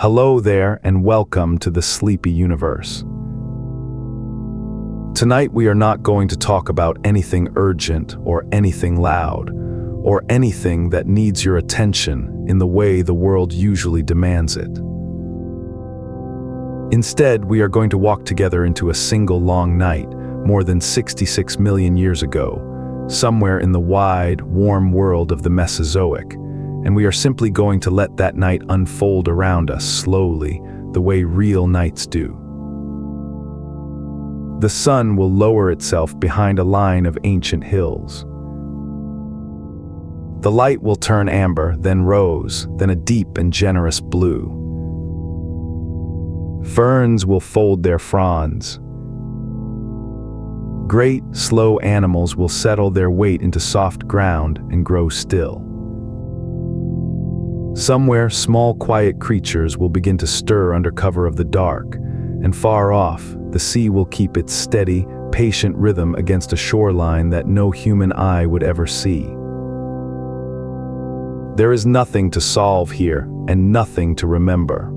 Hello there and welcome to the Sleepy Universe. Tonight we are not going to talk about anything urgent or anything loud, or anything that needs your attention in the way the world usually demands it. Instead, we are going to walk together into a single long night, more than 66 million years ago, somewhere in the wide, warm world of the Mesozoic, and we are simply going to let that night unfold around us slowly, the way real nights do. The sun will lower itself behind a line of ancient hills. The light will turn amber, then rose, then a deep and generous blue. Ferns will fold their fronds. Great, slow animals will settle their weight into soft ground and grow still. Somewhere, small, quiet creatures will begin to stir under cover of the dark, and far off, the sea will keep its steady, patient rhythm against a shoreline that no human eye would ever see. There is nothing to solve here, and nothing to remember.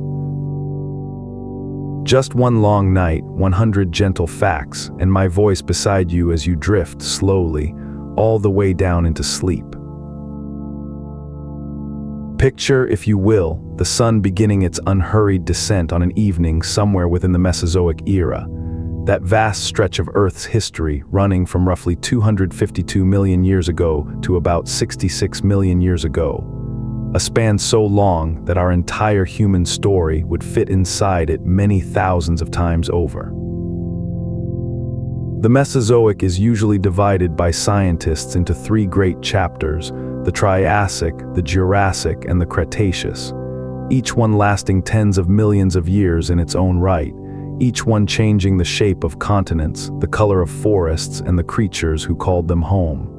Just one long night, 100 gentle facts, and my voice beside you as you drift slowly, all the way down into sleep. Picture, if you will, the sun beginning its unhurried descent on an evening somewhere within the Mesozoic era, that vast stretch of Earth's history running from roughly 252 million years ago to about 66 million years ago, a span so long that our entire human story would fit inside it many thousands of times over. The Mesozoic is usually divided by scientists into three great chapters: the Triassic, the Jurassic, and the Cretaceous, each one lasting tens of millions of years in its own right, each one changing the shape of continents, the color of forests, and the creatures who called them home.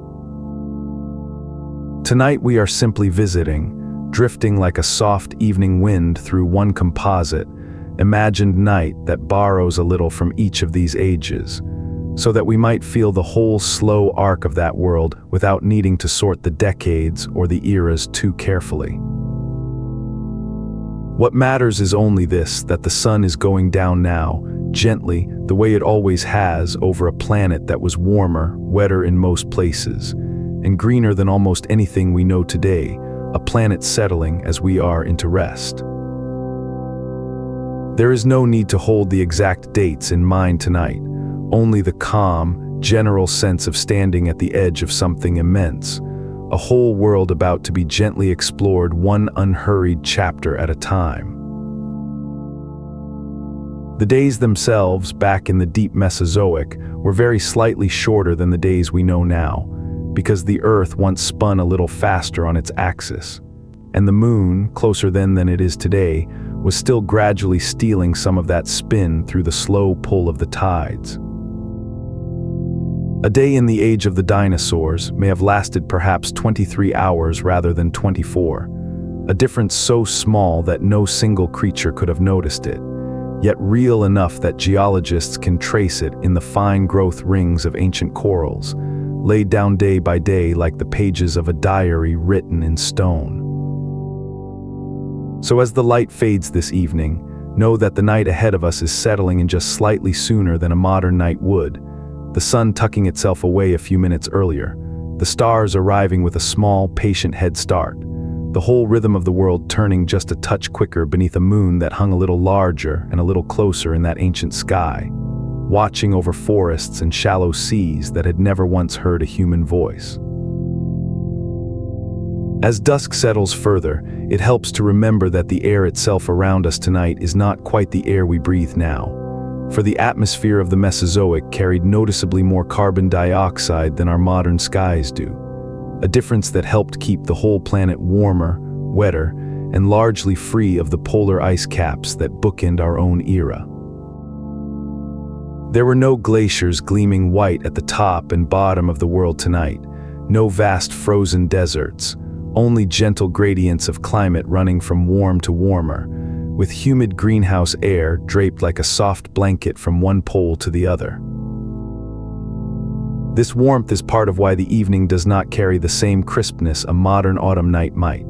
Tonight we are simply visiting, drifting like a soft evening wind through one composite, imagined night that borrows a little from each of these ages, so that we might feel the whole slow arc of that world without needing to sort the decades or the eras too carefully. What matters is only this, that the sun is going down now, gently, the way it always has, over a planet that was warmer, wetter in most places, and greener than almost anything we know today, a planet settling as we are into rest. There is no need to hold the exact dates in mind tonight, only the calm, general sense of standing at the edge of something immense, a whole world about to be gently explored, one unhurried chapter at a time. The days themselves, back in the deep Mesozoic, were very slightly shorter than the days we know now, because the Earth once spun a little faster on its axis, and the moon, closer then than it is today, was still gradually stealing some of that spin through the slow pull of the tides. A day in the age of the dinosaurs may have lasted perhaps 23 hours rather than 24, a difference so small that no single creature could have noticed it, yet real enough that geologists can trace it in the fine growth rings of ancient corals, laid down day by day like the pages of a diary written in stone. So as the light fades this evening, know that the night ahead of us is settling in just slightly sooner than a modern night would, the sun tucking itself away a few minutes earlier, the stars arriving with a small, patient head start, the whole rhythm of the world turning just a touch quicker beneath a moon that hung a little larger and a little closer in that ancient sky, watching over forests and shallow seas that had never once heard a human voice. As dusk settles further, it helps to remember that the air itself around us tonight is not quite the air we breathe now, for the atmosphere of the Mesozoic carried noticeably more carbon dioxide than our modern skies do, a difference that helped keep the whole planet warmer, wetter, and largely free of the polar ice caps that bookend our own era. There were no glaciers gleaming white at the top and bottom of the world tonight, no vast frozen deserts, only gentle gradients of climate running from warm to warmer, with humid greenhouse air draped like a soft blanket from one pole to the other. This warmth is part of why the evening does not carry the same crispness a modern autumn night might,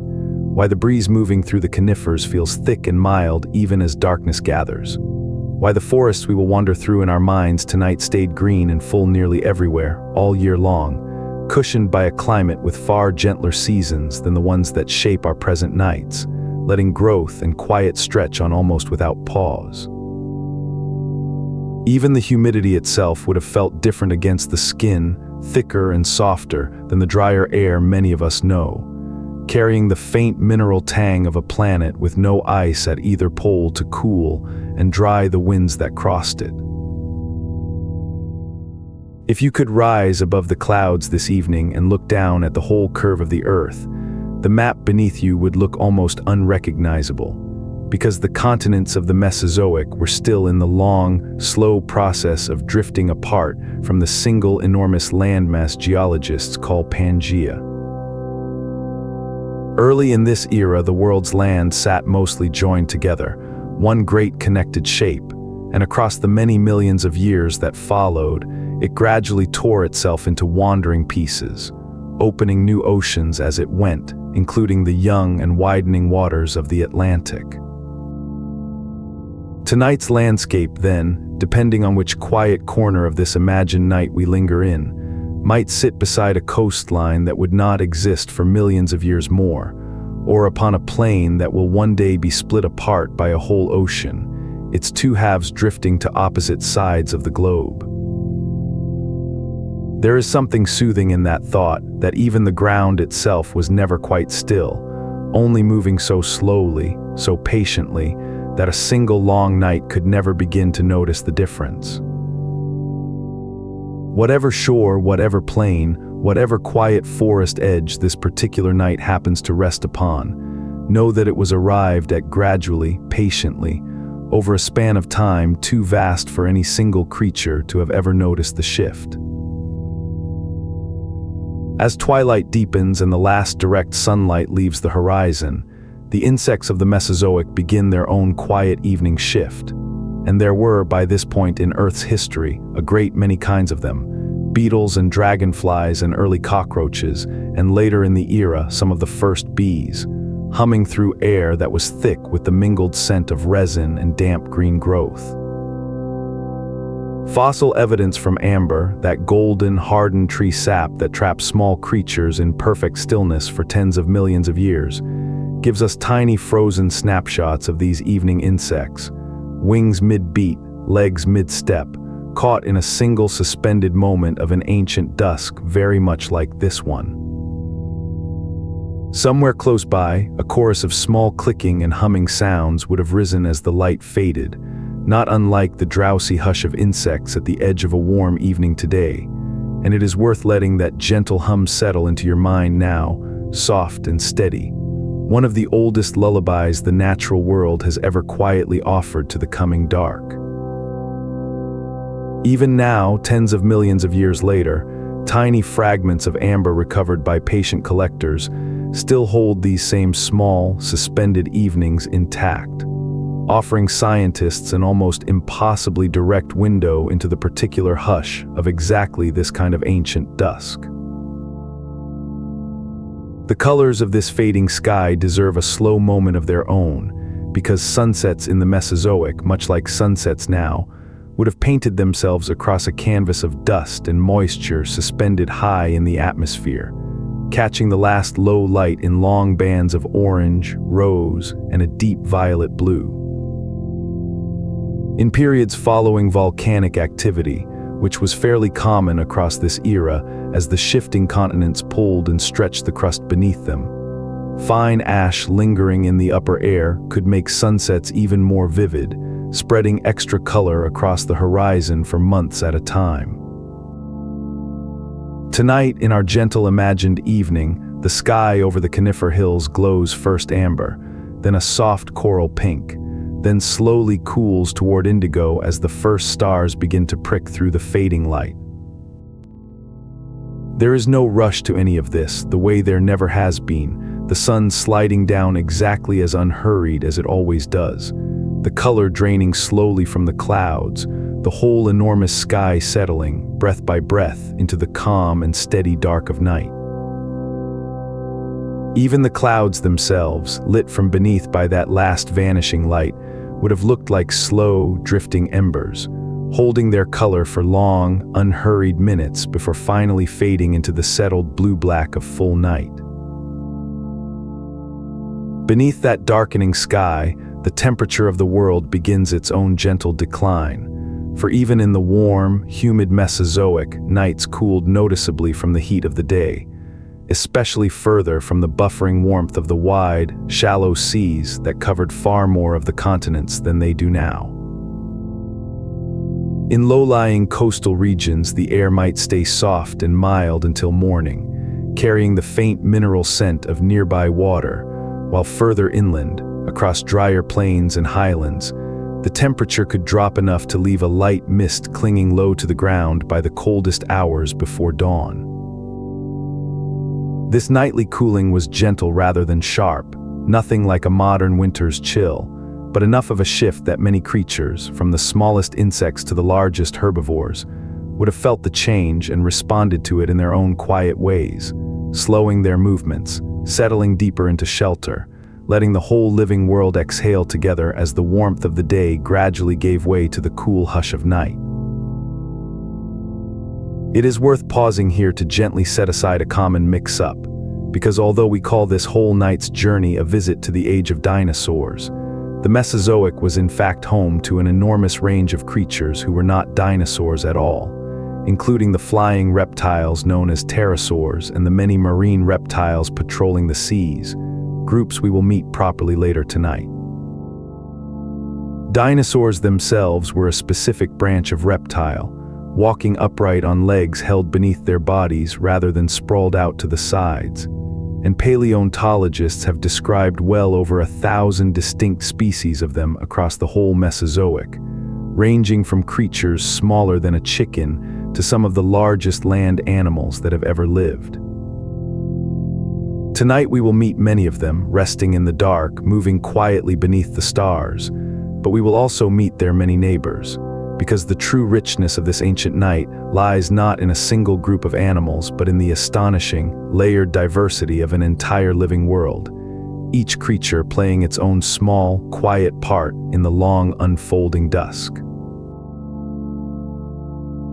why the breeze moving through the conifers feels thick and mild even as darkness gathers, why the forests we will wander through in our minds tonight stayed green and full nearly everywhere, all year long, cushioned by a climate with far gentler seasons than the ones that shape our present nights, letting growth and quiet stretch on almost without pause. Even the humidity itself would have felt different against the skin, thicker and softer than the drier air many of us know, carrying the faint mineral tang of a planet with no ice at either pole to cool and dry the winds that crossed it. If you could rise above the clouds this evening and look down at the whole curve of the Earth, the map beneath you would look almost unrecognizable, because the continents of the Mesozoic were still in the long, slow process of drifting apart from the single enormous landmass geologists call Pangaea. Early in this era, the world's land sat mostly joined together, one great connected shape, and across the many millions of years that followed, it gradually tore itself into wandering pieces, opening new oceans as it went, including the young and widening waters of the Atlantic. Tonight's landscape, then, depending on which quiet corner of this imagined night we linger in, might sit beside a coastline that would not exist for millions of years more, or upon a plain that will one day be split apart by a whole ocean, its two halves drifting to opposite sides of the globe. There is something soothing in that thought that even the ground itself was never quite still, only moving so slowly, so patiently, that a single long night could never begin to notice the difference. Whatever shore, whatever plain, whatever quiet forest edge this particular night happens to rest upon, know that it was arrived at gradually, patiently, over a span of time too vast for any single creature to have ever noticed the shift. As twilight deepens and the last direct sunlight leaves the horizon, the insects of the Mesozoic begin their own quiet evening shift. And there were, by this point in Earth's history, a great many kinds of them: beetles and dragonflies and early cockroaches, and later in the era, some of the first bees, humming through air that was thick with the mingled scent of resin and damp green growth. Fossil evidence from amber, that golden, hardened tree sap that traps small creatures in perfect stillness for tens of millions of years, gives us tiny frozen snapshots of these evening insects, wings mid-beat, legs mid-step, caught in a single suspended moment of an ancient dusk very much like this one. Somewhere close by, a chorus of small clicking and humming sounds would have risen as the light faded, not unlike the drowsy hush of insects at the edge of a warm evening today, and it is worth letting that gentle hum settle into your mind now, soft and steady, one of the oldest lullabies the natural world has ever quietly offered to the coming dark. Even now, tens of millions of years later, tiny fragments of amber recovered by patient collectors still hold these same small, suspended evenings intact, offering scientists an almost impossibly direct window into the particular hush of exactly this kind of ancient dusk. The colors of this fading sky deserve a slow moment of their own, because sunsets in the Mesozoic, much like sunsets now, would have painted themselves across a canvas of dust and moisture suspended high in the atmosphere, catching the last low light in long bands of orange, rose, and a deep violet blue. In periods following volcanic activity, which was fairly common across this era as the shifting continents pulled and stretched the crust beneath them, fine ash lingering in the upper air could make sunsets even more vivid, spreading extra color across the horizon for months at a time. Tonight, in our gentle imagined evening, the sky over the conifer hills glows first amber, then a soft coral pink, then slowly cools toward indigo as the first stars begin to prick through the fading light. There is no rush to any of this, the way there never has been, the sun sliding down exactly as unhurried as it always does, the color draining slowly from the clouds, the whole enormous sky settling, breath by breath, into the calm and steady dark of night. Even the clouds themselves, lit from beneath by that last vanishing light, would have looked like slow, drifting embers, holding their color for long, unhurried minutes before finally fading into the settled blue-black of full night. Beneath that darkening sky, the temperature of the world begins its own gentle decline, for even in the warm, humid Mesozoic, nights cooled noticeably from the heat of the day, especially further from the buffering warmth of the wide, shallow seas that covered far more of the continents than they do now. In low-lying coastal regions, the air might stay soft and mild until morning, carrying the faint mineral scent of nearby water, while further inland, across drier plains and highlands, the temperature could drop enough to leave a light mist clinging low to the ground by the coldest hours before dawn. This nightly cooling was gentle rather than sharp, nothing like a modern winter's chill, but enough of a shift that many creatures, from the smallest insects to the largest herbivores, would have felt the change and responded to it in their own quiet ways, slowing their movements, settling deeper into shelter, letting the whole living world exhale together as the warmth of the day gradually gave way to the cool hush of night. It is worth pausing here to gently set aside a common mix-up, because although we call this whole night's journey a visit to the age of dinosaurs, the Mesozoic was in fact home to an enormous range of creatures who were not dinosaurs at all, including the flying reptiles known as pterosaurs and the many marine reptiles patrolling the seas, groups we will meet properly later tonight. Dinosaurs themselves were a specific branch of reptile, walking upright on legs held beneath their bodies rather than sprawled out to the sides, and paleontologists have described well over 1,000 distinct species of them across the whole Mesozoic, ranging from creatures smaller than a chicken to some of the largest land animals that have ever lived. Tonight we will meet many of them, resting in the dark, moving quietly beneath the stars, but we will also meet their many neighbors, because the true richness of this ancient night lies not in a single group of animals but in the astonishing, layered diversity of an entire living world, each creature playing its own small, quiet part in the long, unfolding dusk.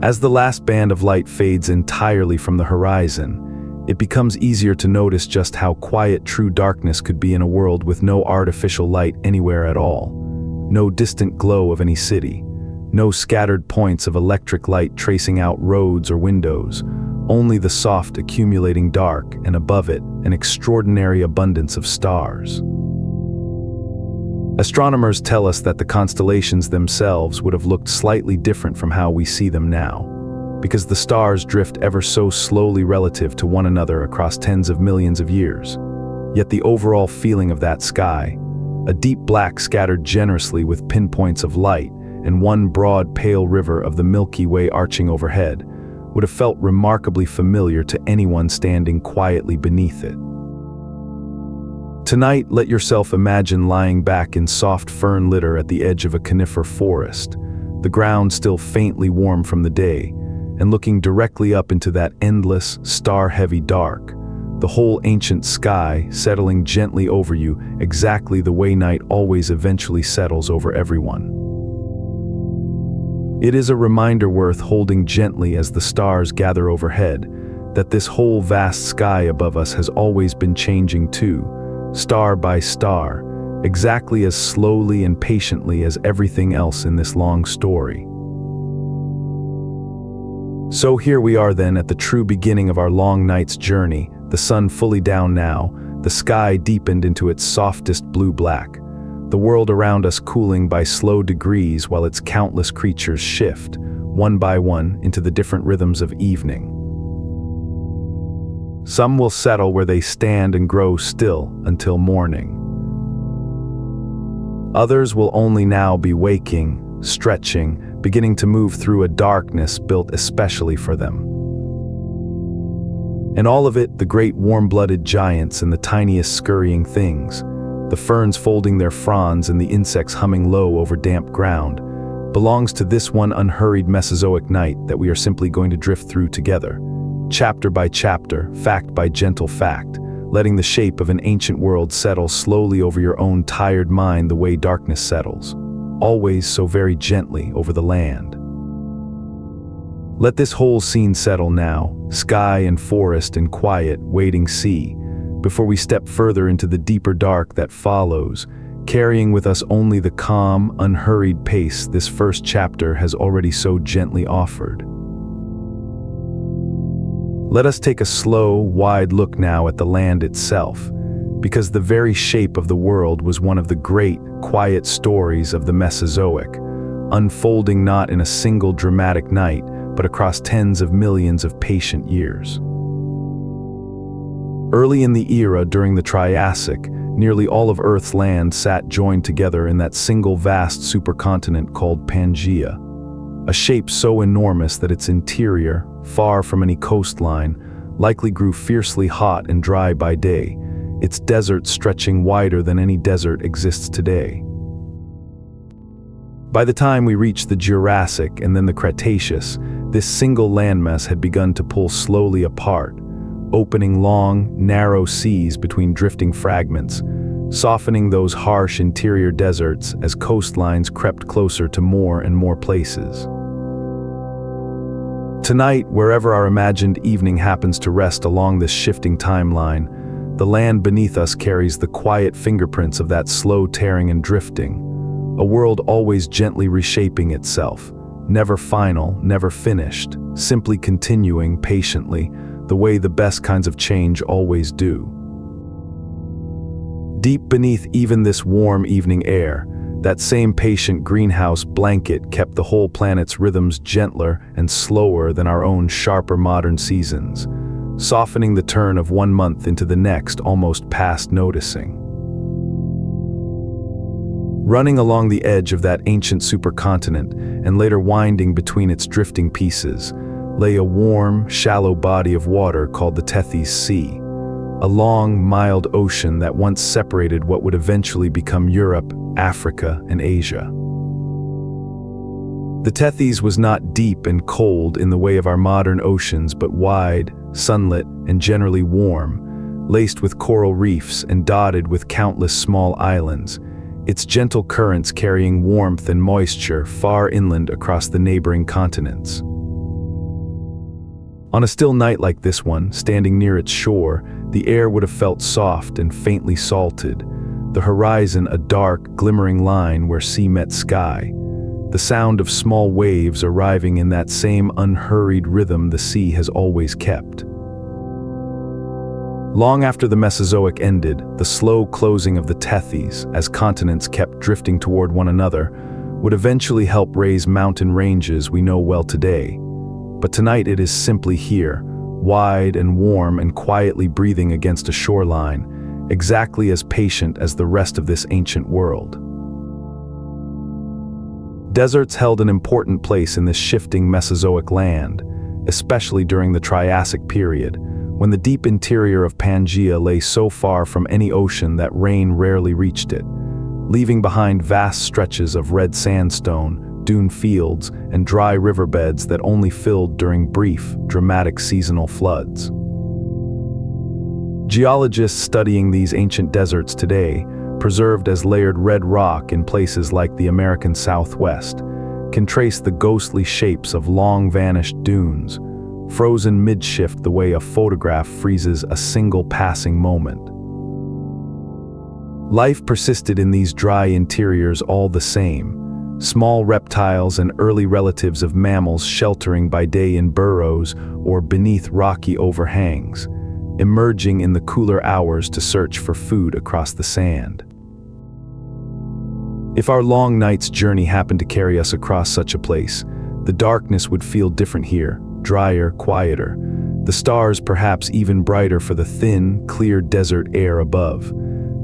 As the last band of light fades entirely from the horizon, it becomes easier to notice just how quiet true darkness could be in a world with no artificial light anywhere at all, no distant glow of any city, no scattered points of electric light tracing out roads or windows, only the soft accumulating dark, and above it, an extraordinary abundance of stars. Astronomers tell us that the constellations themselves would have looked slightly different from how we see them now, because the stars drift ever so slowly relative to one another across tens of millions of years. Yet the overall feeling of that sky, a deep black scattered generously with pinpoints of light, and one broad pale river of the Milky Way arching overhead, would have felt remarkably familiar to anyone standing quietly beneath it. Tonight, let yourself imagine lying back in soft fern litter at the edge of a conifer forest, the ground still faintly warm from the day, and looking directly up into that endless, star-heavy dark, the whole ancient sky settling gently over you exactly the way night always eventually settles over everyone. It is a reminder worth holding gently as the stars gather overhead, that this whole vast sky above us has always been changing too, star by star, exactly as slowly and patiently as everything else in this long story. So here we are then at the true beginning of our long night's journey, the sun fully down now, the sky deepened into its softest blue-black, the world around us cooling by slow degrees while its countless creatures shift, one by one, into the different rhythms of evening. Some will settle where they stand and grow still until morning. Others will only now be waking, stretching, beginning to move through a darkness built especially for them. And all of it, the great warm-blooded giants and the tiniest scurrying things, the ferns folding their fronds and the insects humming low over damp ground, belongs to this one unhurried Mesozoic night that we are simply going to drift through together, chapter by chapter, fact by gentle fact, letting the shape of an ancient world settle slowly over your own tired mind the way darkness settles, always so very gently over the land. Let this whole scene settle now, sky and forest and quiet, waiting sea, before we step further into the deeper dark that follows, carrying with us only the calm, unhurried pace this first chapter has already so gently offered. Let us take a slow, wide look now at the land itself, because the very shape of the world was one of the great, quiet stories of the Mesozoic, unfolding not in a single dramatic night, but across tens of millions of patient years. Early in the era during the Triassic, nearly all of Earth's land sat joined together in that single vast supercontinent called Pangaea, a shape so enormous that its interior, far from any coastline, likely grew fiercely hot and dry by day, its deserts stretching wider than any desert exists today. By the time we reached the Jurassic and then the Cretaceous, this single landmass had begun to pull slowly apart, opening long, narrow seas between drifting fragments, softening those harsh interior deserts as coastlines crept closer to more and more places. Tonight, wherever our imagined evening happens to rest along this shifting timeline, the land beneath us carries the quiet fingerprints of that slow tearing and drifting, a world always gently reshaping itself, never final, never finished, simply continuing patiently, the way the best kinds of change always do. Deep beneath even this warm evening air, that same patient greenhouse blanket kept the whole planet's rhythms gentler and slower than our own sharper modern seasons, softening the turn of one month into the next almost past noticing. Running along the edge of that ancient supercontinent and later winding between its drifting pieces, lay a warm, shallow body of water called the Tethys Sea, a long, mild ocean that once separated what would eventually become Europe, Africa, and Asia. The Tethys was not deep and cold in the way of our modern oceans, but wide, sunlit, and generally warm, laced with coral reefs and dotted with countless small islands, its gentle currents carrying warmth and moisture far inland across the neighboring continents. On a still night like this one, standing near its shore, the air would have felt soft and faintly salted, the horizon a dark, glimmering line where sea met sky, the sound of small waves arriving in that same unhurried rhythm the sea has always kept. Long after the Mesozoic ended, the slow closing of the Tethys, as continents kept drifting toward one another, would eventually help raise mountain ranges we know well today. But tonight it is simply here, wide and warm and quietly breathing against a shoreline, exactly as patient as the rest of this ancient world. Deserts held an important place in this shifting Mesozoic land, especially during the Triassic period, when the deep interior of Pangaea lay so far from any ocean that rain rarely reached it, leaving behind vast stretches of red sandstone, dune fields, and dry riverbeds that only filled during brief, dramatic seasonal floods. Geologists studying these ancient deserts today, preserved as layered red rock in places like the American Southwest, can trace the ghostly shapes of long-vanished dunes, frozen mid-shift the way a photograph freezes a single passing moment. Life persisted in these dry interiors all the same, small reptiles and early relatives of mammals sheltering by day in burrows or beneath rocky overhangs, emerging in the cooler hours to search for food across the sand. If our long night's journey happened to carry us across such a place, the darkness would feel different here, drier, quieter, the stars perhaps even brighter for the thin, clear desert air above,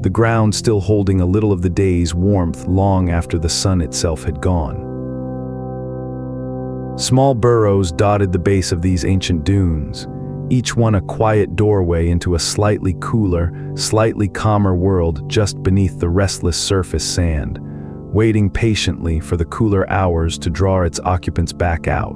the ground still holding a little of the day's warmth long after the sun itself had gone. Small burrows dotted the base of these ancient dunes, each one a quiet doorway into a slightly cooler, slightly calmer world just beneath the restless surface sand, waiting patiently for the cooler hours to draw its occupants back out.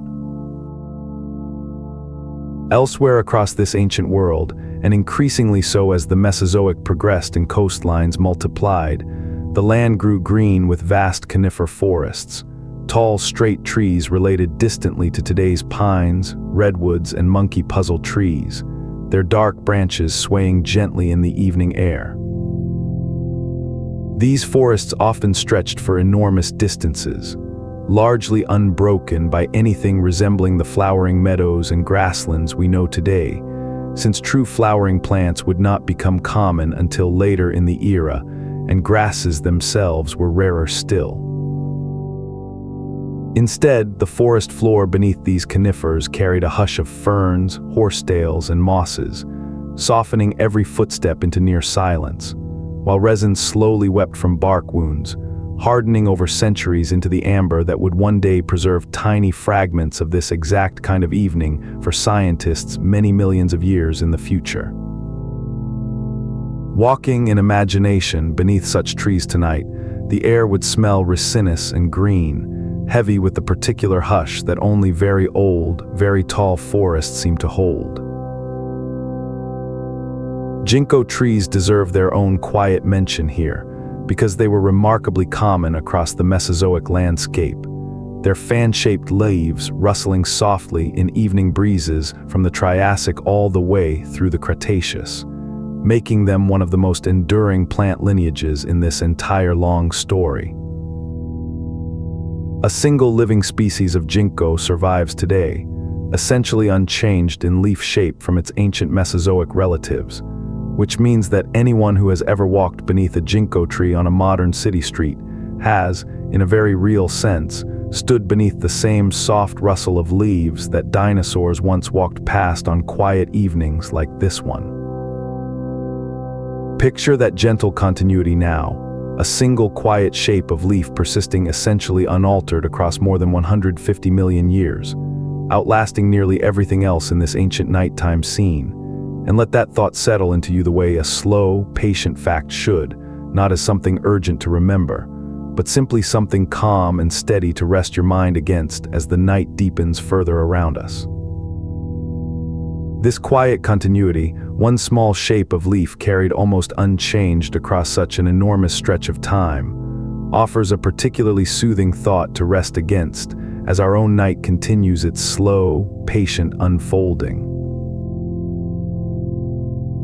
Elsewhere across this ancient world, and increasingly so as the Mesozoic progressed and coastlines multiplied, the land grew green with vast conifer forests, tall straight trees related distantly to today's pines, redwoods, and monkey puzzle trees, their dark branches swaying gently in the evening air. These forests often stretched for enormous distances, largely unbroken by anything resembling the flowering meadows and grasslands we know today, since true flowering plants would not become common until later in the era, and grasses themselves were rarer still. Instead, the forest floor beneath these conifers carried a hush of ferns, horsetails, and mosses, softening every footstep into near silence, while resin slowly wept from bark wounds, hardening over centuries into the amber that would one day preserve tiny fragments of this exact kind of evening for scientists many millions of years in the future. Walking in imagination beneath such trees tonight, the air would smell resinous and green, heavy with the particular hush that only very old, very tall forests seem to hold. Ginkgo trees deserve their own quiet mention here, because they were remarkably common across the Mesozoic landscape, their fan-shaped leaves rustling softly in evening breezes from the Triassic all the way through the Cretaceous, making them one of the most enduring plant lineages in this entire long story. A single living species of ginkgo survives today, essentially unchanged in leaf shape from its ancient Mesozoic relatives, which means that anyone who has ever walked beneath a ginkgo tree on a modern city street has, in a very real sense, stood beneath the same soft rustle of leaves that dinosaurs once walked past on quiet evenings like this one. Picture that gentle continuity now, a single quiet shape of leaf persisting essentially unaltered across more than 150 million years, outlasting nearly everything else in this ancient nighttime scene. And let that thought settle into you the way a slow, patient fact should, not as something urgent to remember, but simply something calm and steady to rest your mind against as the night deepens further around us. This quiet continuity, one small shape of leaf carried almost unchanged across such an enormous stretch of time, offers a particularly soothing thought to rest against as our own night continues its slow, patient unfolding.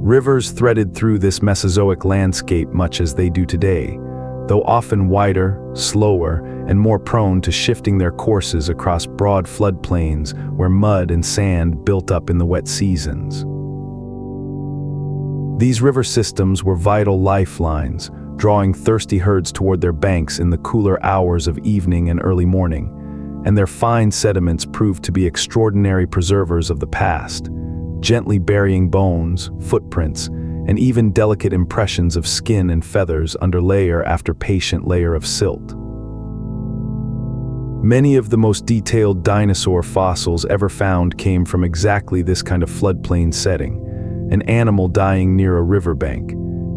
Rivers threaded through this Mesozoic landscape much as they do today, though often wider, slower, and more prone to shifting their courses across broad floodplains where mud and sand built up in the wet seasons. These river systems were vital lifelines, drawing thirsty herds toward their banks in the cooler hours of evening and early morning, and their fine sediments proved to be extraordinary preservers of the past, gently burying bones, footprints, and even delicate impressions of skin and feathers under layer after patient layer of silt. Many of the most detailed dinosaur fossils ever found came from exactly this kind of floodplain setting, an animal dying near a riverbank,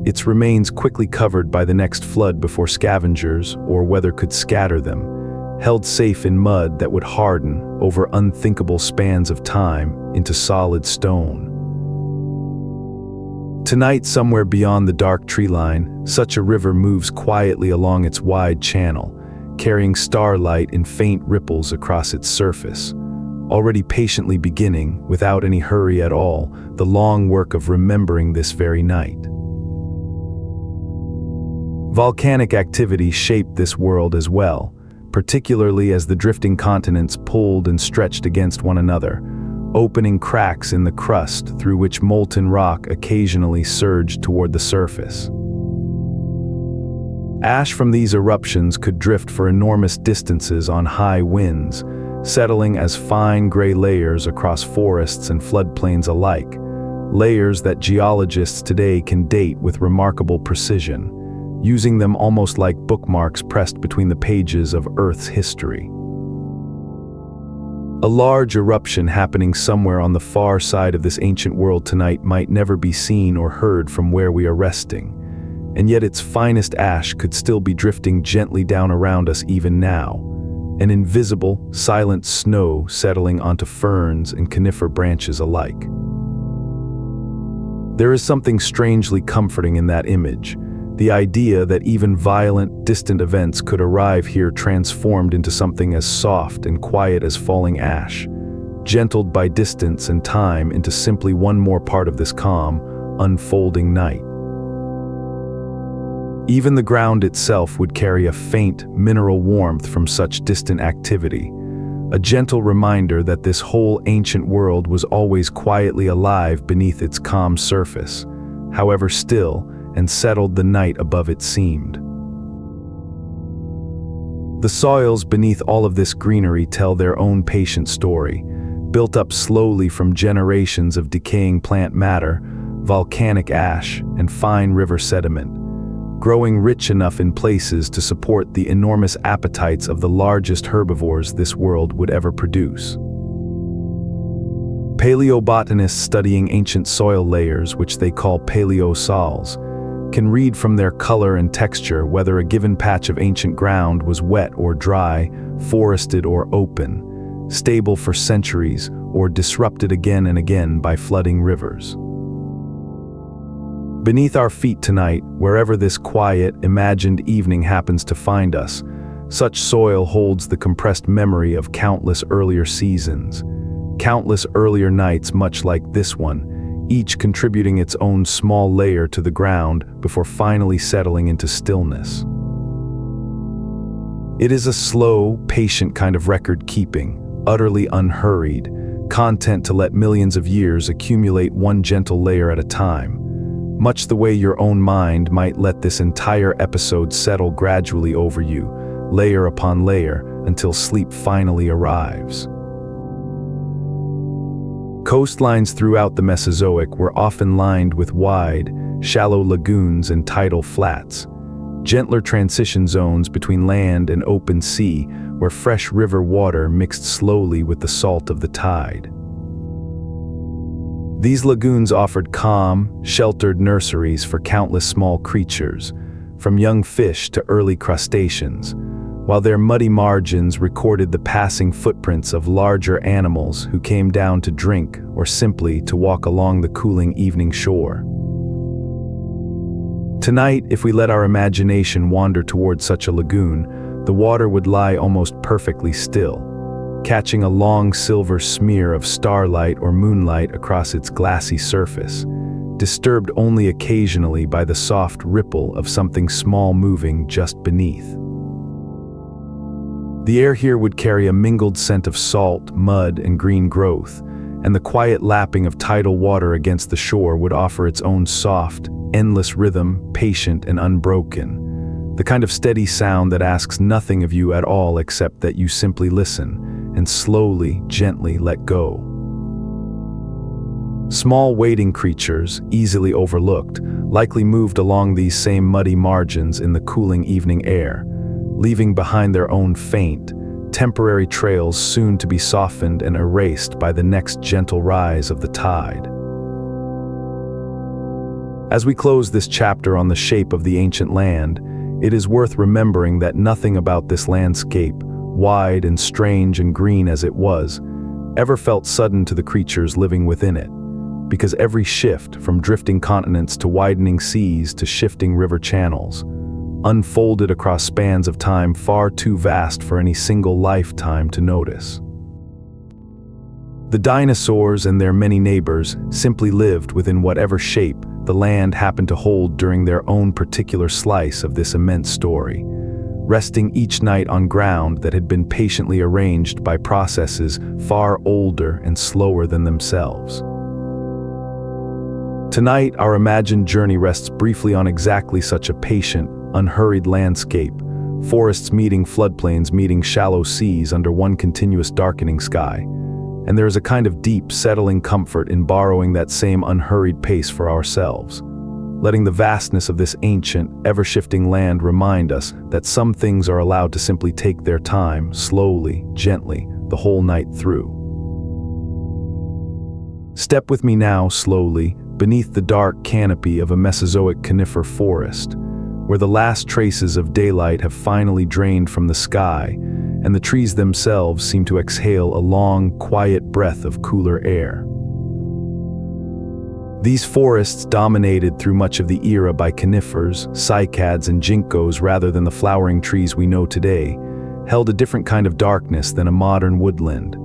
its remains quickly covered by the next flood before scavengers or weather could scatter them, held safe in mud that would harden over unthinkable spans of time into solid stone. Tonight, somewhere beyond the dark tree line, such a river moves quietly along its wide channel, carrying starlight in faint ripples across its surface, already patiently beginning, without any hurry at all, the long work of remembering this very night. Volcanic activity shaped this world as well, particularly as the drifting continents pulled and stretched against one another, opening cracks in the crust through which molten rock occasionally surged toward the surface. Ash from these eruptions could drift for enormous distances on high winds, settling as fine gray layers across forests and floodplains alike, layers that geologists today can date with remarkable precision, using them almost like bookmarks pressed between the pages of Earth's history. A large eruption happening somewhere on the far side of this ancient world tonight might never be seen or heard from where we are resting, and yet its finest ash could still be drifting gently down around us even now, an invisible, silent snow settling onto ferns and conifer branches alike. There is something strangely comforting in that image, the idea that even violent, distant events could arrive here transformed into something as soft and quiet as falling ash, gentled by distance and time into simply one more part of this calm, unfolding night. Even the ground itself would carry a faint, mineral warmth from such distant activity, a gentle reminder that this whole ancient world was always quietly alive beneath its calm surface, however still and settled the night above it seemed. The soils beneath all of this greenery tell their own patient story, built up slowly from generations of decaying plant matter, volcanic ash, and fine river sediment, growing rich enough in places to support the enormous appetites of the largest herbivores this world would ever produce. Paleobotanists studying ancient soil layers, which they call paleosols, can read from their color and texture whether a given patch of ancient ground was wet or dry, forested or open, stable for centuries, or disrupted again and again by flooding rivers. Beneath our feet tonight, wherever this quiet, imagined evening happens to find us, such soil holds the compressed memory of countless earlier seasons, countless earlier nights much like this one, each contributing its own small layer to the ground before finally settling into stillness. It is a slow, patient kind of record-keeping, utterly unhurried, content to let millions of years accumulate one gentle layer at a time, much the way your own mind might let this entire episode settle gradually over you, layer upon layer, until sleep finally arrives. Coastlines throughout the Mesozoic were often lined with wide, shallow lagoons and tidal flats, gentler transition zones between land and open sea where fresh river water mixed slowly with the salt of the tide. These lagoons offered calm, sheltered nurseries for countless small creatures, from young fish to early crustaceans, while their muddy margins recorded the passing footprints of larger animals who came down to drink or simply to walk along the cooling evening shore. Tonight, if we let our imagination wander toward such a lagoon, the water would lie almost perfectly still, catching a long silver smear of starlight or moonlight across its glassy surface, disturbed only occasionally by the soft ripple of something small moving just beneath. The air here would carry a mingled scent of salt, mud, and green growth, and the quiet lapping of tidal water against the shore would offer its own soft, endless rhythm, patient and unbroken, the kind of steady sound that asks nothing of you at all except that you simply listen and slowly, gently let go. Small wading creatures, easily overlooked, likely moved along these same muddy margins in the cooling evening air, leaving behind their own faint, temporary trails soon to be softened and erased by the next gentle rise of the tide. As we close this chapter on the shape of the ancient land, it is worth remembering that nothing about this landscape, wide and strange and green as it was, ever felt sudden to the creatures living within it, because every shift, from drifting continents to widening seas to shifting river channels, unfolded across spans of time far too vast for any single lifetime to notice. The dinosaurs and their many neighbors simply lived within whatever shape the land happened to hold during their own particular slice of this immense story, resting each night on ground that had been patiently arranged by processes far older and slower than themselves. Tonight, our imagined journey rests briefly on exactly such a patient, unhurried landscape, forests meeting floodplains meeting shallow seas under one continuous darkening sky, and there is a kind of deep, settling comfort in borrowing that same unhurried pace for ourselves, letting the vastness of this ancient, ever-shifting land remind us that some things are allowed to simply take their time, slowly, gently, the whole night through. Step with me now, slowly, beneath the dark canopy of a Mesozoic conifer forest, where the last traces of daylight have finally drained from the sky, and the trees themselves seem to exhale a long, quiet breath of cooler air. These forests, dominated through much of the era by conifers, cycads, and ginkgos rather than the flowering trees we know today, held a different kind of darkness than a modern woodland.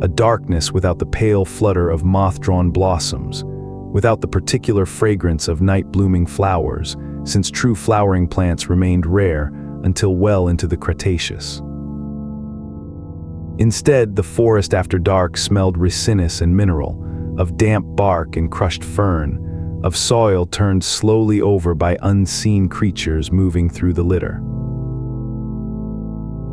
A darkness without the pale flutter of moth-drawn blossoms, without the particular fragrance of night-blooming flowers, since true flowering plants remained rare until well into the Cretaceous. Instead, the forest after dark smelled resinous and mineral, of damp bark and crushed fern, of soil turned slowly over by unseen creatures moving through the litter.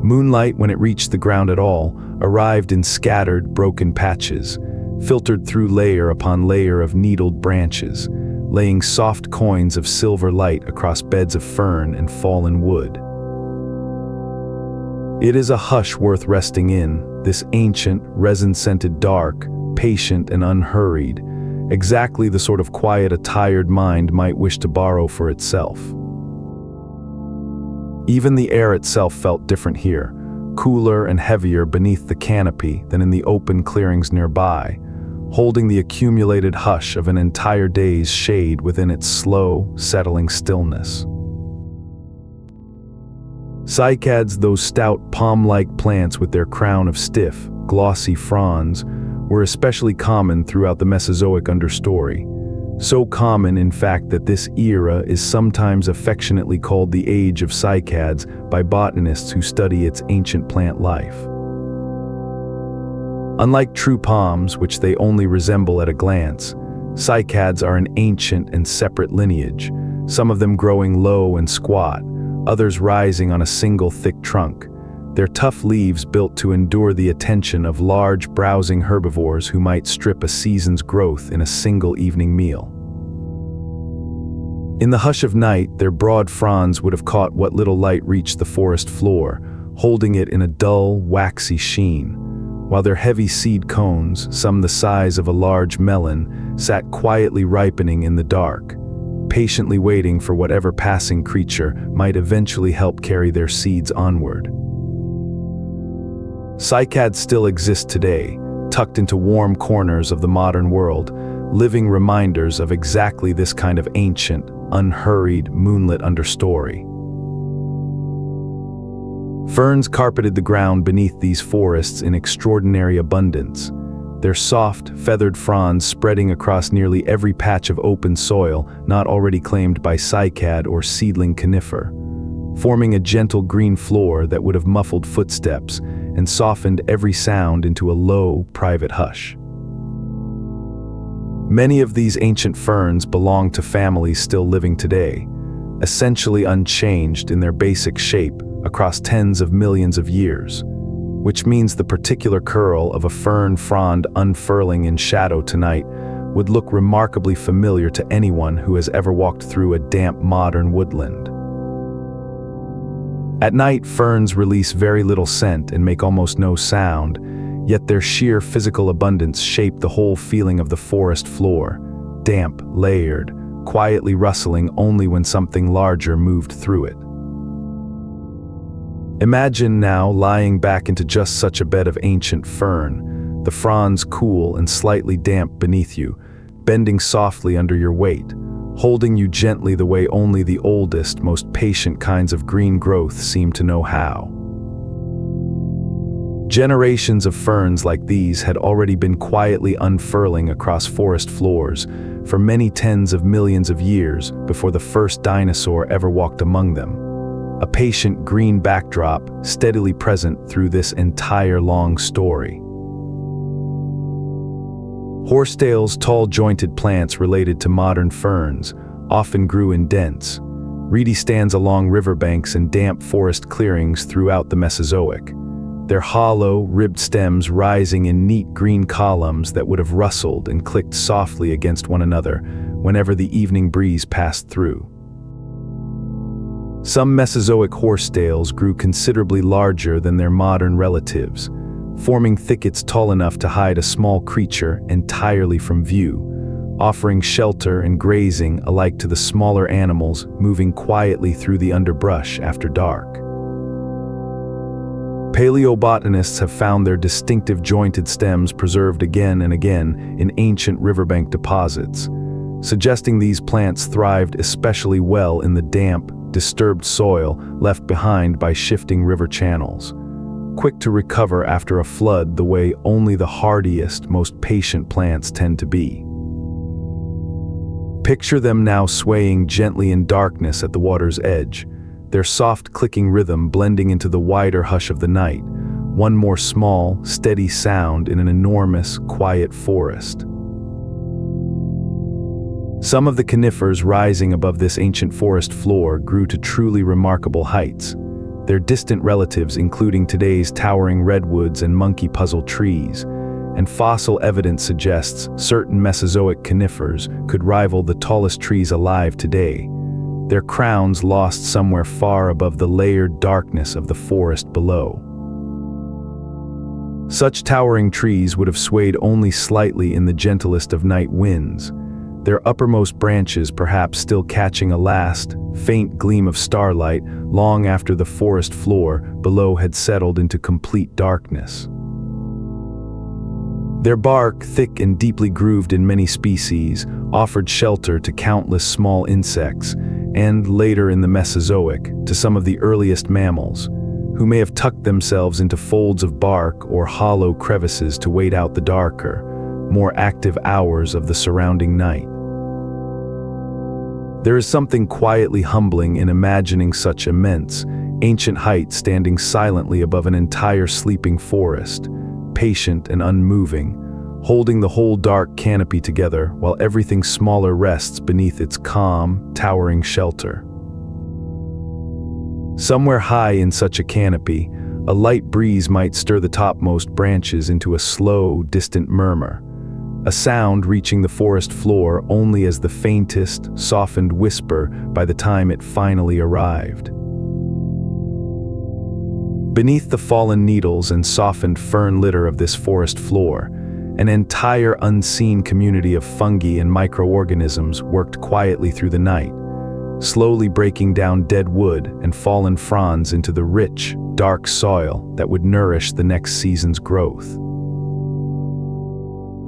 Moonlight, when it reached the ground at all, arrived in scattered, broken patches, filtered through layer upon layer of needled branches, laying soft coins of silver light across beds of fern and fallen wood. It is a hush worth resting in, this ancient, resin-scented dark, patient and unhurried, exactly the sort of quiet a tired mind might wish to borrow for itself. Even the air itself felt different here, cooler and heavier beneath the canopy than in the open clearings nearby, holding the accumulated hush of an entire day's shade within its slow, settling stillness. Cycads, those stout palm-like plants with their crown of stiff, glossy fronds, were especially common throughout the Mesozoic understory. So common, in fact, that this era is sometimes affectionately called the Age of Cycads by botanists who study its ancient plant life. Unlike true palms, which they only resemble at a glance, cycads are an ancient and separate lineage, some of them growing low and squat, others rising on a single thick trunk, their tough leaves built to endure the attention of large, browsing herbivores who might strip a season's growth in a single evening meal. In the hush of night, their broad fronds would have caught what little light reached the forest floor, holding it in a dull, waxy sheen, while their heavy seed cones, some the size of a large melon, sat quietly ripening in the dark, patiently waiting for whatever passing creature might eventually help carry their seeds onward. Cycads still exist today, tucked into warm corners of the modern world, living reminders of exactly this kind of ancient, unhurried, moonlit understory. Ferns carpeted the ground beneath these forests in extraordinary abundance, their soft, feathered fronds spreading across nearly every patch of open soil not already claimed by cycad or seedling conifer, forming a gentle green floor that would have muffled footsteps and softened every sound into a low, private hush. Many of these ancient ferns belong to families still living today, essentially unchanged in their basic shape across tens of millions of years, which means the particular curl of a fern frond unfurling in shadow tonight would look remarkably familiar to anyone who has ever walked through a damp modern woodland. At night, ferns release very little scent and make almost no sound, yet their sheer physical abundance shape the whole feeling of the forest floor, damp, layered, quietly rustling only when something larger moved through it. Imagine now lying back into just such a bed of ancient fern, the fronds cool and slightly damp beneath you, bending softly under your weight, holding you gently the way only the oldest, most patient kinds of green growth seem to know how. Generations of ferns like these had already been quietly unfurling across forest floors for many tens of millions of years before the first dinosaur ever walked among them. A patient green backdrop steadily present through this entire long story. Horsetails, tall jointed plants related to modern ferns, often grew in dense, reedy stands along riverbanks and damp forest clearings throughout the Mesozoic, their hollow, ribbed stems rising in neat green columns that would have rustled and clicked softly against one another whenever the evening breeze passed through. Some Mesozoic horsetails grew considerably larger than their modern relatives, forming thickets tall enough to hide a small creature entirely from view, offering shelter and grazing alike to the smaller animals moving quietly through the underbrush after dark. Paleobotanists have found their distinctive jointed stems preserved again and again in ancient riverbank deposits, suggesting these plants thrived especially well in the damp, disturbed soil left behind by shifting river channels, quick to recover after a flood the way only the hardiest, most patient plants tend to be. Picture them now swaying gently in darkness at the water's edge, their soft clicking rhythm blending into the wider hush of the night, one more small, steady sound in an enormous, quiet forest. Some of the conifers rising above this ancient forest floor grew to truly remarkable heights, their distant relatives including today's towering redwoods and monkey-puzzle trees, and fossil evidence suggests certain Mesozoic conifers could rival the tallest trees alive today, their crowns lost somewhere far above the layered darkness of the forest below. Such towering trees would have swayed only slightly in the gentlest of night winds, their uppermost branches perhaps still catching a last, faint gleam of starlight long after the forest floor below had settled into complete darkness. Their bark, thick and deeply grooved in many species, offered shelter to countless small insects, and later in the Mesozoic, to some of the earliest mammals, who may have tucked themselves into folds of bark or hollow crevices to wait out the darker, more active hours of the surrounding night. There is something quietly humbling in imagining such immense, ancient heights standing silently above an entire sleeping forest, patient and unmoving, holding the whole dark canopy together while everything smaller rests beneath its calm, towering shelter. Somewhere high in such a canopy, a light breeze might stir the topmost branches into a slow, distant murmur, a sound reaching the forest floor only as the faintest, softened whisper by the time it finally arrived. Beneath the fallen needles and softened fern litter of this forest floor, an entire unseen community of fungi and microorganisms worked quietly through the night, slowly breaking down dead wood and fallen fronds into the rich, dark soil that would nourish the next season's growth.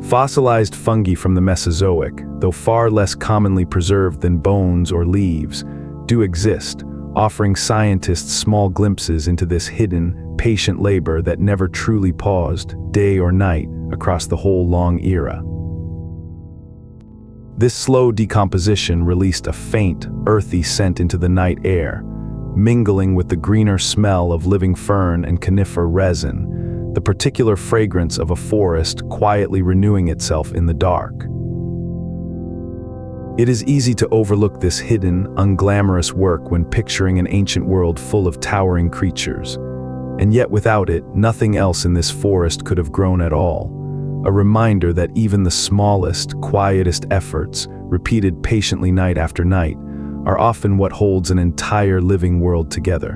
Fossilized fungi from the Mesozoic, though far less commonly preserved than bones or leaves, do exist, offering scientists small glimpses into this hidden, patient labor that never truly paused, day or night, across the whole long era. This slow decomposition released a faint, earthy scent into the night air, mingling with the greener smell of living fern and conifer resin, the particular fragrance of a forest quietly renewing itself in the dark. It is easy to overlook this hidden, unglamorous work when picturing an ancient world full of towering creatures, and yet without it, nothing else in this forest could have grown at all. A reminder that even the smallest, quietest efforts, repeated patiently night after night, are often what holds an entire living world together.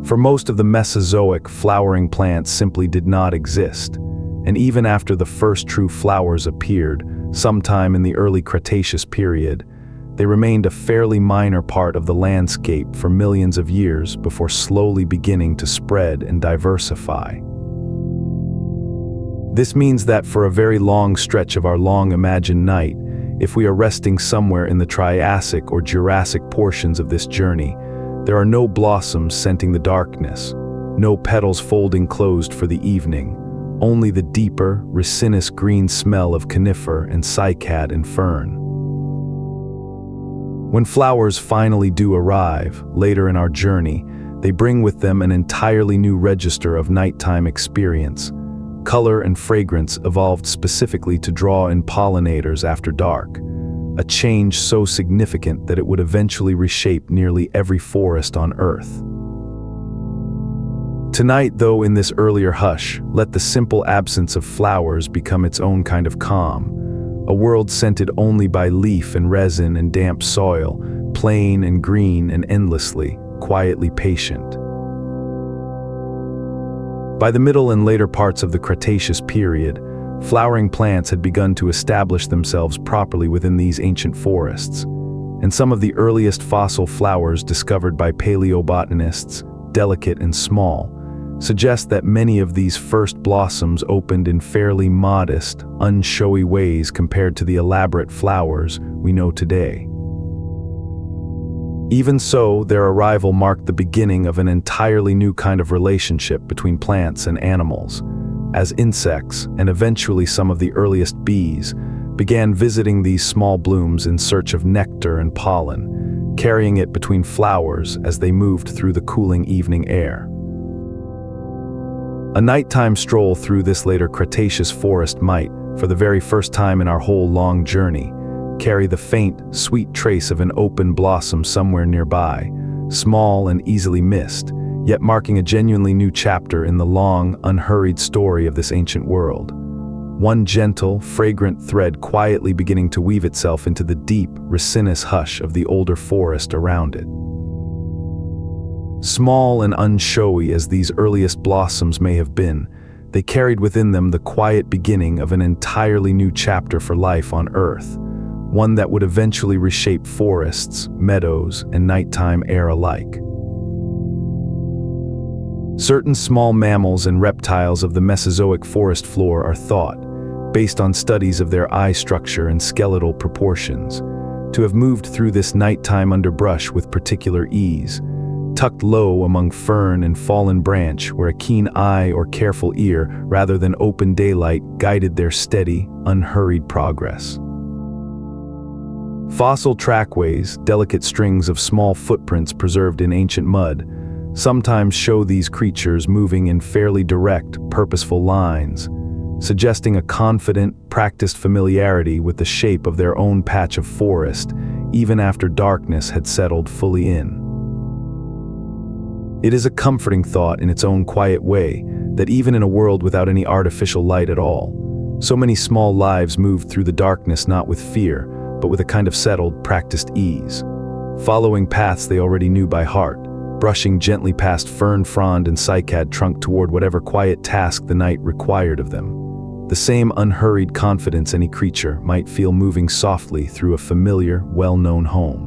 For most of the Mesozoic, flowering plants simply did not exist, and even after the first true flowers appeared, sometime in the early Cretaceous period, they remained a fairly minor part of the landscape for millions of years before slowly beginning to spread and diversify. This means that for a very long stretch of our long-imagined night, if we are resting somewhere in the Triassic or Jurassic portions of this journey, there are no blossoms scenting the darkness, no petals folding closed for the evening, only the deeper, resinous green smell of conifer and cycad and fern. When flowers finally do arrive, later in our journey, they bring with them an entirely new register of nighttime experience. Color and fragrance evolved specifically to draw in pollinators after dark, a change so significant that it would eventually reshape nearly every forest on Earth. Tonight, though, in this earlier hush, let the simple absence of flowers become its own kind of calm, a world scented only by leaf and resin and damp soil, plain and green and endlessly, quietly patient. By the middle and later parts of the Cretaceous period, flowering plants had begun to establish themselves properly within these ancient forests, and some of the earliest fossil flowers discovered by paleobotanists delicate and small, suggests that many of these first blossoms opened in fairly modest, unshowy ways compared to the elaborate flowers we know today. Even so, their arrival marked the beginning of an entirely new kind of relationship between plants and animals, as insects, and eventually some of the earliest bees, began visiting these small blooms in search of nectar and pollen, carrying it between flowers as they moved through the cooling evening air. A nighttime stroll through this later Cretaceous forest might, for the very first time in our whole long journey, carry the faint, sweet trace of an open blossom somewhere nearby, small and easily missed, yet marking a genuinely new chapter in the long, unhurried story of this ancient world. One gentle, fragrant thread quietly beginning to weave itself into the deep, resinous hush of the older forest around it. Small and unshowy as these earliest blossoms may have been, they carried within them the quiet beginning of an entirely new chapter for life on Earth, one that would eventually reshape forests, meadows, and nighttime air alike. Certain small mammals and reptiles of the Mesozoic forest floor are thought, based on studies of their eye structure and skeletal proportions, to have moved through this nighttime underbrush with particular ease, tucked low among fern and fallen branch where a keen eye or careful ear rather than open daylight guided their steady, unhurried progress. Fossil trackways, delicate strings of small footprints preserved in ancient mud, sometimes show these creatures moving in fairly direct, purposeful lines, suggesting a confident, practiced familiarity with the shape of their own patch of forest, even after darkness had settled fully in. It is a comforting thought in its own quiet way that even in a world without any artificial light at all, so many small lives moved through the darkness not with fear, but with a kind of settled, practiced ease, following paths they already knew by heart, brushing gently past fern frond and cycad trunk toward whatever quiet task the night required of them. The same unhurried confidence any creature might feel moving softly through a familiar, well-known home.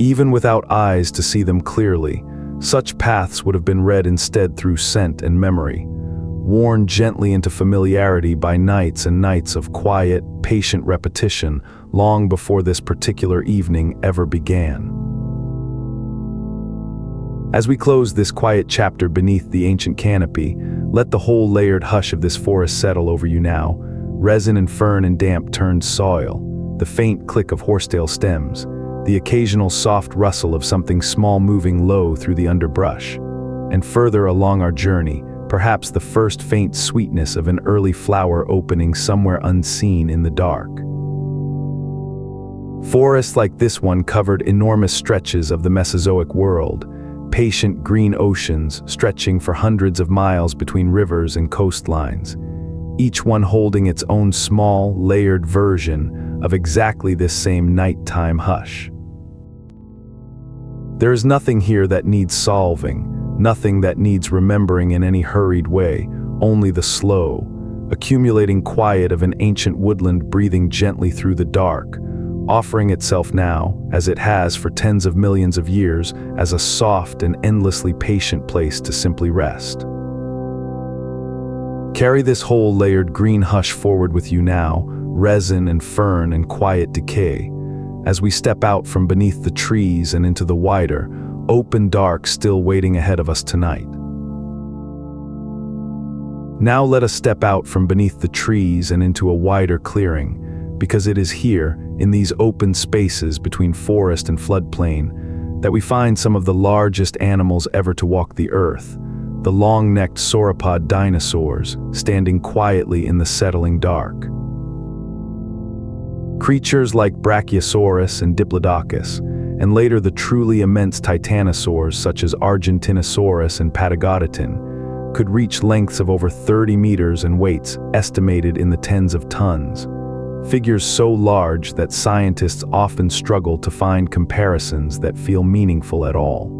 Even without eyes to see them clearly, such paths would have been read instead through scent and memory, worn gently into familiarity by nights and nights of quiet, patient repetition long before this particular evening ever began. As we close this quiet chapter beneath the ancient canopy, let the whole layered hush of this forest settle over you now, resin and fern and damp turned soil, the faint click of horsetail stems, the occasional soft rustle of something small moving low through the underbrush, and further along our journey, perhaps the first faint sweetness of an early flower opening somewhere unseen in the dark. Forests like this one covered enormous stretches of the Mesozoic world, patient green oceans stretching for hundreds of miles between rivers and coastlines, each one holding its own small, layered version of exactly this same nighttime hush. There is nothing here that needs solving, nothing that needs remembering in any hurried way, only the slow, accumulating quiet of an ancient woodland breathing gently through the dark, offering itself now, as it has for tens of millions of years, as a soft and endlessly patient place to simply rest. Carry this whole layered green hush forward with you now, resin and fern and quiet decay, as we step out from beneath the trees and into the wider, open dark still waiting ahead of us tonight. Now let us step out from beneath the trees and into a wider clearing, because it is here, in these open spaces between forest and floodplain, that we find some of the largest animals ever to walk the earth, the long-necked sauropod dinosaurs, standing quietly in the settling dark. Creatures like Brachiosaurus and Diplodocus, and later the truly immense titanosaurs such as Argentinosaurus and Patagodotin, could reach lengths of over 30 meters and weights estimated in the tens of tons, figures so large that scientists often struggle to find comparisons that feel meaningful at all.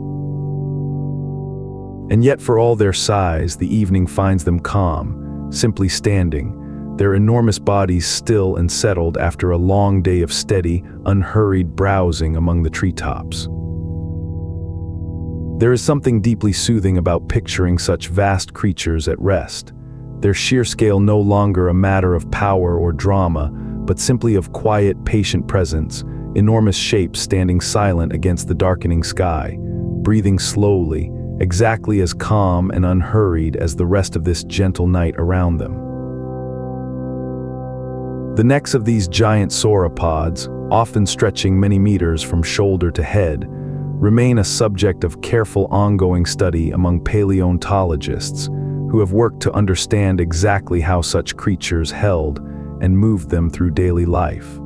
And yet for all their size, the evening finds them calm, simply standing, their enormous bodies still and settled after a long day of steady, unhurried browsing among the treetops. There is something deeply soothing about picturing such vast creatures at rest. Their sheer scale no longer a matter of power or drama, but simply of quiet, patient presence, enormous shapes standing silent against the darkening sky, breathing slowly, exactly as calm and unhurried as the rest of this gentle night around them. The necks of these giant sauropods, often stretching many meters from shoulder to head, remain a subject of careful ongoing study among paleontologists who have worked to understand exactly how such creatures held and moved them through daily life.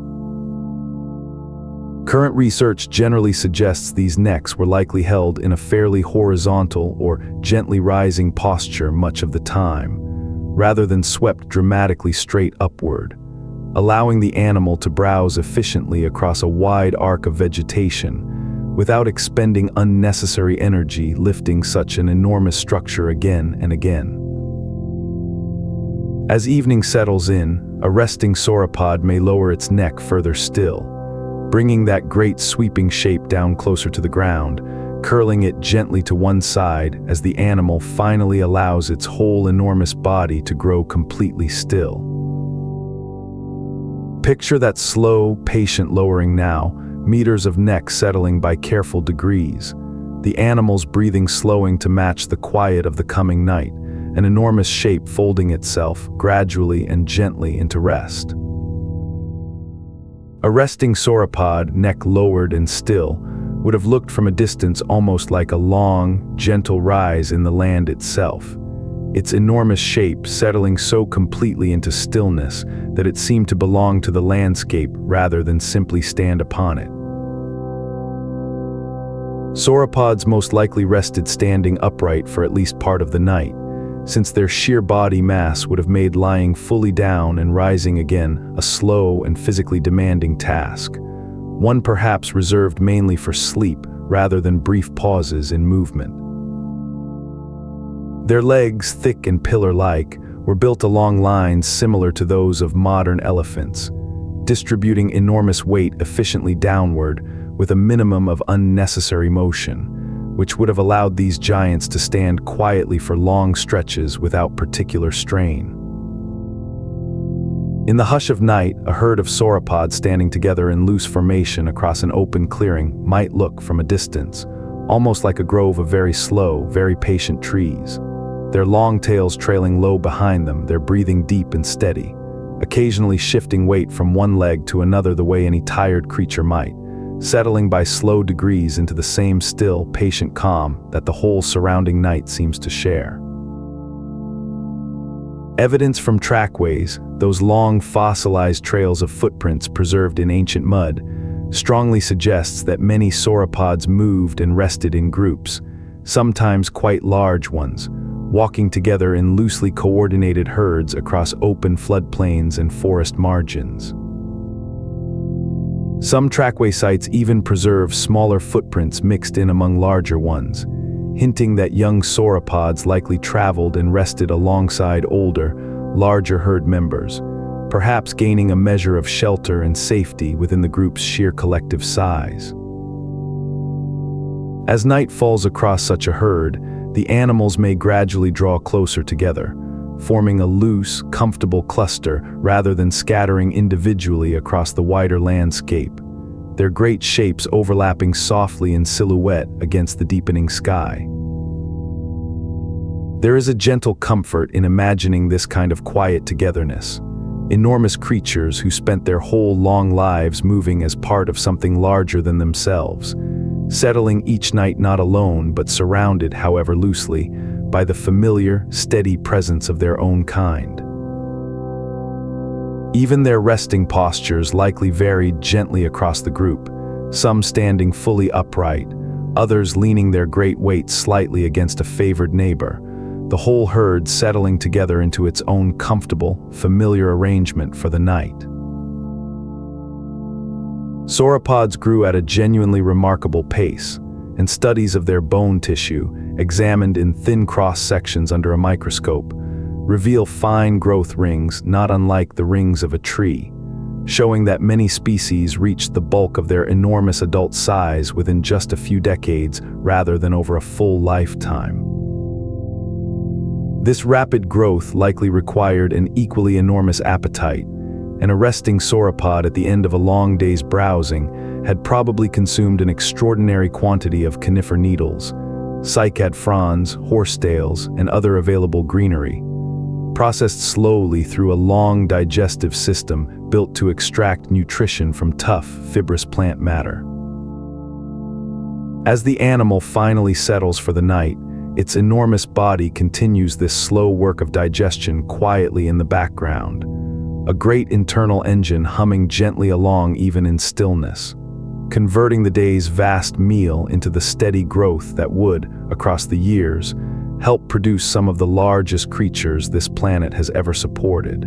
Current research generally suggests these necks were likely held in a fairly horizontal or gently rising posture much of the time, rather than swept dramatically straight upward, allowing the animal to browse efficiently across a wide arc of vegetation without expending unnecessary energy lifting such an enormous structure again and again. As evening settles in, a resting sauropod may lower its neck further still, bringing that great sweeping shape down closer to the ground, curling it gently to one side as the animal finally allows its whole enormous body to grow completely still. Picture that slow, patient lowering now, meters of neck settling by careful degrees, the animal's breathing slowing to match the quiet of the coming night, an enormous shape folding itself gradually and gently into rest. A resting sauropod, neck lowered and still, would have looked from a distance almost like a long, gentle rise in the land itself, its enormous shape settling so completely into stillness that it seemed to belong to the landscape rather than simply stand upon it. Sauropods most likely rested standing upright for at least part of the night, since their sheer body mass would have made lying fully down and rising again a slow and physically demanding task, one perhaps reserved mainly for sleep rather than brief pauses in movement. Their legs, thick and pillar-like, were built along lines similar to those of modern elephants, distributing enormous weight efficiently downward with a minimum of unnecessary motion, which would have allowed these giants to stand quietly for long stretches without particular strain. In the hush of night, a herd of sauropods standing together in loose formation across an open clearing might look from a distance, almost like a grove of very slow, very patient trees, their long tails trailing low behind them, their breathing deep and steady, occasionally shifting weight from one leg to another the way any tired creature might, settling by slow degrees into the same still, patient calm that the whole surrounding night seems to share. Evidence from trackways, those long fossilized trails of footprints preserved in ancient mud, strongly suggests that many sauropods moved and rested in groups, sometimes quite large ones, walking together in loosely coordinated herds across open floodplains and forest margins. Some trackway sites even preserve smaller footprints mixed in among larger ones, hinting that young sauropods likely traveled and rested alongside older, larger herd members, perhaps gaining a measure of shelter and safety within the group's sheer collective size. As night falls across such a herd, the animals may gradually draw closer together, forming a loose, comfortable cluster rather than scattering individually across the wider landscape, their great shapes overlapping softly in silhouette against the deepening sky. There is a gentle comfort in imagining this kind of quiet togetherness, enormous creatures who spent their whole long lives moving as part of something larger than themselves, settling each night not alone but surrounded, however loosely, by the familiar, steady presence of their own kind. Even their resting postures likely varied gently across the group, some standing fully upright, others leaning their great weight slightly against a favored neighbor, the whole herd settling together into its own comfortable, familiar arrangement for the night. Sauropods grew at a genuinely remarkable pace, and studies of their bone tissue, examined in thin cross-sections under a microscope, reveal fine growth rings not unlike the rings of a tree, showing that many species reached the bulk of their enormous adult size within just a few decades rather than over a full lifetime. This rapid growth likely required an equally enormous appetite, and a resting sauropod at the end of a long day's browsing had probably consumed an extraordinary quantity of conifer needles, cycad fronds, horsetails, and other available greenery, processed slowly through a long digestive system built to extract nutrition from tough, fibrous plant matter. As the animal finally settles for the night, its enormous body continues this slow work of digestion quietly in the background, a great internal engine humming gently along even in stillness, converting the day's vast meal into the steady growth that would, across the years, help produce some of the largest creatures this planet has ever supported.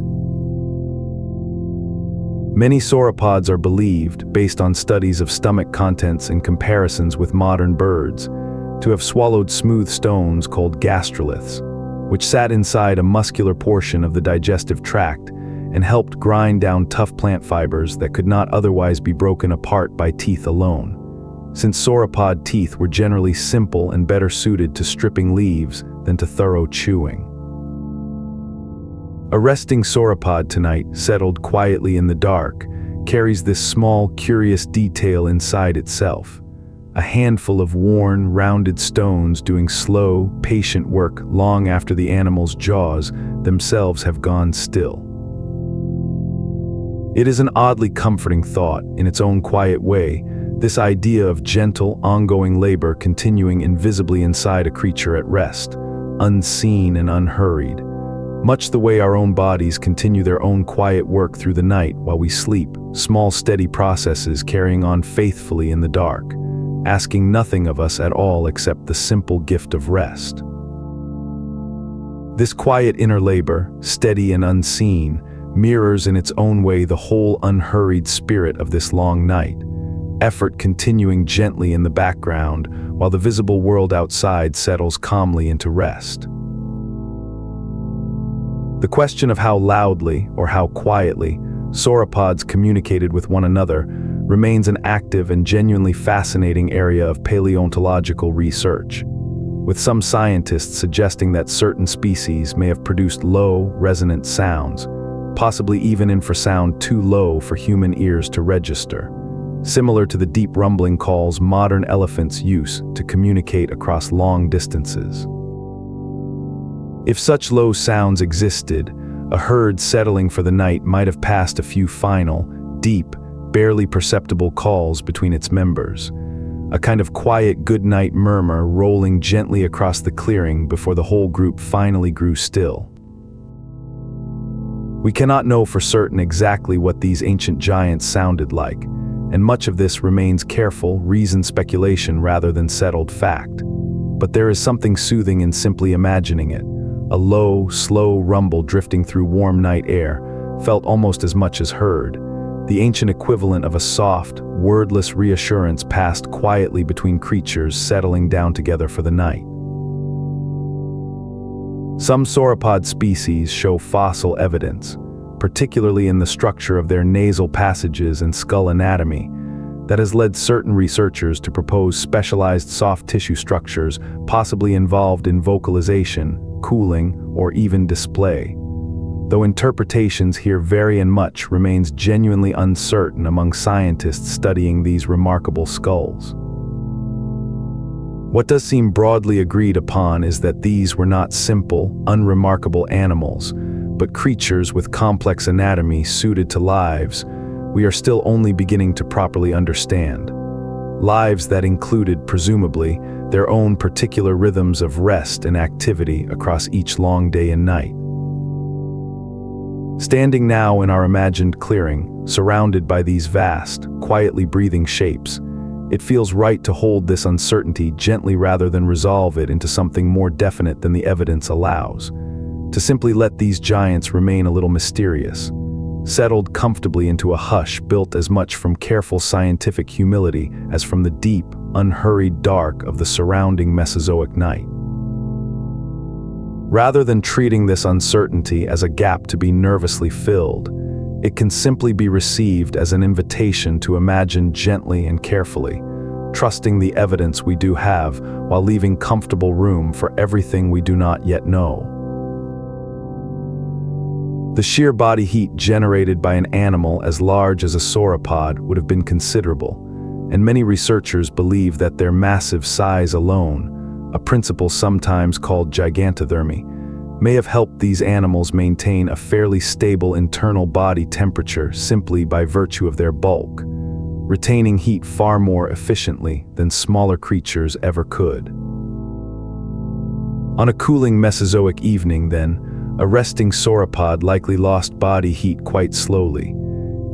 Many sauropods are believed, based on studies of stomach contents and comparisons with modern birds, to have swallowed smooth stones called gastroliths, which sat inside a muscular portion of the digestive tract and helped grind down tough plant fibers that could not otherwise be broken apart by teeth alone, since sauropod teeth were generally simple and better suited to stripping leaves than to thorough chewing. A resting sauropod tonight, settled quietly in the dark, carries this small, curious detail inside itself: a handful of worn, rounded stones doing slow, patient work long after the animal's jaws themselves have gone still. It is an oddly comforting thought, in its own quiet way, this idea of gentle, ongoing labor continuing invisibly inside a creature at rest, unseen and unhurried, much the way our own bodies continue their own quiet work through the night while we sleep, small steady processes carrying on faithfully in the dark, asking nothing of us at all except the simple gift of rest. This quiet inner labor, steady and unseen, mirrors in its own way the whole unhurried spirit of this long night, effort continuing gently in the background while the visible world outside settles calmly into rest. The question of how loudly or how quietly sauropods communicated with one another remains an active and genuinely fascinating area of paleontological research, with some scientists suggesting that certain species may have produced low, resonant sounds, possibly even infrasound too low for human ears to register, similar to the deep rumbling calls modern elephants use to communicate across long distances. If such low sounds existed, a herd settling for the night might have passed a few final, deep, barely perceptible calls between its members, a kind of quiet good-night murmur rolling gently across the clearing before the whole group finally grew still. We cannot know for certain exactly what these ancient giants sounded like, and much of this remains careful, reasoned speculation rather than settled fact. But there is something soothing in simply imagining it. A low, slow rumble drifting through warm night air, felt almost as much as heard, the ancient equivalent of a soft, wordless reassurance passed quietly between creatures settling down together for the night. Some sauropod species show fossil evidence, particularly in the structure of their nasal passages and skull anatomy, that has led certain researchers to propose specialized soft tissue structures possibly involved in vocalization, cooling, or even display. Though interpretations here vary and much remains genuinely uncertain among scientists studying these remarkable skulls. What does seem broadly agreed upon is that these were not simple, unremarkable animals, but creatures with complex anatomy suited to lives we are still only beginning to properly understand. Lives that included, presumably, their own particular rhythms of rest and activity across each long day and night. Standing now in our imagined clearing, surrounded by these vast, quietly breathing shapes, it feels right to hold this uncertainty gently rather than resolve it into something more definite than the evidence allows. To simply let these giants remain a little mysterious, settled comfortably into a hush built as much from careful scientific humility as from the deep, unhurried dark of the surrounding Mesozoic night. Rather than treating this uncertainty as a gap to be nervously filled, It can simply be received as an invitation to imagine gently and carefully, trusting the evidence we do have while leaving comfortable room for everything we do not yet know. The sheer body heat generated by an animal as large as a sauropod would have been considerable, and many researchers believe that their massive size alone, a principle sometimes called gigantothermy, may have helped these animals maintain a fairly stable internal body temperature simply by virtue of their bulk, retaining heat far more efficiently than smaller creatures ever could. On a cooling Mesozoic evening, then, a resting sauropod likely lost body heat quite slowly,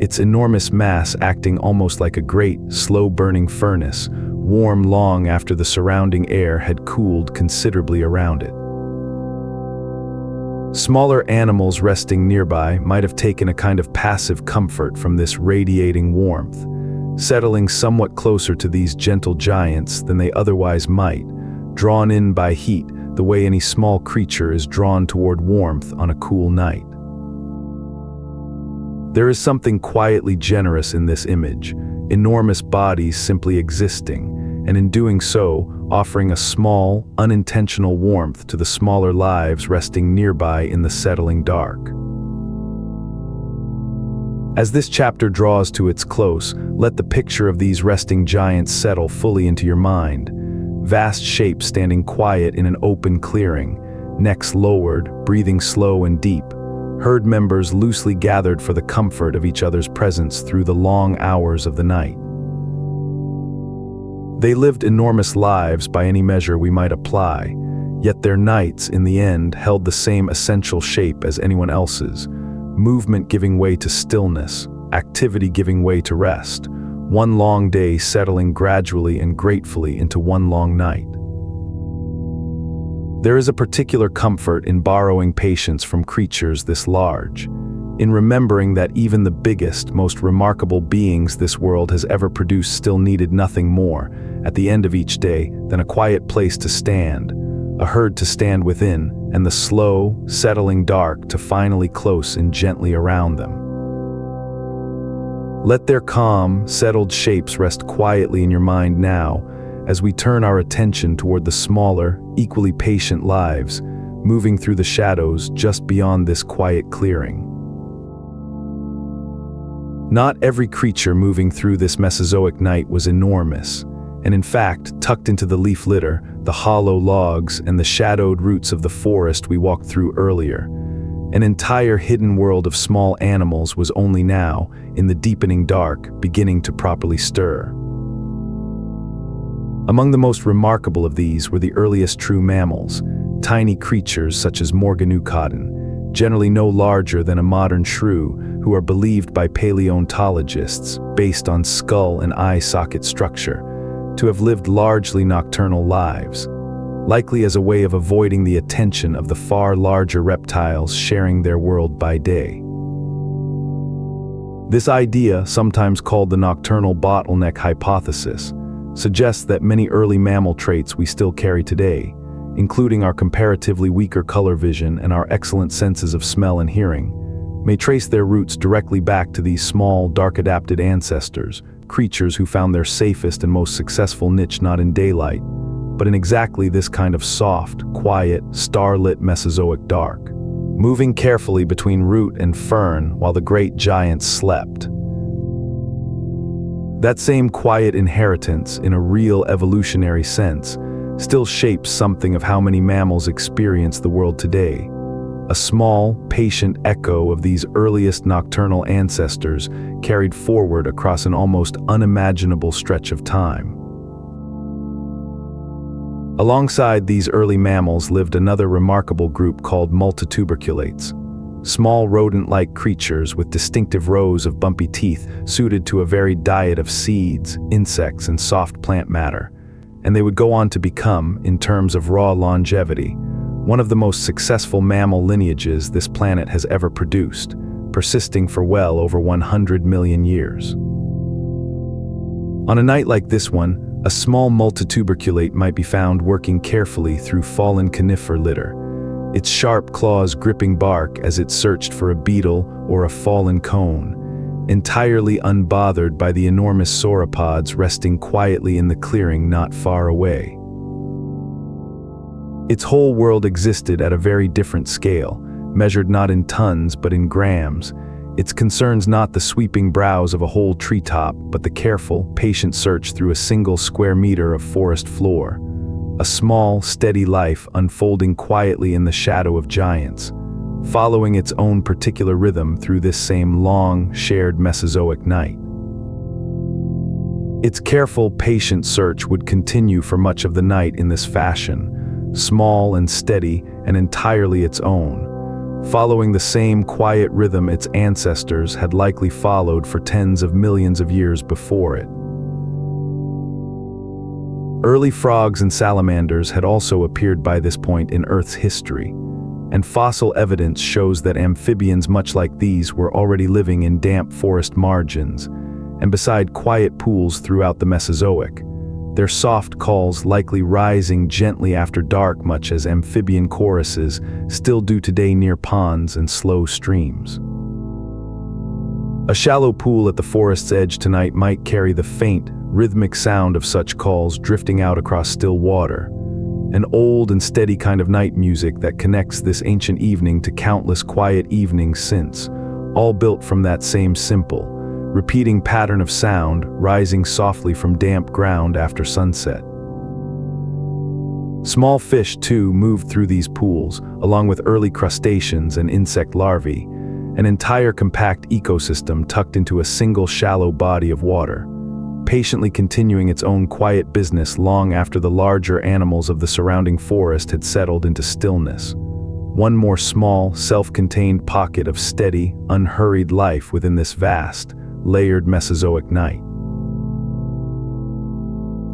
its enormous mass acting almost like a great, slow-burning furnace, warm long after the surrounding air had cooled considerably around it. Smaller animals resting nearby might have taken a kind of passive comfort from this radiating warmth, settling somewhat closer to these gentle giants than they otherwise might, drawn in by heat the way any small creature is drawn toward warmth on a cool night. There is something quietly generous in this image, enormous bodies simply existing, and in doing so, offering a small, unintentional warmth to the smaller lives resting nearby in the settling dark. As this chapter draws to its close, let the picture of these resting giants settle fully into your mind. Vast shapes standing quiet in an open clearing, necks lowered, breathing slow and deep, herd members loosely gathered for the comfort of each other's presence through the long hours of the night. They lived enormous lives by any measure we might apply, yet their nights, in the end, held the same essential shape as anyone else's, movement giving way to stillness, activity giving way to rest, one long day settling gradually and gratefully into one long night. There is a particular comfort in borrowing patience from creatures this large, in remembering that even the biggest, most remarkable beings this world has ever produced still needed nothing more, at the end of each day, than a quiet place to stand, a herd to stand within, and the slow, settling dark to finally close in gently around them. Let their calm, settled shapes rest quietly in your mind now, as we turn our attention toward the smaller, equally patient lives, moving through the shadows just beyond this quiet clearing. Not every creature moving through this Mesozoic night was enormous, and in fact, tucked into the leaf litter, the hollow logs, and the shadowed roots of the forest we walked through earlier, an entire hidden world of small animals was only now, in the deepening dark, beginning to properly stir. Among the most remarkable of these were the earliest true mammals, tiny creatures such as Morganeucodon, generally no larger than a modern shrew, who are believed by paleontologists, based on skull and eye socket structure, to have lived largely nocturnal lives, likely as a way of avoiding the attention of the far larger reptiles sharing their world by day. This idea, sometimes called the nocturnal bottleneck hypothesis, suggests that many early mammal traits we still carry today, including our comparatively weaker color vision and our excellent senses of smell and hearing, may trace their roots directly back to these small, dark-adapted ancestors, creatures who found their safest and most successful niche not in daylight, but in exactly this kind of soft, quiet, star-lit Mesozoic dark, moving carefully between root and fern while the great giants slept. That same quiet inheritance, in a real evolutionary sense, still shapes something of how many mammals experience the world today, a small, patient echo of these earliest nocturnal ancestors carried forward across an almost unimaginable stretch of time. Alongside these early mammals lived another remarkable group called multituberculates, small rodent-like creatures with distinctive rows of bumpy teeth suited to a varied diet of seeds, insects, and soft plant matter, and they would go on to become, in terms of raw longevity, one of the most successful mammal lineages this planet has ever produced, persisting for well over 100 million years. On a night like this one, a small multituberculate might be found working carefully through fallen conifer litter, its sharp claws gripping bark as it searched for a beetle or a fallen cone, entirely unbothered by the enormous sauropods resting quietly in the clearing not far away. Its whole world existed at a very different scale, measured not in tons but in grams. Its concerns not the sweeping brows of a whole treetop, but the careful, patient search through a single square meter of forest floor. A small, steady life unfolding quietly in the shadow of giants, following its own particular rhythm through this same long, shared Mesozoic night. Its careful, patient search would continue for much of the night in this fashion, small and steady and entirely its own, following the same quiet rhythm its ancestors had likely followed for tens of millions of years before it. Early frogs and salamanders had also appeared by this point in Earth's history, and fossil evidence shows that amphibians much like these were already living in damp forest margins, and beside quiet pools throughout the Mesozoic, their soft calls likely rising gently after dark, much as amphibian choruses still do today near ponds and slow streams. A shallow pool at the forest's edge tonight might carry the faint, rhythmic sound of such calls drifting out across still water, an old and steady kind of night music that connects this ancient evening to countless quiet evenings since, all built from that same simple, repeating pattern of sound rising softly from damp ground after sunset. Small fish, too, moved through these pools, along with early crustaceans and insect larvae, an entire compact ecosystem tucked into a single shallow body of water, patiently continuing its own quiet business long after the larger animals of the surrounding forest had settled into stillness. One more small, self-contained pocket of steady, unhurried life within this vast, layered Mesozoic night.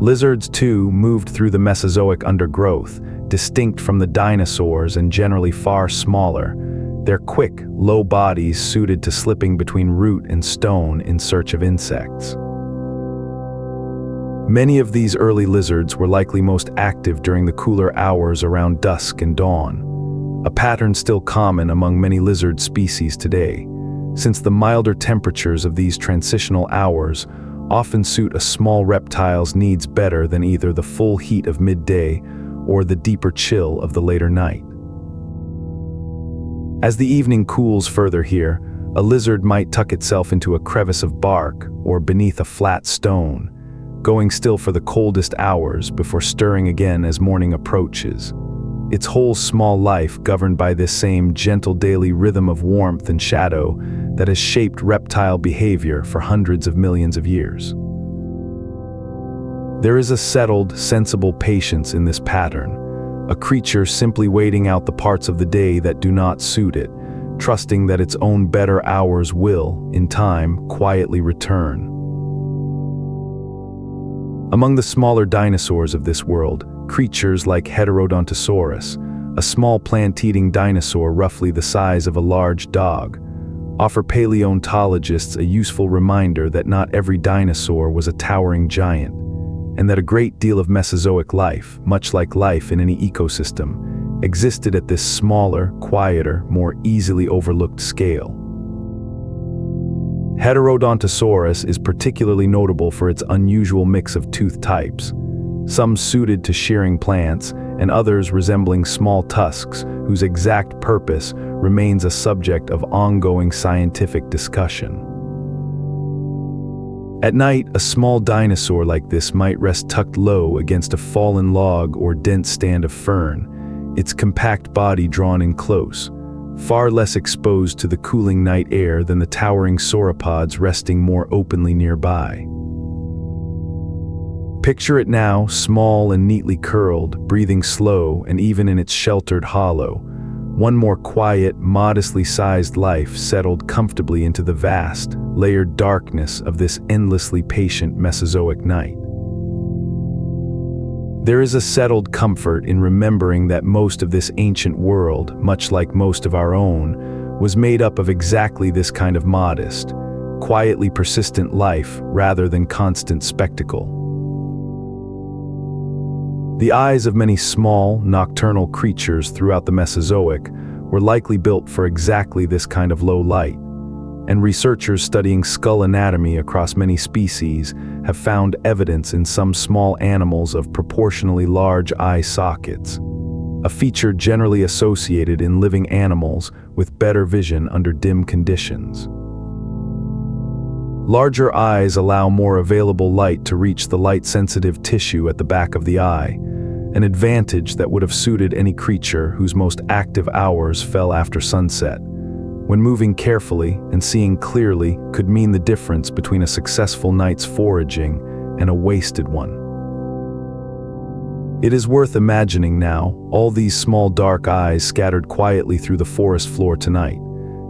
Lizards, too, moved through the Mesozoic undergrowth, distinct from the dinosaurs and generally far smaller, their quick, low bodies suited to slipping between root and stone in search of insects. Many of these early lizards were likely most active during the cooler hours around dusk and dawn, a pattern still common among many lizard species today, since the milder temperatures of these transitional hours often suit a small reptile's needs better than either the full heat of midday or the deeper chill of the later night. As the evening cools further here, a lizard might tuck itself into a crevice of bark or beneath a flat stone, going still for the coldest hours before stirring again as morning approaches, its whole small life governed by this same gentle daily rhythm of warmth and shadow that has shaped reptile behavior for hundreds of millions of years. There is a settled, sensible patience in this pattern, a creature simply waiting out the parts of the day that do not suit it, trusting that its own better hours will, in time, quietly return. Among the smaller dinosaurs of this world, creatures like Heterodontosaurus, a small plant-eating dinosaur roughly the size of a large dog, offer paleontologists a useful reminder that not every dinosaur was a towering giant, and that a great deal of Mesozoic life, much like life in any ecosystem, existed at this smaller, quieter, more easily overlooked scale. Heterodontosaurus is particularly notable for its unusual mix of tooth types, some suited to shearing plants and others resembling small tusks whose exact purpose remains a subject of ongoing scientific discussion. At night, a small dinosaur like this might rest tucked low against a fallen log or dense stand of fern, its compact body drawn in close, far less exposed to the cooling night air than the towering sauropods resting more openly nearby. Picture it now, small and neatly curled, breathing slow, and even in its sheltered hollow, one more quiet, modestly sized life settled comfortably into the vast, layered darkness of this endlessly patient Mesozoic night. There is a settled comfort in remembering that most of this ancient world, much like most of our own, was made up of exactly this kind of modest, quietly persistent life rather than constant spectacle. The eyes of many small, nocturnal creatures throughout the Mesozoic were likely built for exactly this kind of low light, and researchers studying skull anatomy across many species have found evidence in some small animals of proportionally large eye sockets, a feature generally associated in living animals with better vision under dim conditions. Larger eyes allow more available light to reach the light-sensitive tissue at the back of the eye, an advantage that would have suited any creature whose most active hours fell after sunset, when moving carefully and seeing clearly could mean the difference between a successful night's foraging and a wasted one. It is worth imagining now all these small dark eyes scattered quietly through the forest floor tonight,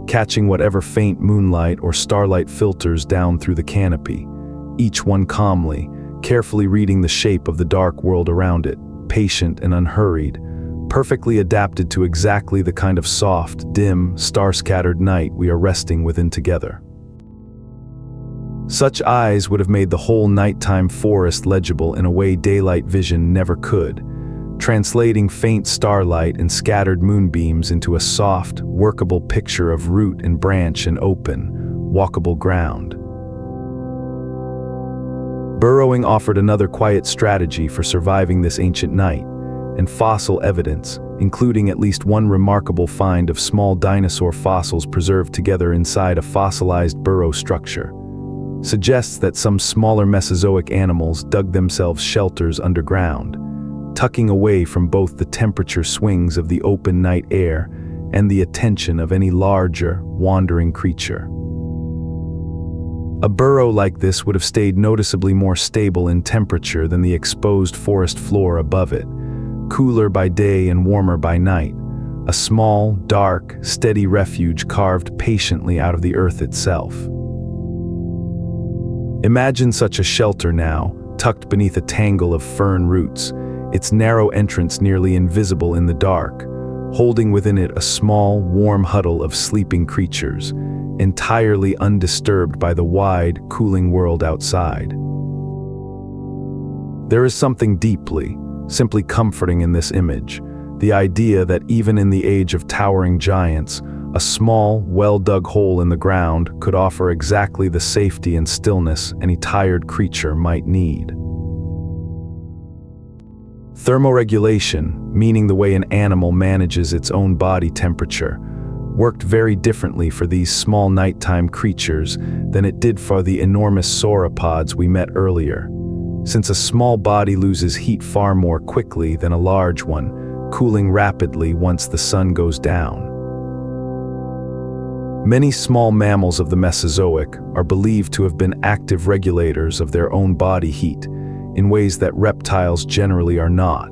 catching whatever faint moonlight or starlight filters down through the canopy, each one calmly, carefully reading the shape of the dark world around it, patient and unhurried, perfectly adapted to exactly the kind of soft, dim, star-scattered night we are resting within together. Such eyes would have made the whole nighttime forest legible in a way daylight vision never could, translating faint starlight and scattered moonbeams into a soft, workable picture of root and branch and open, walkable ground. Burrowing offered another quiet strategy for surviving this ancient night, and fossil evidence, including at least one remarkable find of small dinosaur fossils preserved together inside a fossilized burrow structure, suggests that some smaller Mesozoic animals dug themselves shelters underground, tucking away from both the temperature swings of the open night air and the attention of any larger, wandering creature. A burrow like this would have stayed noticeably more stable in temperature than the exposed forest floor above it, cooler by day and warmer by night, a small, dark, steady refuge carved patiently out of the earth itself. Imagine such a shelter now, tucked beneath a tangle of fern roots, its narrow entrance nearly invisible in the dark, holding within it a small, warm huddle of sleeping creatures, entirely undisturbed by the wide, cooling world outside. There is something deeply, simply comforting in this image, the idea that even in the age of towering giants, a small, well-dug hole in the ground could offer exactly the safety and stillness any tired creature might need. Thermoregulation, meaning the way an animal manages its own body temperature, worked very differently for these small nighttime creatures than it did for the enormous sauropods we met earlier, since a small body loses heat far more quickly than a large one, cooling rapidly once the sun goes down. Many small mammals of the Mesozoic are believed to have been active regulators of their own body heat, in ways that reptiles generally are not,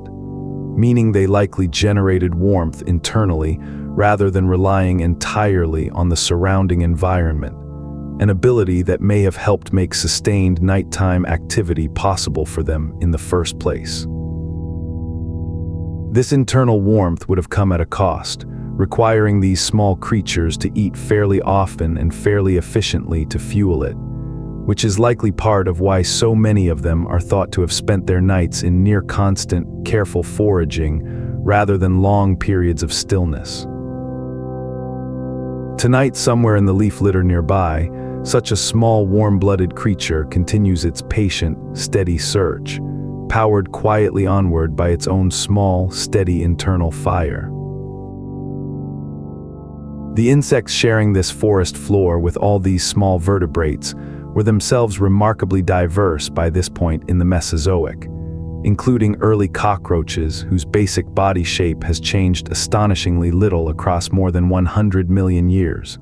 meaning they likely generated warmth internally rather than relying entirely on the surrounding environment, an ability that may have helped make sustained nighttime activity possible for them in the first place. This internal warmth would have come at a cost, requiring these small creatures to eat fairly often and fairly efficiently to fuel it, which is likely part of why so many of them are thought to have spent their nights in near constant, careful foraging rather than long periods of stillness. Tonight, somewhere in the leaf litter nearby, such a small, warm-blooded creature continues its patient, steady search, powered quietly onward by its own small, steady internal fire. The insects sharing this forest floor with all these small vertebrates were themselves remarkably diverse by this point in the Mesozoic, including early cockroaches whose basic body shape has changed astonishingly little across more than 100 million years,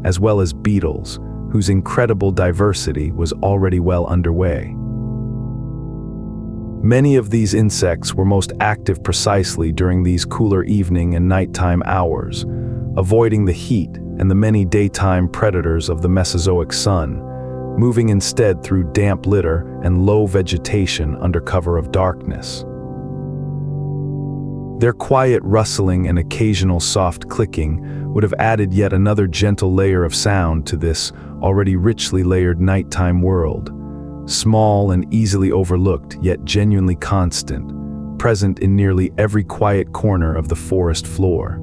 as well as beetles, whose incredible diversity was already well underway. Many of these insects were most active precisely during these cooler evening and nighttime hours, avoiding the heat and the many daytime predators of the Mesozoic sun, moving instead through damp litter and low vegetation under cover of darkness. Their quiet rustling and occasional soft clicking would have added yet another gentle layer of sound to this already richly layered nighttime world, small and easily overlooked yet genuinely constant, present in nearly every quiet corner of the forest floor.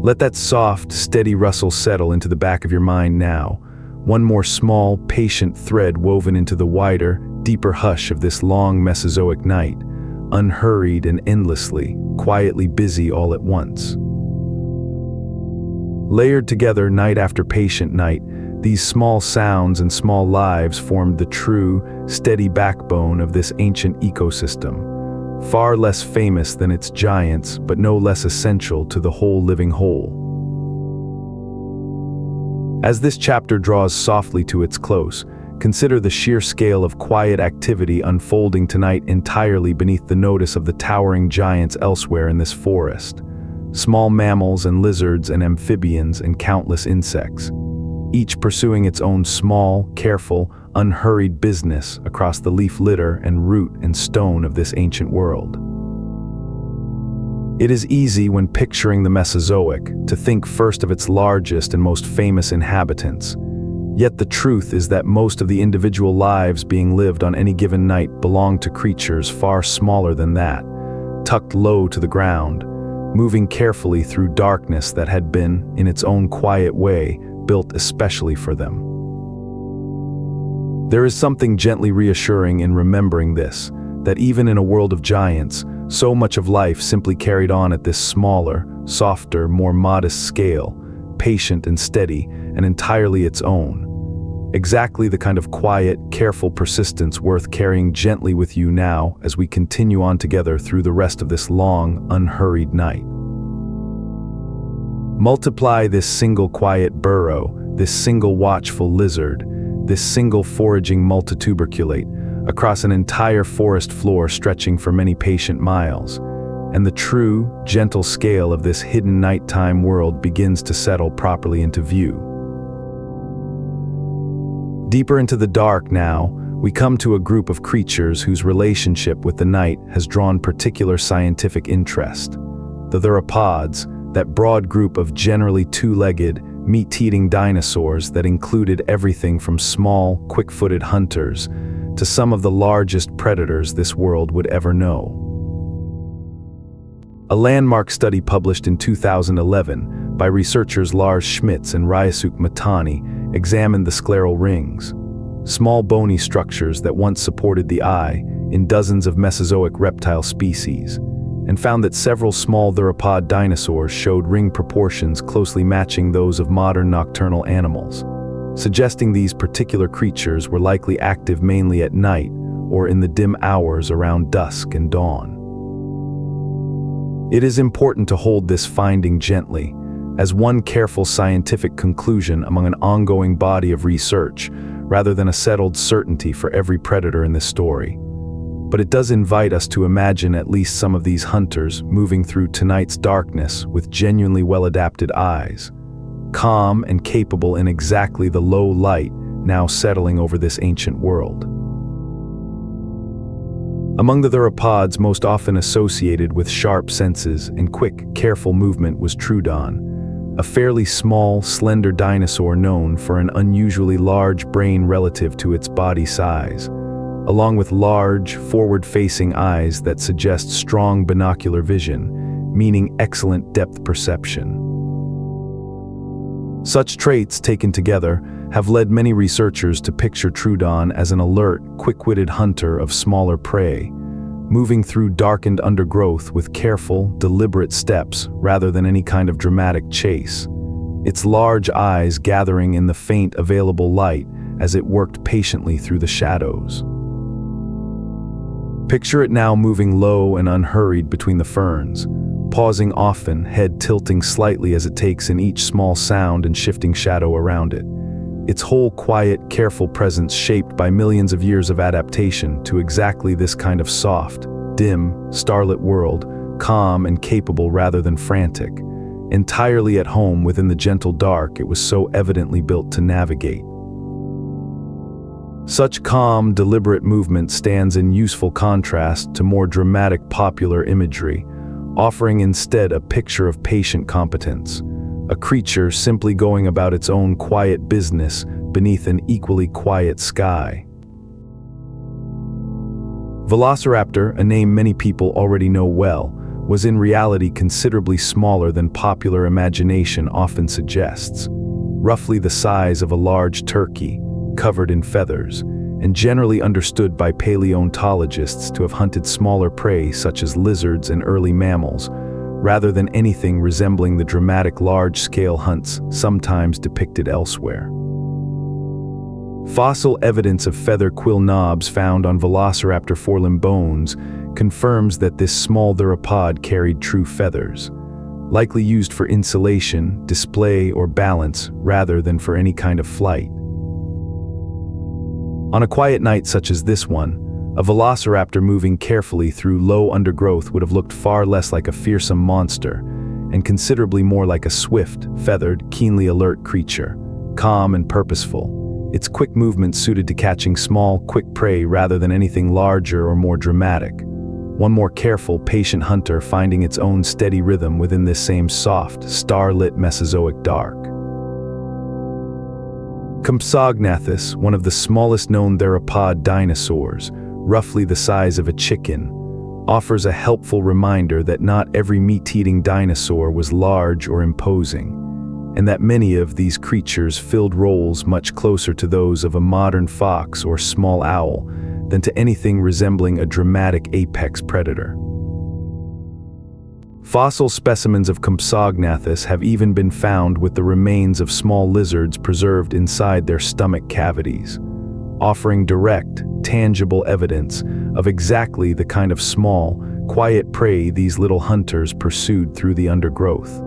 Let that soft, steady rustle settle into the back of your mind now, one more small, patient thread woven into the wider, deeper hush of this long Mesozoic night, unhurried and endlessly, quietly busy all at once. Layered together night after patient night, these small sounds and small lives formed the true, steady backbone of this ancient ecosystem, far less famous than its giants, but no less essential to the whole living whole. As this chapter draws softly to its close, consider the sheer scale of quiet activity unfolding tonight entirely beneath the notice of the towering giants elsewhere in this forest. Small mammals and lizards and amphibians and countless insects, each pursuing its own small, careful, unhurried business across the leaf litter and root and stone of this ancient world. It is easy when picturing the Mesozoic to think first of its largest and most famous inhabitants. Yet the truth is that most of the individual lives being lived on any given night belong to creatures far smaller than that, tucked low to the ground, moving carefully through darkness that had been, in its own quiet way, built especially for them. There is something gently reassuring in remembering this, that even in a world of giants, so much of life simply carried on at this smaller, softer, more modest scale, patient and steady, and entirely its own. Exactly the kind of quiet, careful persistence worth carrying gently with you now as we continue on together through the rest of this long, unhurried night. Multiply this single quiet burrow, this single watchful lizard, this single foraging multituberculate, across an entire forest floor stretching for many patient miles, and the true, gentle scale of this hidden nighttime world begins to settle properly into view. Deeper into the dark now, we come to a group of creatures whose relationship with the night has drawn particular scientific interest. The theropods, that broad group of generally two-legged, meat-eating dinosaurs that included everything from small, quick-footed hunters to some of the largest predators this world would ever know. A landmark study published in 2011 by researchers Lars Schmitz and Ryasuke Matani examined the scleral rings, small bony structures that once supported the eye, in dozens of Mesozoic reptile species, and found that several small theropod dinosaurs showed ring proportions closely matching those of modern nocturnal animals, suggesting these particular creatures were likely active mainly at night or in the dim hours around dusk and dawn. It is important to hold this finding gently, as one careful scientific conclusion among an ongoing body of research, rather than a settled certainty for every predator in this story. But it does invite us to imagine at least some of these hunters moving through tonight's darkness with genuinely well-adapted eyes, calm and capable in exactly the low light now settling over this ancient world. Among the theropods most often associated with sharp senses and quick, careful movement was Troodon, a fairly small, slender dinosaur known for an unusually large brain relative to its body size, along with large, forward-facing eyes that suggest strong binocular vision, meaning excellent depth perception. Such traits, taken together, have led many researchers to picture Troodon as an alert, quick-witted hunter of smaller prey, moving through darkened undergrowth with careful, deliberate steps rather than any kind of dramatic chase, its large eyes gathering in the faint available light as it worked patiently through the shadows. Picture it now moving low and unhurried between the ferns, pausing often, head tilting slightly as it takes in each small sound and shifting shadow around it. Its whole quiet, careful presence shaped by millions of years of adaptation to exactly this kind of soft, dim, starlit world, calm and capable rather than frantic, entirely at home within the gentle dark it was so evidently built to navigate. Such calm, deliberate movement stands in useful contrast to more dramatic popular imagery, offering instead a picture of patient competence, a creature simply going about its own quiet business beneath an equally quiet sky. Velociraptor, a name many people already know well, was in reality considerably smaller than popular imagination often suggests, roughly the size of a large turkey, covered in feathers, and generally understood by paleontologists to have hunted smaller prey such as lizards and early mammals, rather than anything resembling the dramatic large-scale hunts sometimes depicted elsewhere. Fossil evidence of feather quill knobs found on Velociraptor forelimb bones confirms that this small theropod carried true feathers, likely used for insulation, display, or balance rather than for any kind of flight. On a quiet night such as this one, a velociraptor moving carefully through low undergrowth would have looked far less like a fearsome monster and considerably more like a swift, feathered, keenly alert creature, calm and purposeful, its quick movements suited to catching small, quick prey rather than anything larger or more dramatic. One more careful, patient hunter finding its own steady rhythm within this same soft, star-lit Mesozoic dark. Compsognathus, one of the smallest known theropod dinosaurs, roughly the size of a chicken, offers a helpful reminder that not every meat-eating dinosaur was large or imposing, and that many of these creatures filled roles much closer to those of a modern fox or small owl than to anything resembling a dramatic apex predator. Fossil specimens of Compsognathus have even been found with the remains of small lizards preserved inside their stomach cavities, offering direct, tangible evidence of exactly the kind of small, quiet prey these little hunters pursued through the undergrowth.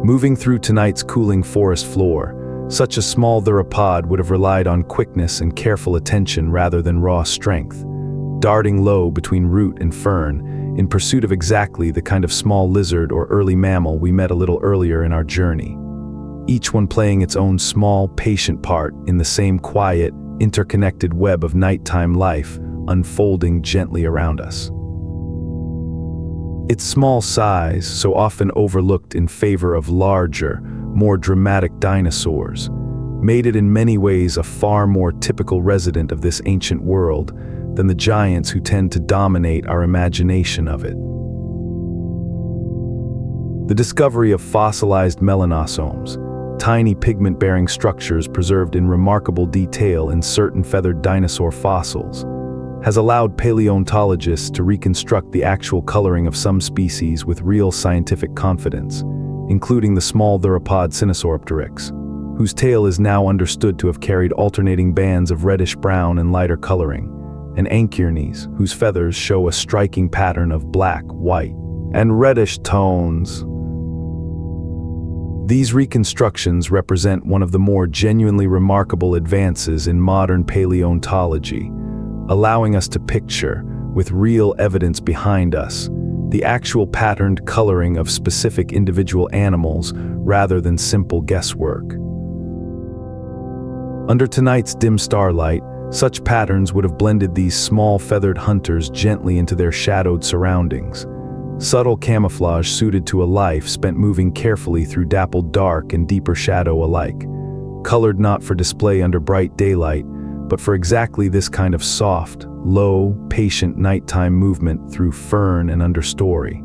Moving through tonight's cooling forest floor, such a small theropod would have relied on quickness and careful attention rather than raw strength, darting low between root and fern in pursuit of exactly the kind of small lizard or early mammal we met a little earlier in our journey, each one playing its own small, patient part in the same quiet, interconnected web of nighttime life unfolding gently around us. Its small size, so often overlooked in favor of larger, more dramatic dinosaurs, made it in many ways a far more typical resident of this ancient world than the giants who tend to dominate our imagination of it. The discovery of fossilized melanosomes, tiny pigment-bearing structures preserved in remarkable detail in certain feathered dinosaur fossils, has allowed paleontologists to reconstruct the actual coloring of some species with real scientific confidence, including the small theropod Sinosauropteryx, whose tail is now understood to have carried alternating bands of reddish-brown and lighter coloring, and Anchiornis, whose feathers show a striking pattern of black, white, and reddish tones. These reconstructions represent one of the more genuinely remarkable advances in modern paleontology, allowing us to picture, with real evidence behind us, the actual patterned coloring of specific individual animals rather than simple guesswork. Under tonight's dim starlight, such patterns would have blended these small feathered hunters gently into their shadowed surroundings, subtle camouflage suited to a life spent moving carefully through dappled dark and deeper shadow alike, colored not for display under bright daylight, but for exactly this kind of soft, low, patient nighttime movement through fern and understory.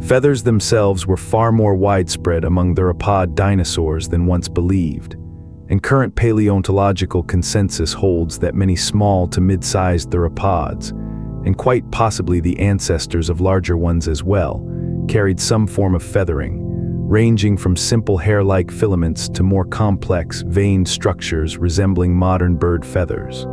Feathers themselves were far more widespread among theropod dinosaurs than once believed, and current paleontological consensus holds that many small to mid-sized theropods, and quite possibly the ancestors of larger ones as well, carried some form of feathering, ranging from simple hair-like filaments to more complex, veined structures resembling modern bird feathers.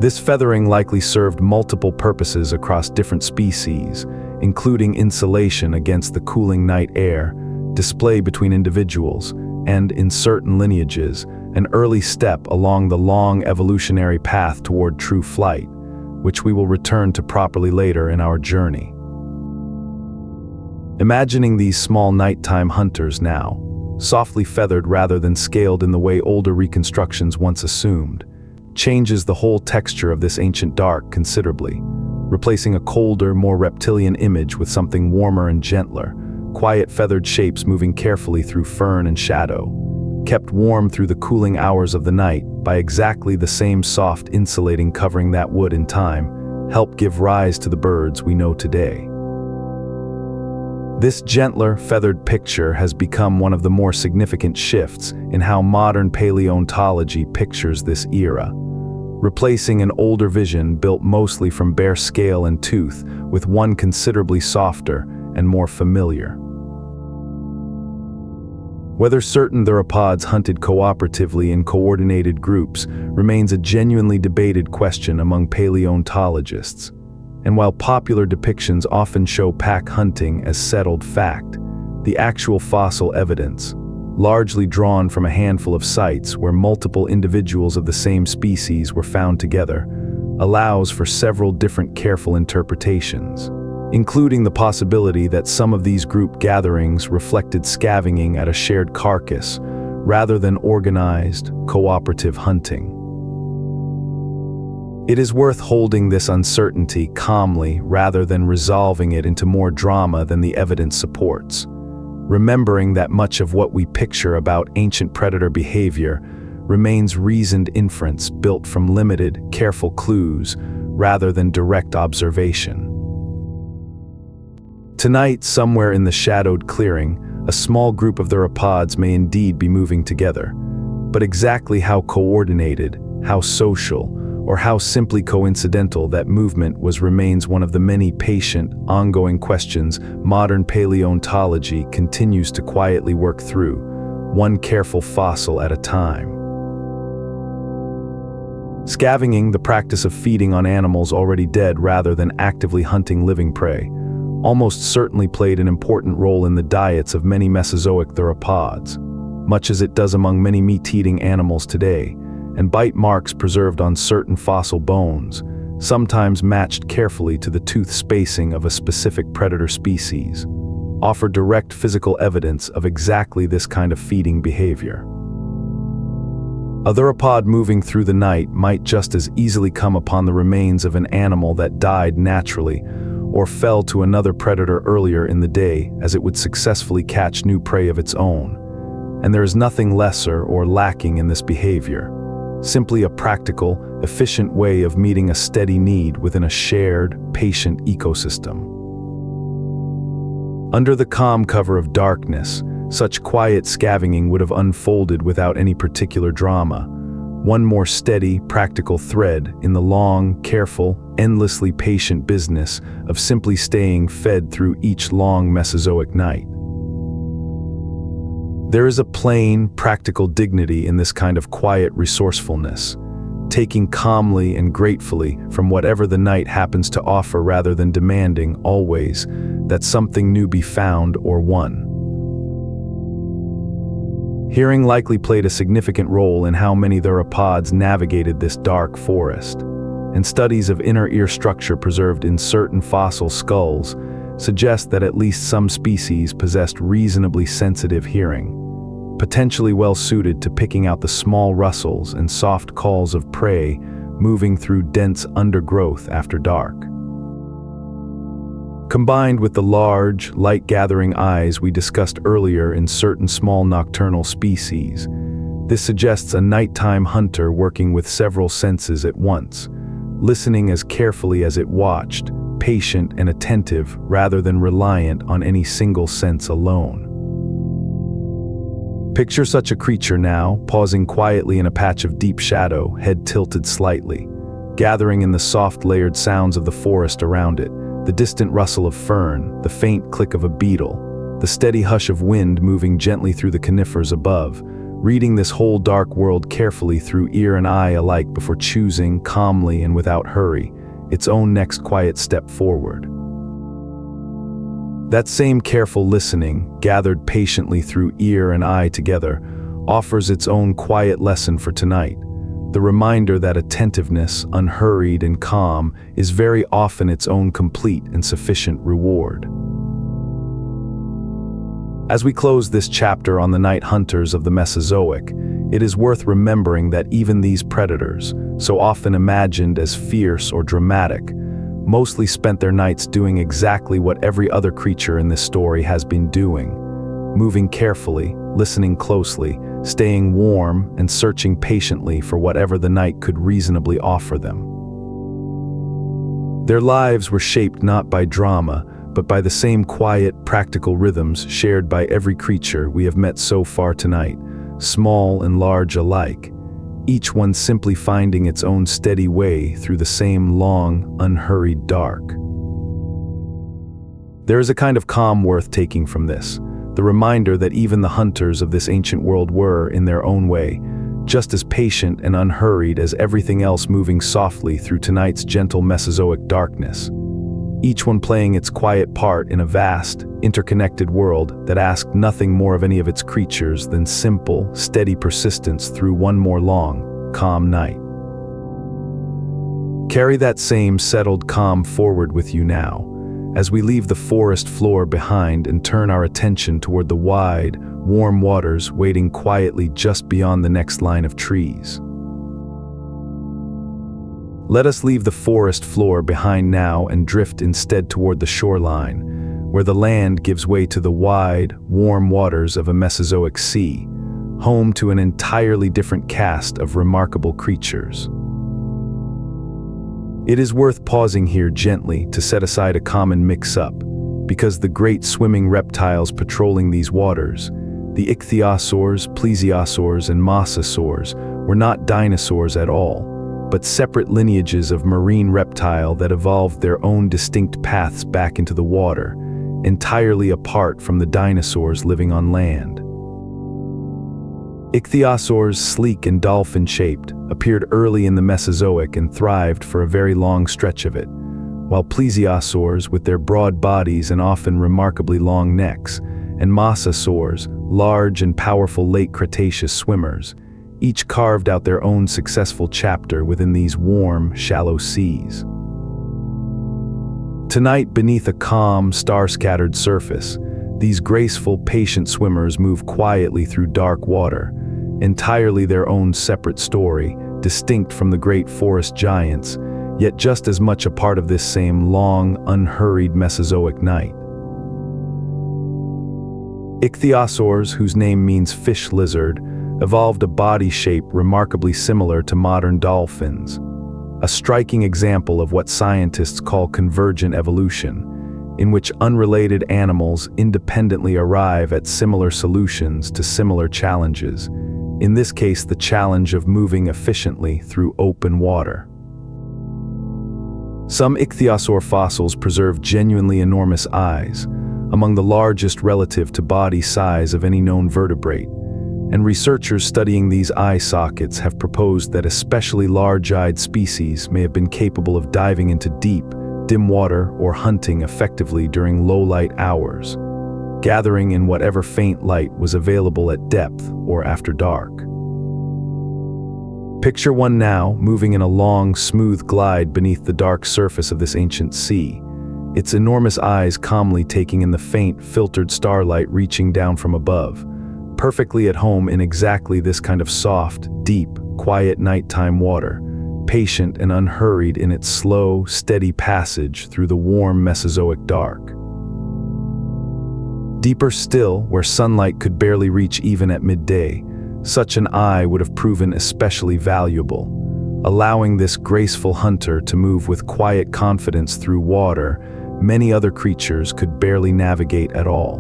This feathering likely served multiple purposes across different species, including insulation against the cooling night air, display between individuals, and, in certain lineages, an early step along the long evolutionary path toward true flight, which we will return to properly later in our journey. Imagining these small nighttime hunters now, softly feathered rather than scaled in the way older reconstructions once assumed, changes the whole texture of this ancient dark considerably, replacing a colder, more reptilian image with something warmer and gentler, quiet feathered shapes moving carefully through fern and shadow, kept warm through the cooling hours of the night by exactly the same soft insulating covering that would, in time, help give rise to the birds we know today. This gentler, feathered picture has become one of the more significant shifts in how modern paleontology pictures this era, replacing an older vision built mostly from bare scale and tooth with one considerably softer and more familiar. Whether certain theropods hunted cooperatively in coordinated groups remains a genuinely debated question among paleontologists. And while popular depictions often show pack hunting as settled fact, the actual fossil evidence, largely drawn from a handful of sites where multiple individuals of the same species were found together, allows for several different careful interpretations, including the possibility that some of these group gatherings reflected scavenging at a shared carcass rather than organized, cooperative hunting. It is worth holding this uncertainty calmly rather than resolving it into more drama than the evidence supports, remembering that much of what we picture about ancient predator behavior remains reasoned inference built from limited, careful clues rather than direct observation. Tonight, somewhere in the shadowed clearing, a small group of theropods may indeed be moving together, but exactly how coordinated, how social, or how simply coincidental that movement was remains one of the many patient, ongoing questions modern paleontology continues to quietly work through, one careful fossil at a time. Scavenging, the practice of feeding on animals already dead rather than actively hunting living prey, almost certainly played an important role in the diets of many Mesozoic theropods, much as it does among many meat-eating animals today, and bite marks preserved on certain fossil bones, sometimes matched carefully to the tooth spacing of a specific predator species, offer direct physical evidence of exactly this kind of feeding behavior. A theropod moving through the night might just as easily come upon the remains of an animal that died naturally or fell to another predator earlier in the day as it would successfully catch new prey of its own. And there is nothing lesser or lacking in this behavior. Simply a practical, efficient way of meeting a steady need within a shared, patient ecosystem. Under the calm cover of darkness, such quiet scavenging would have unfolded without any particular drama, one more steady, practical thread in the long, careful, endlessly patient business of simply staying fed through each long Mesozoic night. There is a plain, practical dignity in this kind of quiet resourcefulness, taking calmly and gratefully from whatever the night happens to offer rather than demanding, always, that something new be found or won. Hearing likely played a significant role in how many theropods navigated this dark forest, and studies of inner ear structure preserved in certain fossil skulls suggest that at least some species possessed reasonably sensitive hearing, potentially well suited to picking out the small rustles and soft calls of prey moving through dense undergrowth after dark. Combined with the large, light-gathering eyes we discussed earlier in certain small nocturnal species, this suggests a nighttime hunter working with several senses at once, listening as carefully as it watched, patient and attentive rather than reliant on any single sense alone. Picture such a creature now, pausing quietly in a patch of deep shadow, head tilted slightly, gathering in the soft layered sounds of the forest around it, the distant rustle of fern, the faint click of a beetle, the steady hush of wind moving gently through the conifers above, reading this whole dark world carefully through ear and eye alike before choosing, calmly and without hurry, its own next quiet step forward. That same careful listening, gathered patiently through ear and eye together, offers its own quiet lesson for tonight, the reminder that attentiveness, unhurried and calm, is very often its own complete and sufficient reward. As we close this chapter on the night hunters of the Mesozoic, it is worth remembering that even these predators, so often imagined as fierce or dramatic, mostly spent their nights doing exactly what every other creature in this story has been doing, moving carefully, listening closely, staying warm and searching patiently for whatever the night could reasonably offer them. Their lives were shaped not by drama, but by the same quiet, practical rhythms shared by every creature we have met so far tonight, small and large alike, each one simply finding its own steady way through the same long, unhurried dark. There is a kind of calm worth taking from this, the reminder that even the hunters of this ancient world were, in their own way, just as patient and unhurried as everything else moving softly through tonight's gentle Mesozoic darkness, each one playing its quiet part in a vast, interconnected world that asked nothing more of any of its creatures than simple, steady persistence through one more long, calm night. Carry that same settled calm forward with you now, as we leave the forest floor behind and turn our attention toward the wide, warm waters waiting quietly just beyond the next line of trees. Let us leave the forest floor behind now and drift instead toward the shoreline, where the land gives way to the wide, warm waters of a Mesozoic sea, home to an entirely different cast of remarkable creatures. It is worth pausing here gently to set aside a common mix-up, because the great swimming reptiles patrolling these waters, the ichthyosaurs, plesiosaurs, and mosasaurs, were not dinosaurs at all, but separate lineages of marine reptile that evolved their own distinct paths back into the water, entirely apart from the dinosaurs living on land. Ichthyosaurs, sleek and dolphin-shaped, appeared early in the Mesozoic and thrived for a very long stretch of it, while plesiosaurs, with their broad bodies and often remarkably long necks, and mosasaurs, large and powerful late Cretaceous swimmers, each carved out their own successful chapter within these warm, shallow seas. Tonight, beneath a calm, star-scattered surface, these graceful, patient swimmers move quietly through dark water, entirely their own separate story, distinct from the great forest giants, yet just as much a part of this same long, unhurried Mesozoic night. Ichthyosaurs, whose name means fish lizard, evolved a body shape remarkably similar to modern dolphins, a striking example of what scientists call convergent evolution, in which unrelated animals independently arrive at similar solutions to similar challenges, in this case the challenge of moving efficiently through open water. Some ichthyosaur fossils preserve genuinely enormous eyes, among the largest relative to body size of any known vertebrate, and researchers studying these eye sockets have proposed that especially large-eyed species may have been capable of diving into deep, dim water or hunting effectively during low-light hours, gathering in whatever faint light was available at depth or after dark. Picture one now moving in a long, smooth glide beneath the dark surface of this ancient sea, its enormous eyes calmly taking in the faint, filtered starlight reaching down from above, perfectly at home in exactly this kind of soft, deep, quiet nighttime water, patient and unhurried in its slow, steady passage through the warm Mesozoic dark. Deeper still, where sunlight could barely reach even at midday, such an eye would have proven especially valuable, allowing this graceful hunter to move with quiet confidence through water many other creatures could barely navigate at all.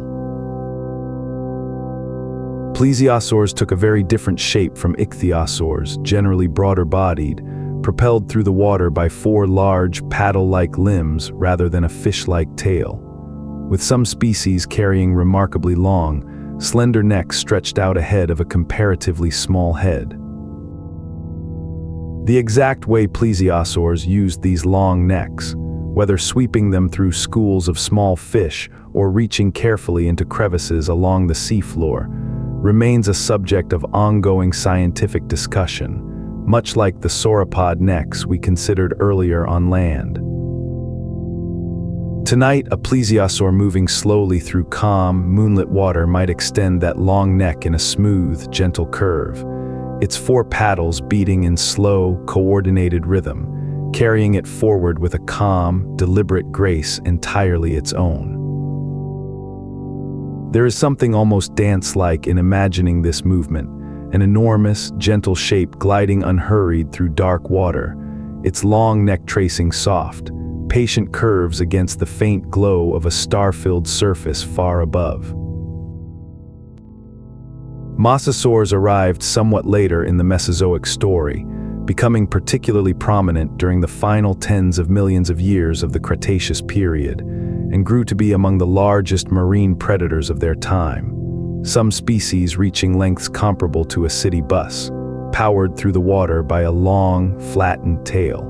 Plesiosaurs took a very different shape from ichthyosaurs, generally broader-bodied, propelled through the water by four large, paddle-like limbs rather than a fish-like tail, with some species carrying remarkably long, slender necks stretched out ahead of a comparatively small head. The exact way plesiosaurs used these long necks, whether sweeping them through schools of small fish or reaching carefully into crevices along the seafloor, remains a subject of ongoing scientific discussion, much like the sauropod necks we considered earlier on land. Tonight, a plesiosaur moving slowly through calm, moonlit water might extend that long neck in a smooth, gentle curve, its four paddles beating in slow, coordinated rhythm, carrying it forward with a calm, deliberate grace entirely its own. There is something almost dance-like in imagining this movement, an enormous, gentle shape gliding unhurried through dark water, its long neck tracing soft, patient curves against the faint glow of a star-filled surface far above. Mosasaurs arrived somewhat later in the Mesozoic story, becoming particularly prominent during the final tens of millions of years of the Cretaceous period, and grew to be among the largest marine predators of their time, some species reaching lengths comparable to a city bus, powered through the water by a long, flattened tail.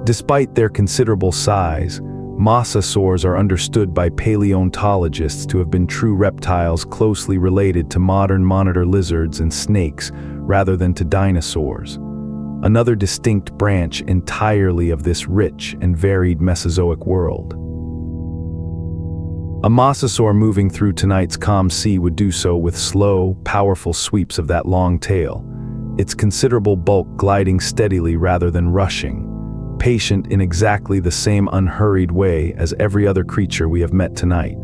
Despite their considerable size, mosasaurs are understood by paleontologists to have been true reptiles closely related to modern monitor lizards and snakes rather than to dinosaurs, another distinct branch entirely of this rich and varied Mesozoic world. A mosasaur moving through tonight's calm sea would do so with slow, powerful sweeps of that long tail, its considerable bulk gliding steadily rather than rushing, patient in exactly the same unhurried way as every other creature we have met tonight.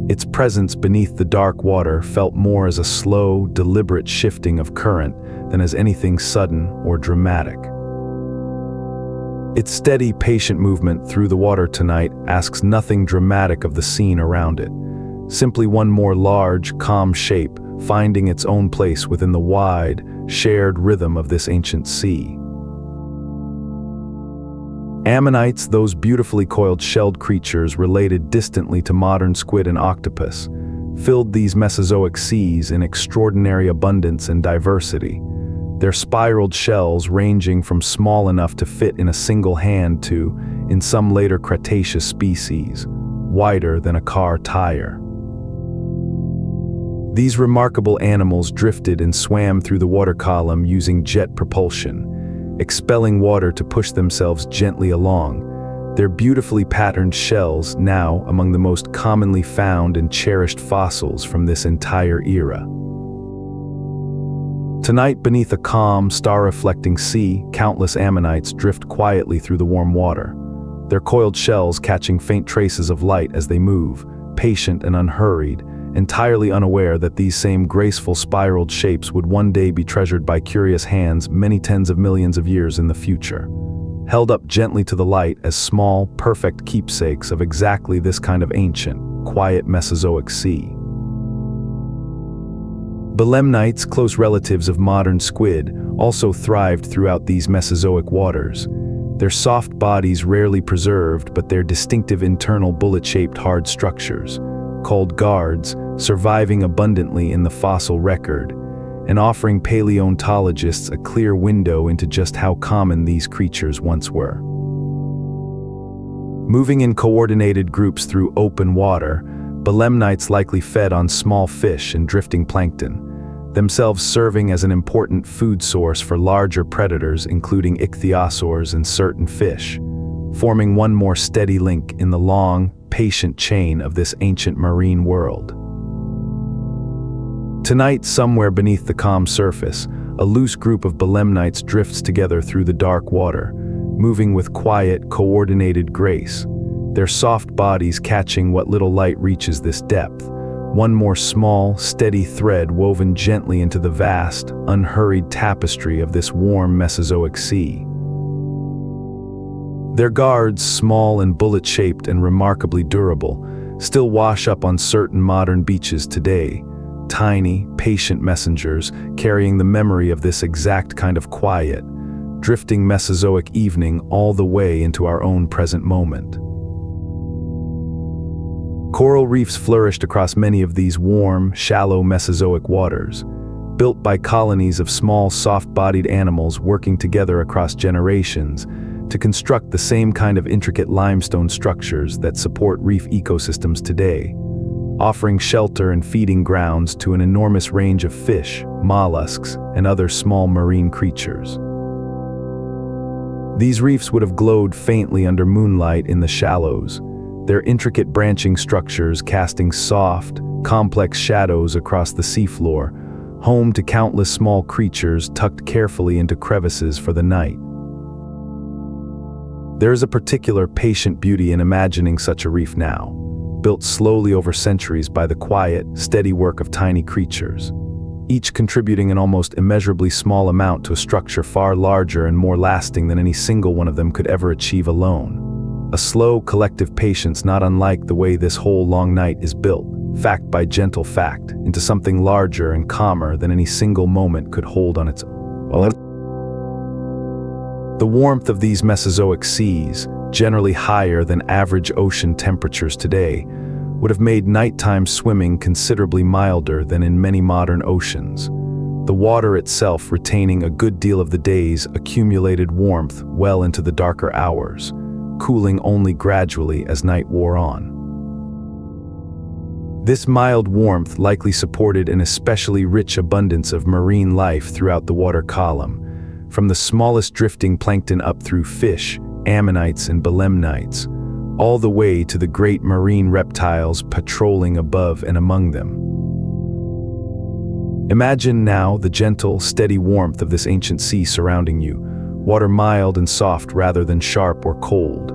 Its presence beneath the dark water felt more as a slow, deliberate shifting of current than as anything sudden or dramatic. Its steady, patient movement through the water tonight asks nothing dramatic of the scene around it, simply one more large, calm shape finding its own place within the wide, shared rhythm of this ancient sea. Ammonites, those beautifully coiled shelled creatures related distantly to modern squid and octopus, filled these Mesozoic seas in extraordinary abundance and diversity, their spiraled shells ranging from small enough to fit in a single hand to, in some later Cretaceous species, wider than a car tire. These remarkable animals drifted and swam through the water column using jet propulsion, expelling water to push themselves gently along, their beautifully patterned shells now among the most commonly found and cherished fossils from this entire era. Tonight, beneath a calm, star-reflecting sea, countless ammonites drift quietly through the warm water, their coiled shells catching faint traces of light as they move, patient and unhurried, entirely unaware that these same graceful spiraled shapes would one day be treasured by curious hands many tens of millions of years in the future, held up gently to the light as small, perfect keepsakes of exactly this kind of ancient, quiet Mesozoic sea. Belemnites, close relatives of modern squid, also thrived throughout these Mesozoic waters, their soft bodies rarely preserved but their distinctive internal bullet-shaped hard structures, called guards, surviving abundantly in the fossil record, and offering paleontologists a clear window into just how common these creatures once were. Moving in coordinated groups through open water, belemnites likely fed on small fish and drifting plankton, themselves serving as an important food source for larger predators including ichthyosaurs and certain fish, forming one more steady link in the long, patient chain of this ancient marine world. Tonight, somewhere beneath the calm surface, a loose group of belemnites drifts together through the dark water, moving with quiet, coordinated grace, their soft bodies catching what little light reaches this depth, one more small, steady thread woven gently into the vast, unhurried tapestry of this warm Mesozoic sea. Their guards, small and bullet-shaped and remarkably durable, still wash up on certain modern beaches today, tiny, patient messengers carrying the memory of this exact kind of quiet, drifting Mesozoic evening all the way into our own present moment. Coral reefs flourished across many of these warm, shallow Mesozoic waters, built by colonies of small, soft-bodied animals working together across generations to construct the same kind of intricate limestone structures that support reef ecosystems today, offering shelter and feeding grounds to an enormous range of fish, mollusks, and other small marine creatures. These reefs would have glowed faintly under moonlight in the shallows, their intricate branching structures casting soft, complex shadows across the seafloor, home to countless small creatures tucked carefully into crevices for the night. There is a particular patient beauty in imagining such a reef now, built slowly over centuries by the quiet, steady work of tiny creatures. each contributing an almost immeasurably small amount to a structure far larger and more lasting than any single one of them could ever achieve alone. A slow, collective patience not unlike the way this whole long night is built, fact by gentle fact, into something larger and calmer than any single moment could hold on its own. The warmth of these Mesozoic seas, generally higher than average ocean temperatures today, would have made nighttime swimming considerably milder than in many modern oceans, the water itself retaining a good deal of the day's accumulated warmth well into the darker hours, cooling only gradually as night wore on. This mild warmth likely supported an especially rich abundance of marine life throughout the water column, from the smallest drifting plankton up through fish, ammonites and belemnites, all the way to the great marine reptiles patrolling above and among them. Imagine now the gentle, steady warmth of this ancient sea surrounding you, water mild and soft rather than sharp or cold,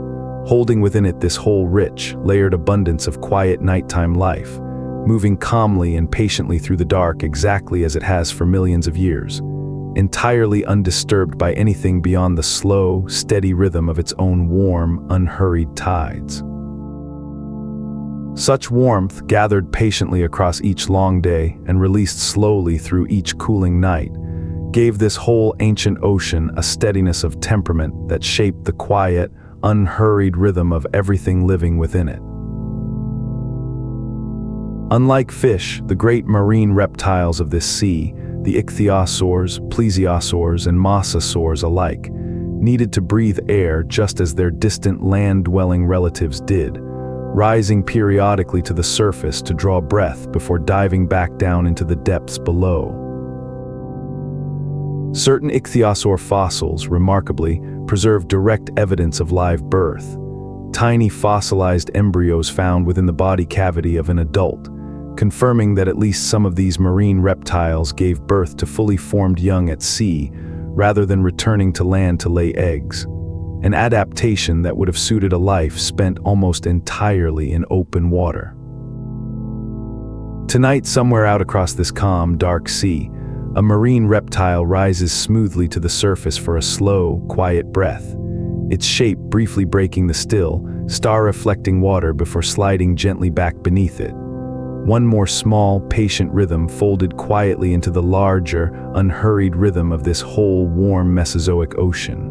holding within it this whole rich, layered abundance of quiet nighttime life, moving calmly and patiently through the dark exactly as it has for millions of years, entirely undisturbed by anything beyond the slow, steady rhythm of its own warm, unhurried tides. Such warmth, gathered patiently across each long day and released slowly through each cooling night, gave this whole ancient ocean a steadiness of temperament that shaped the quiet, unhurried rhythm of everything living within it. Unlike fish, the great marine reptiles of this sea, the ichthyosaurs, plesiosaurs, and mosasaurs alike, needed to breathe air just as their distant land-dwelling relatives did, rising periodically to the surface to draw breath before diving back down into the depths below. Certain ichthyosaur fossils, remarkably, preserve direct evidence of live birth, tiny fossilized embryos found within the body cavity of an adult, confirming that at least some of these marine reptiles gave birth to fully formed young at sea rather than returning to land to lay eggs, an adaptation that would have suited a life spent almost entirely in open water. Tonight, somewhere out across this calm, dark sea, a marine reptile rises smoothly to the surface for a slow, quiet breath, its shape briefly breaking the still, star-reflecting water before sliding gently back beneath it. One more small, patient rhythm folded quietly into the larger, unhurried rhythm of this whole warm Mesozoic ocean.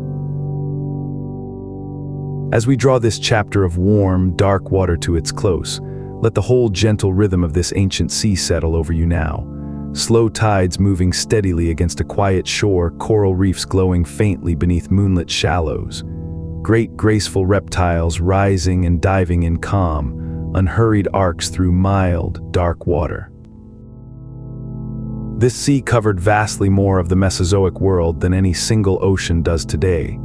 As we draw this chapter of warm, dark water to its close, let the whole gentle rhythm of this ancient sea settle over you now. Slow tides moving steadily against a quiet shore, coral reefs glowing faintly beneath moonlit shallows. Great graceful reptiles rising and diving in calm, unhurried arcs through mild, dark water. This sea covered vastly more of the Mesozoic world than any single ocean does today,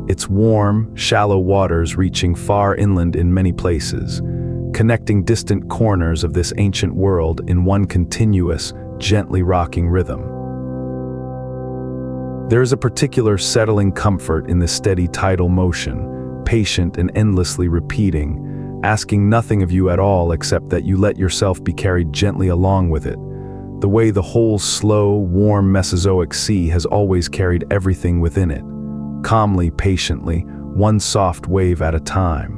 its warm, shallow waters reaching far inland in many places, connecting distant corners of this ancient world in one continuous, gently rocking rhythm. There is a particular settling comfort in this steady tidal motion, patient and endlessly repeating, asking nothing of you at all except that you let yourself be carried gently along with it, the way the whole slow, warm Mesozoic sea has always carried everything within it, calmly, patiently, one soft wave at a time.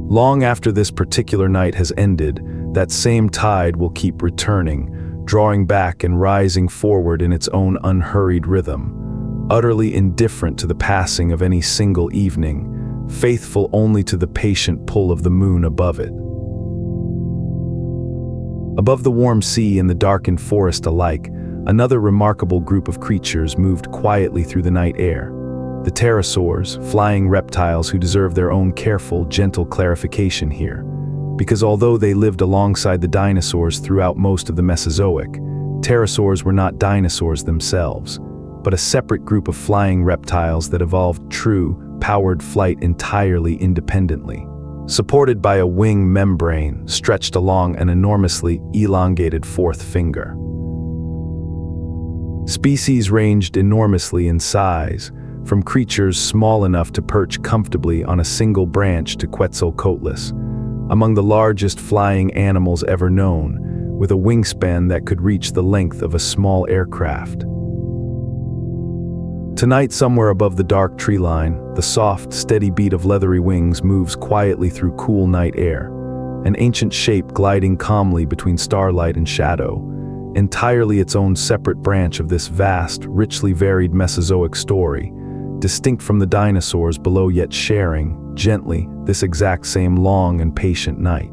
Long after this particular night has ended, that same tide will keep returning, drawing back and rising forward in its own unhurried rhythm, utterly indifferent to the passing of any single evening, faithful only to the patient pull of the moon above it. Above the warm sea and the darkened forest alike, another remarkable group of creatures moved quietly through the night air. The pterosaurs, flying reptiles who deserve their own careful, gentle clarification here, because although they lived alongside the dinosaurs throughout most of the Mesozoic, pterosaurs were not dinosaurs themselves, but a separate group of flying reptiles that evolved true, powered flight entirely independently, supported by a wing membrane stretched along an enormously elongated fourth finger. Species ranged enormously in size, from creatures small enough to perch comfortably on a single branch to Quetzalcoatlus, among the largest flying animals ever known, with a wingspan that could reach the length of a small aircraft. Tonight, somewhere above the dark tree line, the soft, steady beat of leathery wings moves quietly through cool night air, an ancient shape gliding calmly between starlight and shadow, entirely its own separate branch of this vast, richly varied Mesozoic story, distinct from the dinosaurs below yet sharing, gently, this exact same long and patient night.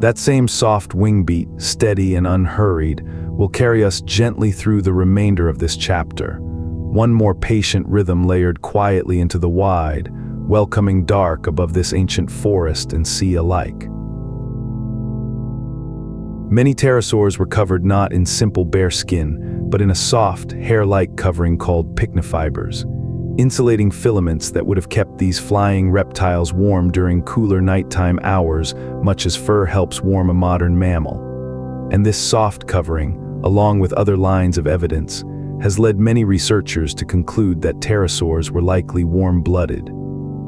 That same soft wing beat, steady and unhurried, will carry us gently through the remainder of this chapter, one more patient rhythm layered quietly into the wide, welcoming dark above this ancient forest and sea alike. Many pterosaurs were covered not in simple bare skin, but in a soft, hair-like covering called pycnofibers, insulating filaments that would have kept these flying reptiles warm during cooler nighttime hours, much as fur helps warm a modern mammal. And this soft covering, along with other lines of evidence, has led many researchers to conclude that pterosaurs were likely warm-blooded,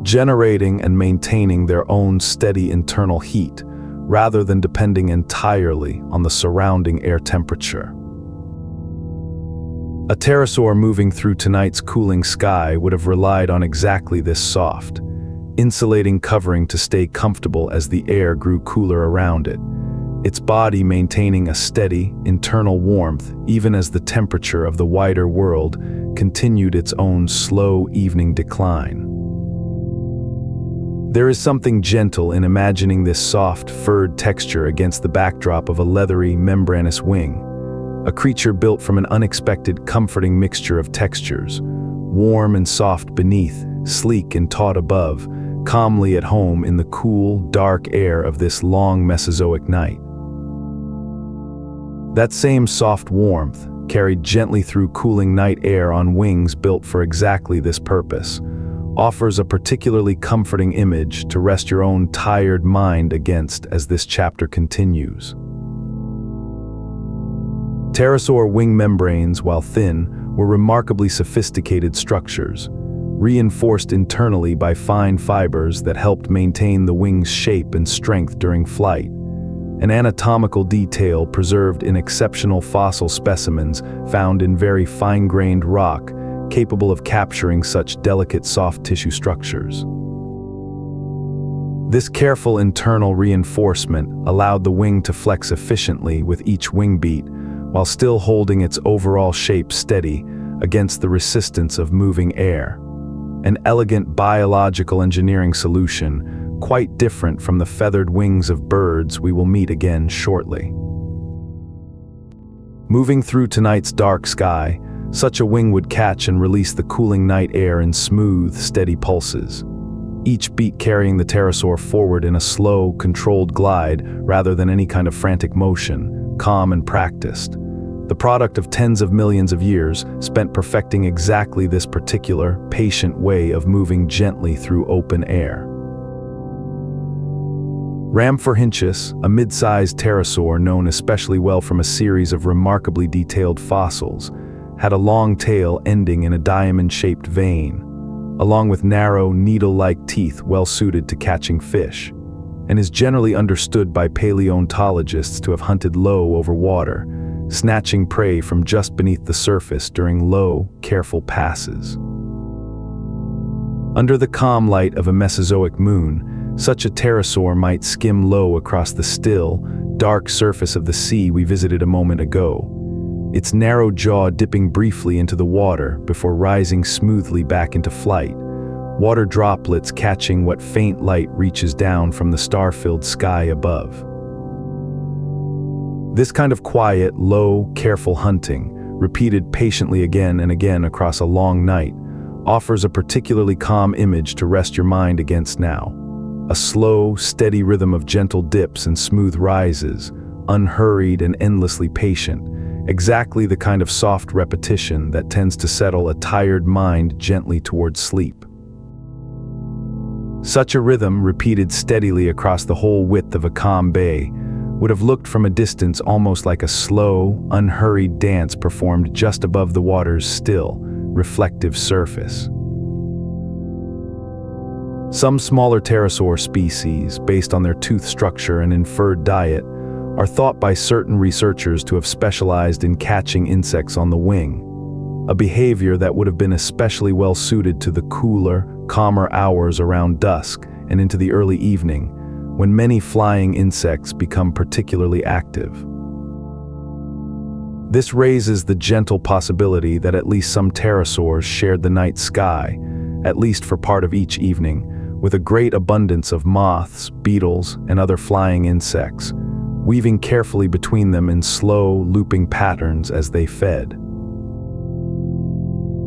generating and maintaining their own steady internal heat, rather than depending entirely on the surrounding air temperature. A pterosaur moving through tonight's cooling sky would have relied on exactly this soft, insulating covering to stay comfortable as the air grew cooler around it, its body maintaining a steady, internal warmth even as the temperature of the wider world continued its own slow evening decline. There is something gentle in imagining this soft, furred texture against the backdrop of a leathery, membranous wing, a creature built from an unexpected, comforting mixture of textures, warm and soft beneath, sleek and taut above, calmly at home in the cool, dark air of this long Mesozoic night. That same soft warmth, carried gently through cooling night air on wings built for exactly this purpose, offers a particularly comforting image to rest your own tired mind against as this chapter continues. Pterosaur wing membranes, while thin, were remarkably sophisticated structures, reinforced internally by fine fibers that helped maintain the wing's shape and strength during flight, an anatomical detail preserved in exceptional fossil specimens found in very fine-grained rock, capable of capturing such delicate soft tissue structures. This careful internal reinforcement allowed the wing to flex efficiently with each wing beat, while still holding its overall shape steady against the resistance of moving air. An elegant biological engineering solution, quite different from the feathered wings of birds we will meet again shortly. Moving through tonight's dark sky, such a wing would catch and release the cooling night air in smooth, steady pulses, each beat carrying the pterosaur forward in a slow, controlled glide rather than any kind of frantic motion, calm and practiced, the product of tens of millions of years spent perfecting exactly this particular, patient way of moving gently through open air. Rhamphorhynchus, a mid-sized pterosaur known especially well from a series of remarkably detailed fossils, had a long tail ending in a diamond-shaped vein, along with narrow, needle-like teeth well-suited to catching fish, and is generally understood by paleontologists to have hunted low over water, snatching prey from just beneath the surface during low, careful passes. Under the calm light of a Mesozoic moon, such a pterosaur might skim low across the still, dark surface of the sea we visited a moment ago, its narrow jaw dipping briefly into the water before rising smoothly back into flight, water droplets catching what faint light reaches down from the star-filled sky above. This kind of quiet, low, careful hunting, repeated patiently again and again across a long night, offers a particularly calm image to rest your mind against now. A slow, steady rhythm of gentle dips and smooth rises, unhurried and endlessly patient, exactly the kind of soft repetition that tends to settle a tired mind gently towards sleep. Such a rhythm, repeated steadily across the whole width of a calm bay, would have looked from a distance almost like a slow, unhurried dance performed just above the water's still, reflective surface. Some smaller pterosaur species, based on their tooth structure and inferred diet, are thought by certain researchers to have specialized in catching insects on the wing, a behavior that would have been especially well suited to the cooler, calmer hours around dusk and into the early evening, when many flying insects become particularly active. This raises the gentle possibility that at least some pterosaurs shared the night sky, at least for part of each evening, with a great abundance of moths, beetles, and other flying insects, weaving carefully between them in slow, looping patterns as they fed.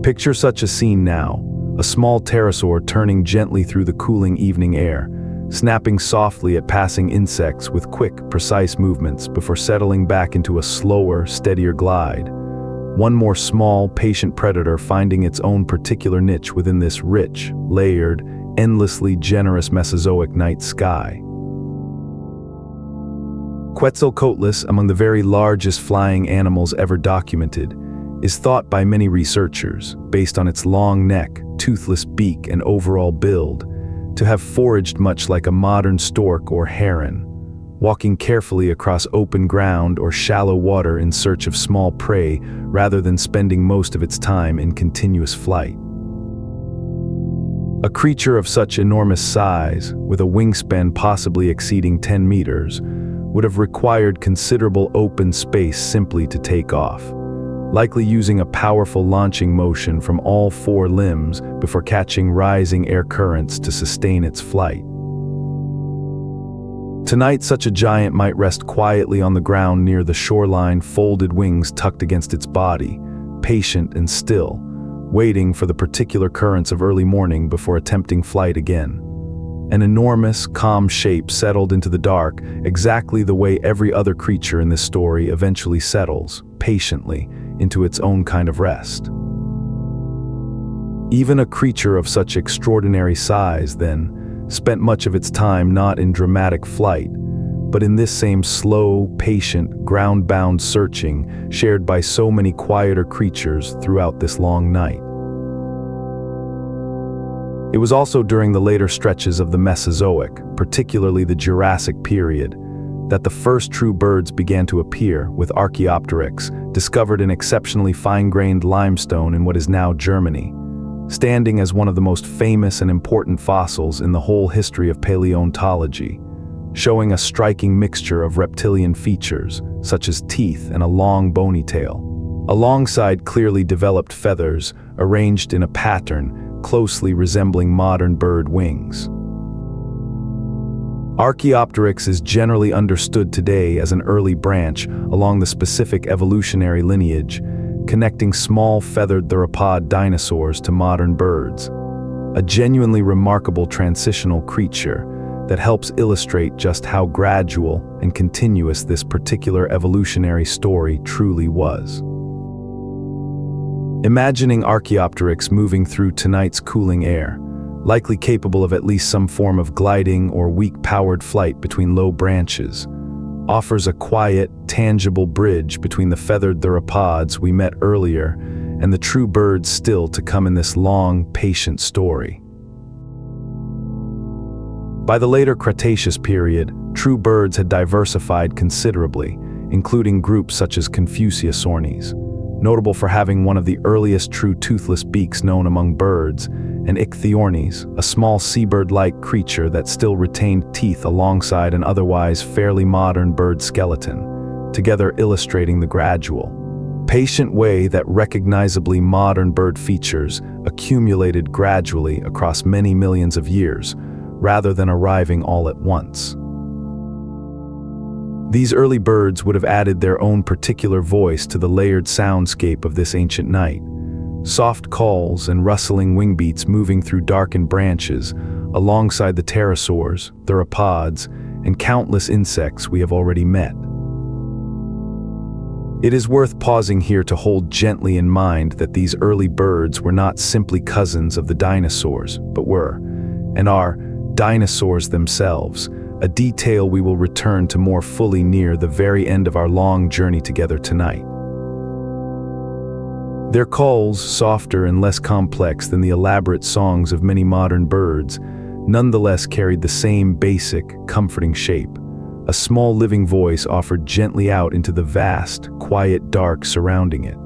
Picture such a scene now, a small pterosaur turning gently through the cooling evening air, snapping softly at passing insects with quick, precise movements before settling back into a slower, steadier glide. One more small, patient predator finding its own particular niche within this rich, layered, endlessly generous Mesozoic night sky. Quetzalcoatlus, among the very largest flying animals ever documented, is thought by many researchers, based on its long neck, toothless beak, and overall build, to have foraged much like a modern stork or heron, walking carefully across open ground or shallow water in search of small prey rather than spending most of its time in continuous flight. A creature of such enormous size, with a wingspan possibly exceeding 10 meters, would have required considerable open space simply to take off, likely using a powerful launching motion from all four limbs before catching rising air currents to sustain its flight. Tonight, such a giant might rest quietly on the ground near the shoreline, folded wings tucked against its body, patient and still, waiting for the particular currents of early morning before attempting flight again. An enormous, calm shape settled into the dark, exactly the way every other creature in this story eventually settles, patiently, into its own kind of rest. Even a creature of such extraordinary size, then, spent much of its time not in dramatic flight, but in this same slow, patient, ground-bound searching shared by so many quieter creatures throughout this long night. It was also during the later stretches of the Mesozoic, particularly the Jurassic period, that the first true birds began to appear, with Archaeopteryx, discovered in exceptionally fine-grained limestone in what is now Germany, standing as one of the most famous and important fossils in the whole history of paleontology, showing a striking mixture of reptilian features, such as teeth and a long bony tail, alongside clearly developed feathers arranged in a pattern closely resembling modern bird wings. Archaeopteryx is generally understood today as an early branch along the specific evolutionary lineage, connecting small feathered theropod dinosaurs to modern birds, a genuinely remarkable transitional creature that helps illustrate just how gradual and continuous this particular evolutionary story truly was. Imagining Archaeopteryx moving through tonight's cooling air, likely capable of at least some form of gliding or weak-powered flight between low branches, offers a quiet, tangible bridge between the feathered theropods we met earlier and the true birds still to come in this long, patient story. By the later Cretaceous period, true birds had diversified considerably, including groups such as Confuciusornis, notable for having one of the earliest true toothless beaks known among birds, and Ichthyornis, a small seabird-like creature that still retained teeth alongside an otherwise fairly modern bird skeleton, together illustrating the gradual, patient way that recognizably modern bird features accumulated gradually across many millions of years, rather than arriving all at once. These early birds would have added their own particular voice to the layered soundscape of this ancient night. Soft calls and rustling wing beats moving through darkened branches, alongside the pterosaurs, theropods, and countless insects we have already met. It is worth pausing here to hold gently in mind that these early birds were not simply cousins of the dinosaurs, but were, and are, dinosaurs themselves, a detail we will return to more fully near the very end of our long journey together tonight. Their calls, softer and less complex than the elaborate songs of many modern birds, nonetheless carried the same basic, comforting shape, a small living voice offered gently out into the vast, quiet dark surrounding it.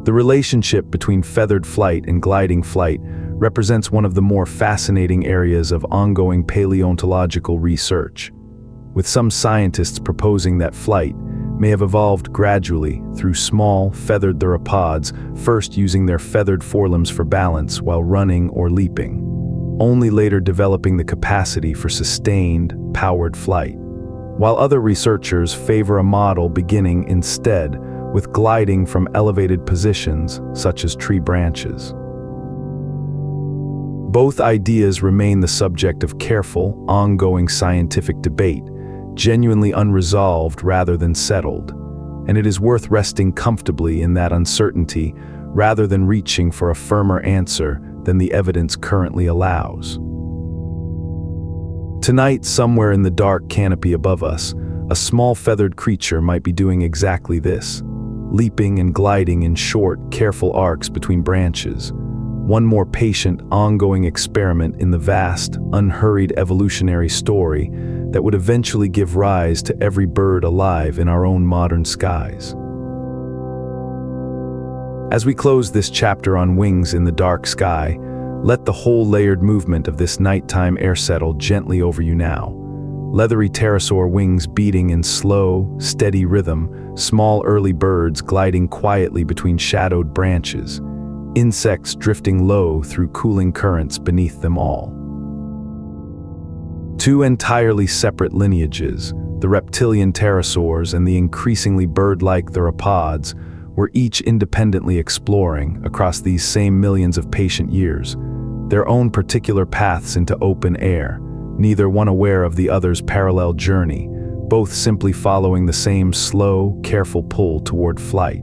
The relationship between feathered flight and gliding flight represents one of the more fascinating areas of ongoing paleontological research, with some scientists proposing that flight may have evolved gradually through small, feathered theropods, first using their feathered forelimbs for balance while running or leaping, only later developing the capacity for sustained, powered flight, while other researchers favor a model beginning instead with gliding from elevated positions, such as tree branches. Both ideas remain the subject of careful, ongoing scientific debate, genuinely unresolved rather than settled, and it is worth resting comfortably in that uncertainty rather than reaching for a firmer answer than the evidence currently allows. Tonight, somewhere in the dark canopy above us, a small feathered creature might be doing exactly this, leaping and gliding in short, careful arcs between branches. One more patient, ongoing experiment in the vast, unhurried evolutionary story that would eventually give rise to every bird alive in our own modern skies. As we close this chapter on wings in the dark sky, let the whole layered movement of this nighttime air settle gently over you now. Leathery pterosaur wings beating in slow, steady rhythm, small early birds gliding quietly between shadowed branches, insects drifting low through cooling currents beneath them all. Two entirely separate lineages, the reptilian pterosaurs and the increasingly bird-like theropods, were each independently exploring, across these same millions of patient years, their own particular paths into open air, neither one aware of the other's parallel journey, both simply following the same slow, careful pull toward flight.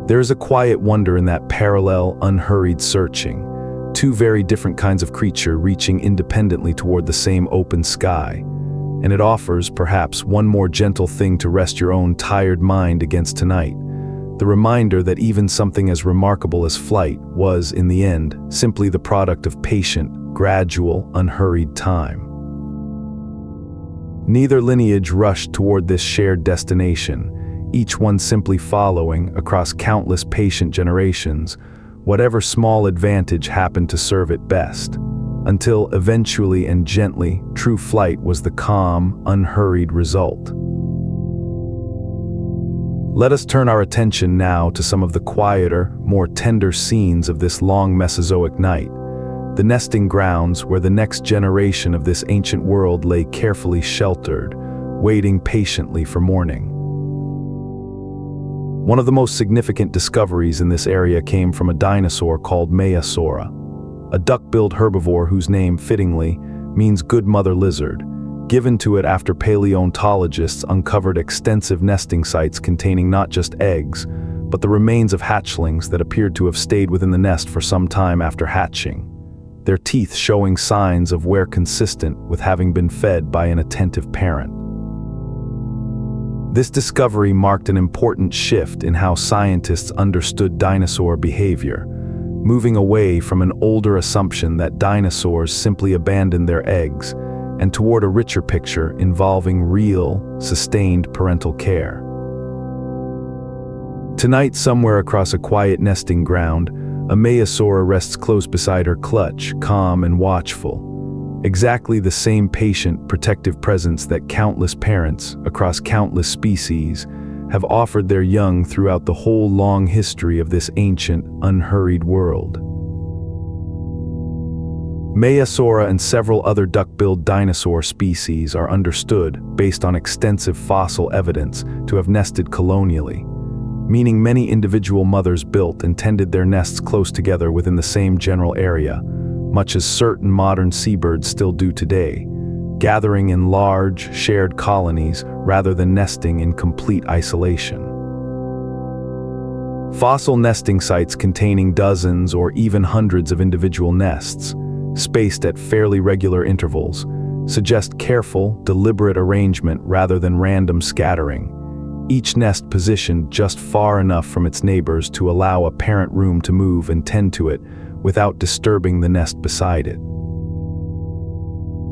There is a quiet wonder in that parallel, unhurried searching, two very different kinds of creature reaching independently toward the same open sky, and it offers, perhaps, one more gentle thing to rest your own tired mind against tonight, the reminder that even something as remarkable as flight was, in the end, simply the product of patient, gradual, unhurried time. Neither lineage rushed toward this shared destination, each one simply following, across countless patient generations, whatever small advantage happened to serve it best, until eventually and gently, true flight was the calm, unhurried result. Let us turn our attention now to some of the quieter, more tender scenes of this long Mesozoic night, the nesting grounds where the next generation of this ancient world lay carefully sheltered, waiting patiently for morning. One of the most significant discoveries in this area came from a dinosaur called Mesozoic, a duck-billed herbivore whose name, fittingly, means good mother lizard, given to it after paleontologists uncovered extensive nesting sites containing not just eggs, but the remains of hatchlings that appeared to have stayed within the nest for some time after hatching, their teeth showing signs of wear consistent with having been fed by an attentive parent. This discovery marked an important shift in how scientists understood dinosaur behavior, moving away from an older assumption that dinosaurs simply abandoned their eggs and toward a richer picture involving real, sustained parental care. Tonight, somewhere across a quiet nesting ground, a Mesozoic rests close beside her clutch, calm and watchful. Exactly the same patient, protective presence that countless parents, across countless species, have offered their young throughout the whole long history of this ancient, unhurried world. Mesozoic and several other duck-billed dinosaur species are understood, based on extensive fossil evidence, to have nested colonially, meaning many individual mothers built and tended their nests close together within the same general area, much as certain modern seabirds still do today, gathering in large, shared colonies rather than nesting in complete isolation. Fossil nesting sites containing dozens or even hundreds of individual nests, spaced at fairly regular intervals, suggest careful, deliberate arrangement rather than random scattering, each nest positioned just far enough from its neighbors to allow a parent room to move and tend to it without disturbing the nest beside it.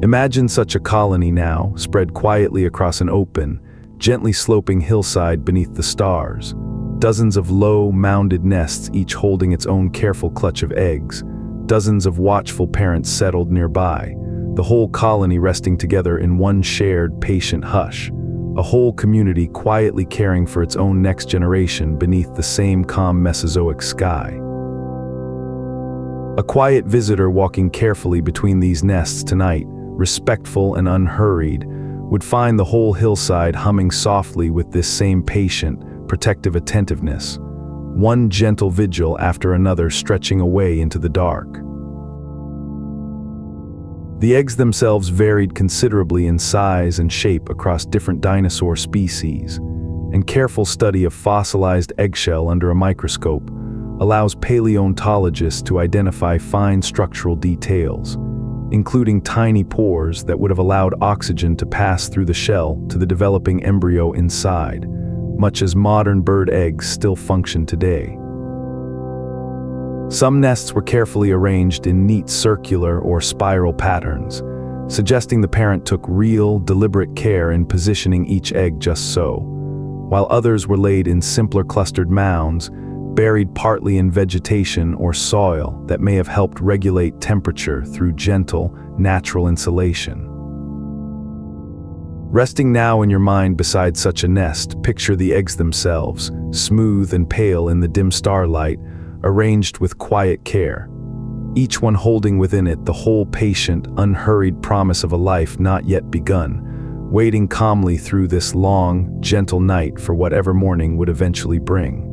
Imagine such a colony now, spread quietly across an open, gently sloping hillside beneath the stars. Dozens of low, mounded nests, each holding its own careful clutch of eggs. Dozens of watchful parents settled nearby, the whole colony resting together in one shared, patient hush. A whole community quietly caring for its own next generation beneath the same calm Mesozoic sky. A quiet visitor walking carefully between these nests tonight, respectful and unhurried, would find the whole hillside humming softly with this same patient, protective attentiveness, one gentle vigil after another stretching away into the dark. The eggs themselves varied considerably in size and shape across different dinosaur species, and careful study of fossilized eggshell under a microscope allows paleontologists to identify fine structural details, including tiny pores that would have allowed oxygen to pass through the shell to the developing embryo inside, much as modern bird eggs still function today. Some nests were carefully arranged in neat circular or spiral patterns, suggesting the parent took real, deliberate care in positioning each egg just so, while others were laid in simpler clustered mounds, buried partly in vegetation or soil that may have helped regulate temperature through gentle, natural insulation. Resting now in your mind beside such a nest, picture the eggs themselves, smooth and pale in the dim starlight, arranged with quiet care, each one holding within it the whole patient, unhurried promise of a life not yet begun, waiting calmly through this long, gentle night for whatever morning would eventually bring.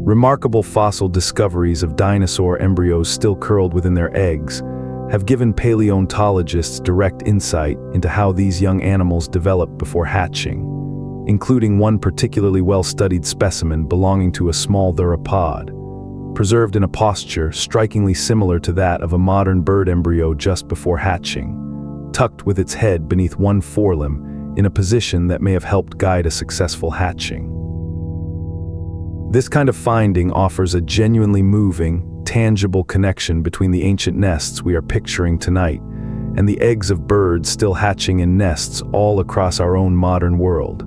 Remarkable fossil discoveries of dinosaur embryos still curled within their eggs have given paleontologists direct insight into how these young animals developed before hatching, including one particularly well-studied specimen belonging to a small theropod, preserved in a posture strikingly similar to that of a modern bird embryo just before hatching, tucked with its head beneath one forelimb in a position that may have helped guide a successful hatching. This kind of finding offers a genuinely moving, tangible connection between the ancient nests we are picturing tonight and the eggs of birds still hatching in nests all across our own modern world.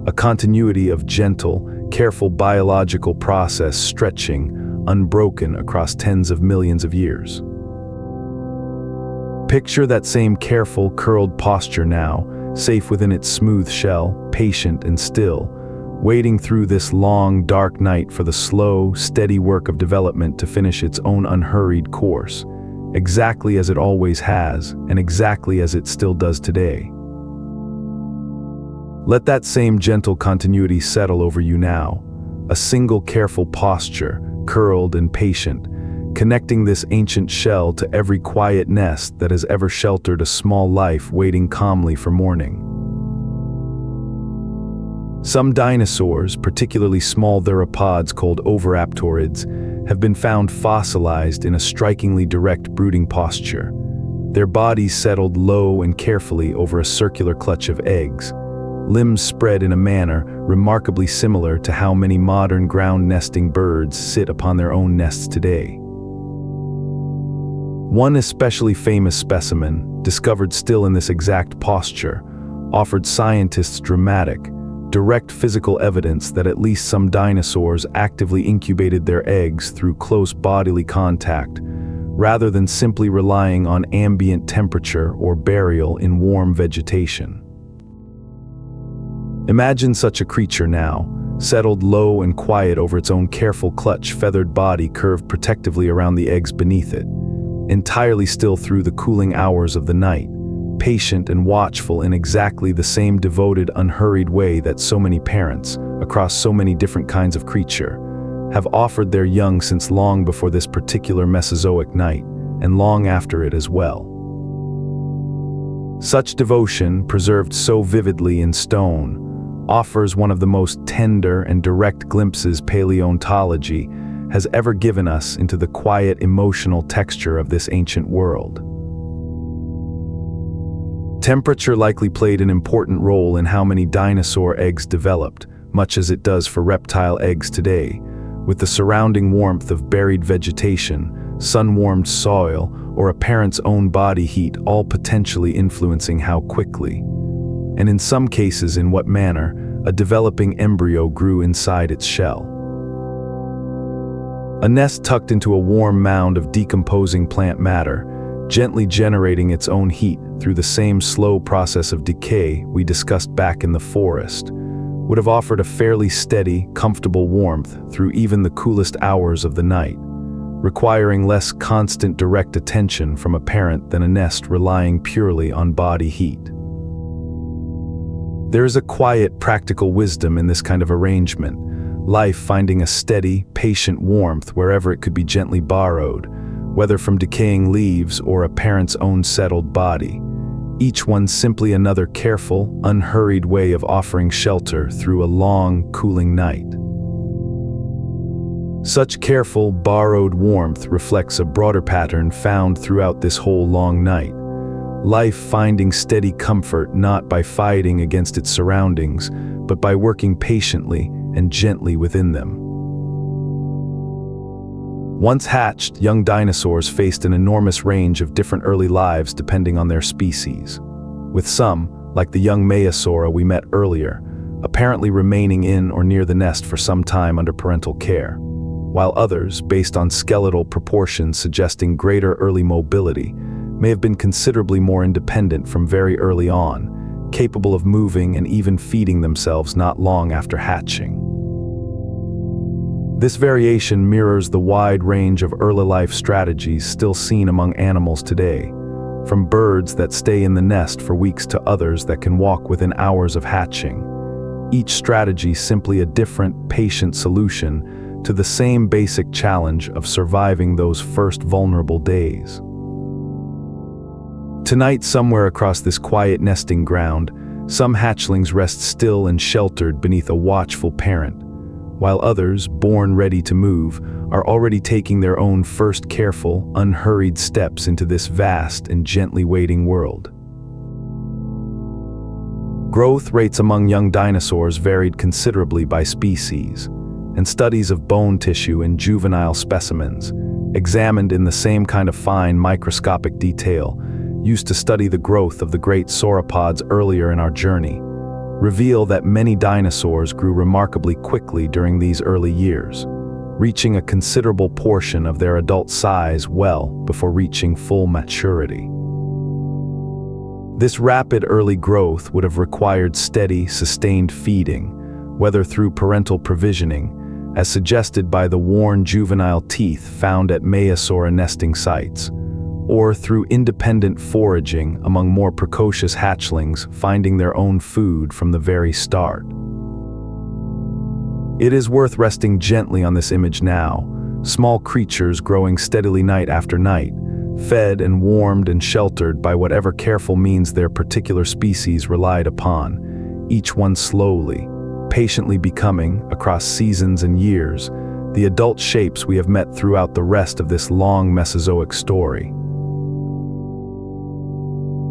A continuity of gentle, careful biological process stretching, unbroken across tens of millions of years. Picture that same careful, curled posture now, safe within its smooth shell, patient and still, waiting through this long, dark night for the slow, steady work of development to finish its own unhurried course, exactly as it always has, and exactly as it still does today. Let that same gentle continuity settle over you now, a single careful posture, curled and patient, connecting this ancient shell to every quiet nest that has ever sheltered a small life waiting calmly for morning. Some dinosaurs, particularly small theropods called oviraptorids, have been found fossilized in a strikingly direct brooding posture, their bodies settled low and carefully over a circular clutch of eggs, limbs spread in a manner remarkably similar to how many modern ground-nesting birds sit upon their own nests today. One especially famous specimen, discovered still in this exact posture, offered scientists dramatic, direct physical evidence that at least some dinosaurs actively incubated their eggs through close bodily contact, rather than simply relying on ambient temperature or burial in warm vegetation. Imagine such a creature now, settled low and quiet over its own careful clutch, feathered body curved protectively around the eggs beneath it, entirely still through the cooling hours of the night, patient and watchful in exactly the same devoted, unhurried way that so many parents, across so many different kinds of creature, have offered their young since long before this particular Mesozoic night, and long after it as well. Such devotion, preserved so vividly in stone, offers one of the most tender and direct glimpses paleontology has ever given us into the quiet, emotional texture of this ancient world. Temperature likely played an important role in how many dinosaur eggs developed, much as it does for reptile eggs today, with the surrounding warmth of buried vegetation, sun-warmed soil, or a parent's own body heat, all potentially influencing how quickly, and in some cases in what manner, a developing embryo grew inside its shell. A nest tucked into a warm mound of decomposing plant matter, gently generating its own heat through the same slow process of decay we discussed back in the forest, would have offered a fairly steady, comfortable warmth through even the coolest hours of the night, requiring less constant direct attention from a parent than a nest relying purely on body heat. There is a quiet, practical wisdom in this kind of arrangement, life finding a steady, patient warmth wherever it could be gently borrowed, whether from decaying leaves or a parent's own settled body, each one simply another careful, unhurried way of offering shelter through a long, cooling night. Such careful, borrowed warmth reflects a broader pattern found throughout this whole long night. Life finding steady comfort not by fighting against its surroundings, but by working patiently and gently within them. Once hatched, young dinosaurs faced an enormous range of different early lives depending on their species, with some, like the young Mesozoic we met earlier, apparently remaining in or near the nest for some time under parental care, while others, based on skeletal proportions suggesting greater early mobility, may have been considerably more independent from very early on, capable of moving and even feeding themselves not long after hatching. This variation mirrors the wide range of early life strategies still seen among animals today, from birds that stay in the nest for weeks to others that can walk within hours of hatching. Each strategy simply a different, patient solution to the same basic challenge of surviving those first vulnerable days. Tonight, somewhere across this quiet nesting ground, some hatchlings rest still and sheltered beneath a watchful parent, while others, born ready to move, are already taking their own first careful, unhurried steps into this vast and gently waiting world. Growth rates among young dinosaurs varied considerably by species, and studies of bone tissue in juvenile specimens, examined in the same kind of fine microscopic detail, used to study the growth of the great sauropods earlier in our journey, reveal that many dinosaurs grew remarkably quickly during these early years, reaching a considerable portion of their adult size well before reaching full maturity. This rapid early growth would have required steady, sustained feeding, whether through parental provisioning, as suggested by the worn juvenile teeth found at Mesozoic nesting sites, or through independent foraging among more precocious hatchlings finding their own food from the very start. It is worth resting gently on this image now, small creatures growing steadily night after night, fed and warmed and sheltered by whatever careful means their particular species relied upon, each one slowly, patiently becoming, across seasons and years, the adult shapes we have met throughout the rest of this long Mesozoic story.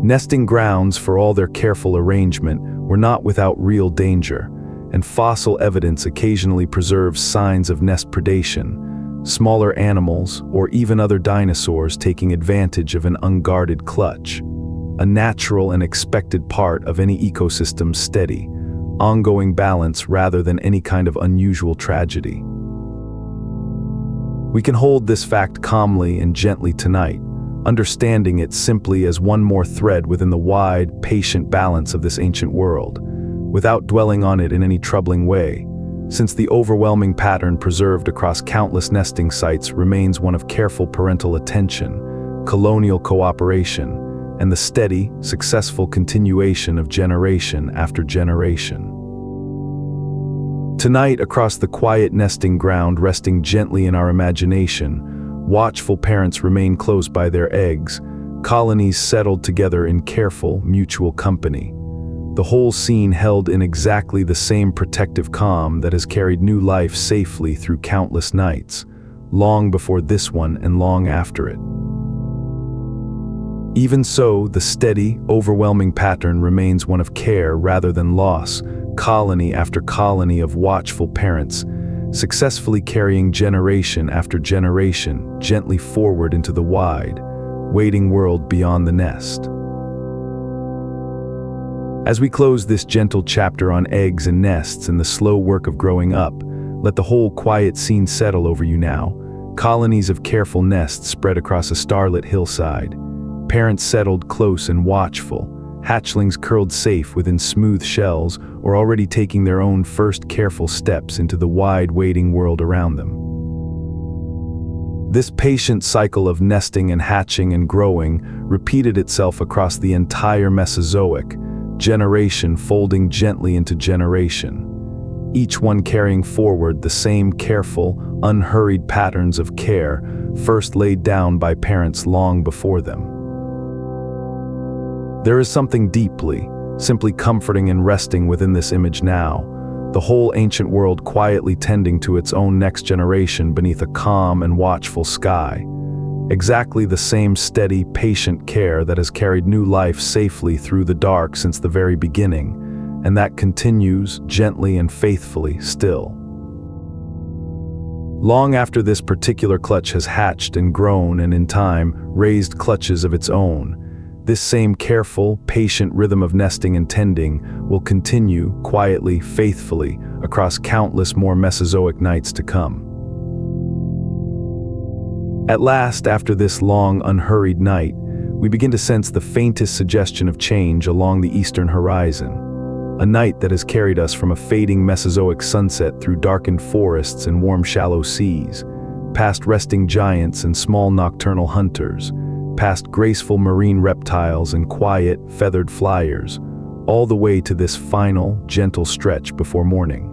Nesting grounds, for all their careful arrangement, were not without real danger, and fossil evidence occasionally preserves signs of nest predation, smaller animals, or even other dinosaurs taking advantage of an unguarded clutch, a natural and expected part of any ecosystem's steady, ongoing balance rather than any kind of unusual tragedy. We can hold this fact calmly and gently tonight, understanding it simply as one more thread within the wide, patient balance of this ancient world, without dwelling on it in any troubling way, since the overwhelming pattern preserved across countless nesting sites remains one of careful parental attention, colonial cooperation, and the steady, successful continuation of generation after generation. Tonight, across the quiet nesting ground resting gently in our imagination, watchful parents remain close by their eggs, colonies settled together in careful, mutual company. The whole scene held in exactly the same protective calm that has carried new life safely through countless nights, long before this one and long after it. Even so, the steady, overwhelming pattern remains one of care rather than loss, colony after colony of watchful parents, successfully carrying generation after generation gently forward into the wide, waiting world beyond the nest. As we close this gentle chapter on eggs and nests and the slow work of growing up, let the whole quiet scene settle over you now. Colonies of careful nests spread across a starlit hillside. Parents settled close and watchful. Hatchlings curled safe within smooth shells or already taking their own first careful steps into the wide waiting world around them. This patient cycle of nesting and hatching and growing repeated itself across the entire Mesozoic, generation folding gently into generation, each one carrying forward the same careful, unhurried patterns of care first laid down by parents long before them. There is something deeply, simply comforting and resting within this image now, the whole ancient world quietly tending to its own next generation beneath a calm and watchful sky. Exactly the same steady, patient care that has carried new life safely through the dark since the very beginning, and that continues gently and faithfully still. Long after this particular clutch has hatched and grown and in time raised clutches of its own, this same careful, patient rhythm of nesting and tending will continue quietly, faithfully, across countless more Mesozoic nights to come. At last, after this long, unhurried night, we begin to sense the faintest suggestion of change along the eastern horizon. A night that has carried us from a fading Mesozoic sunset through darkened forests and warm shallow seas, past resting giants and small nocturnal hunters, past graceful marine reptiles and quiet, feathered flyers, all the way to this final, gentle stretch before morning.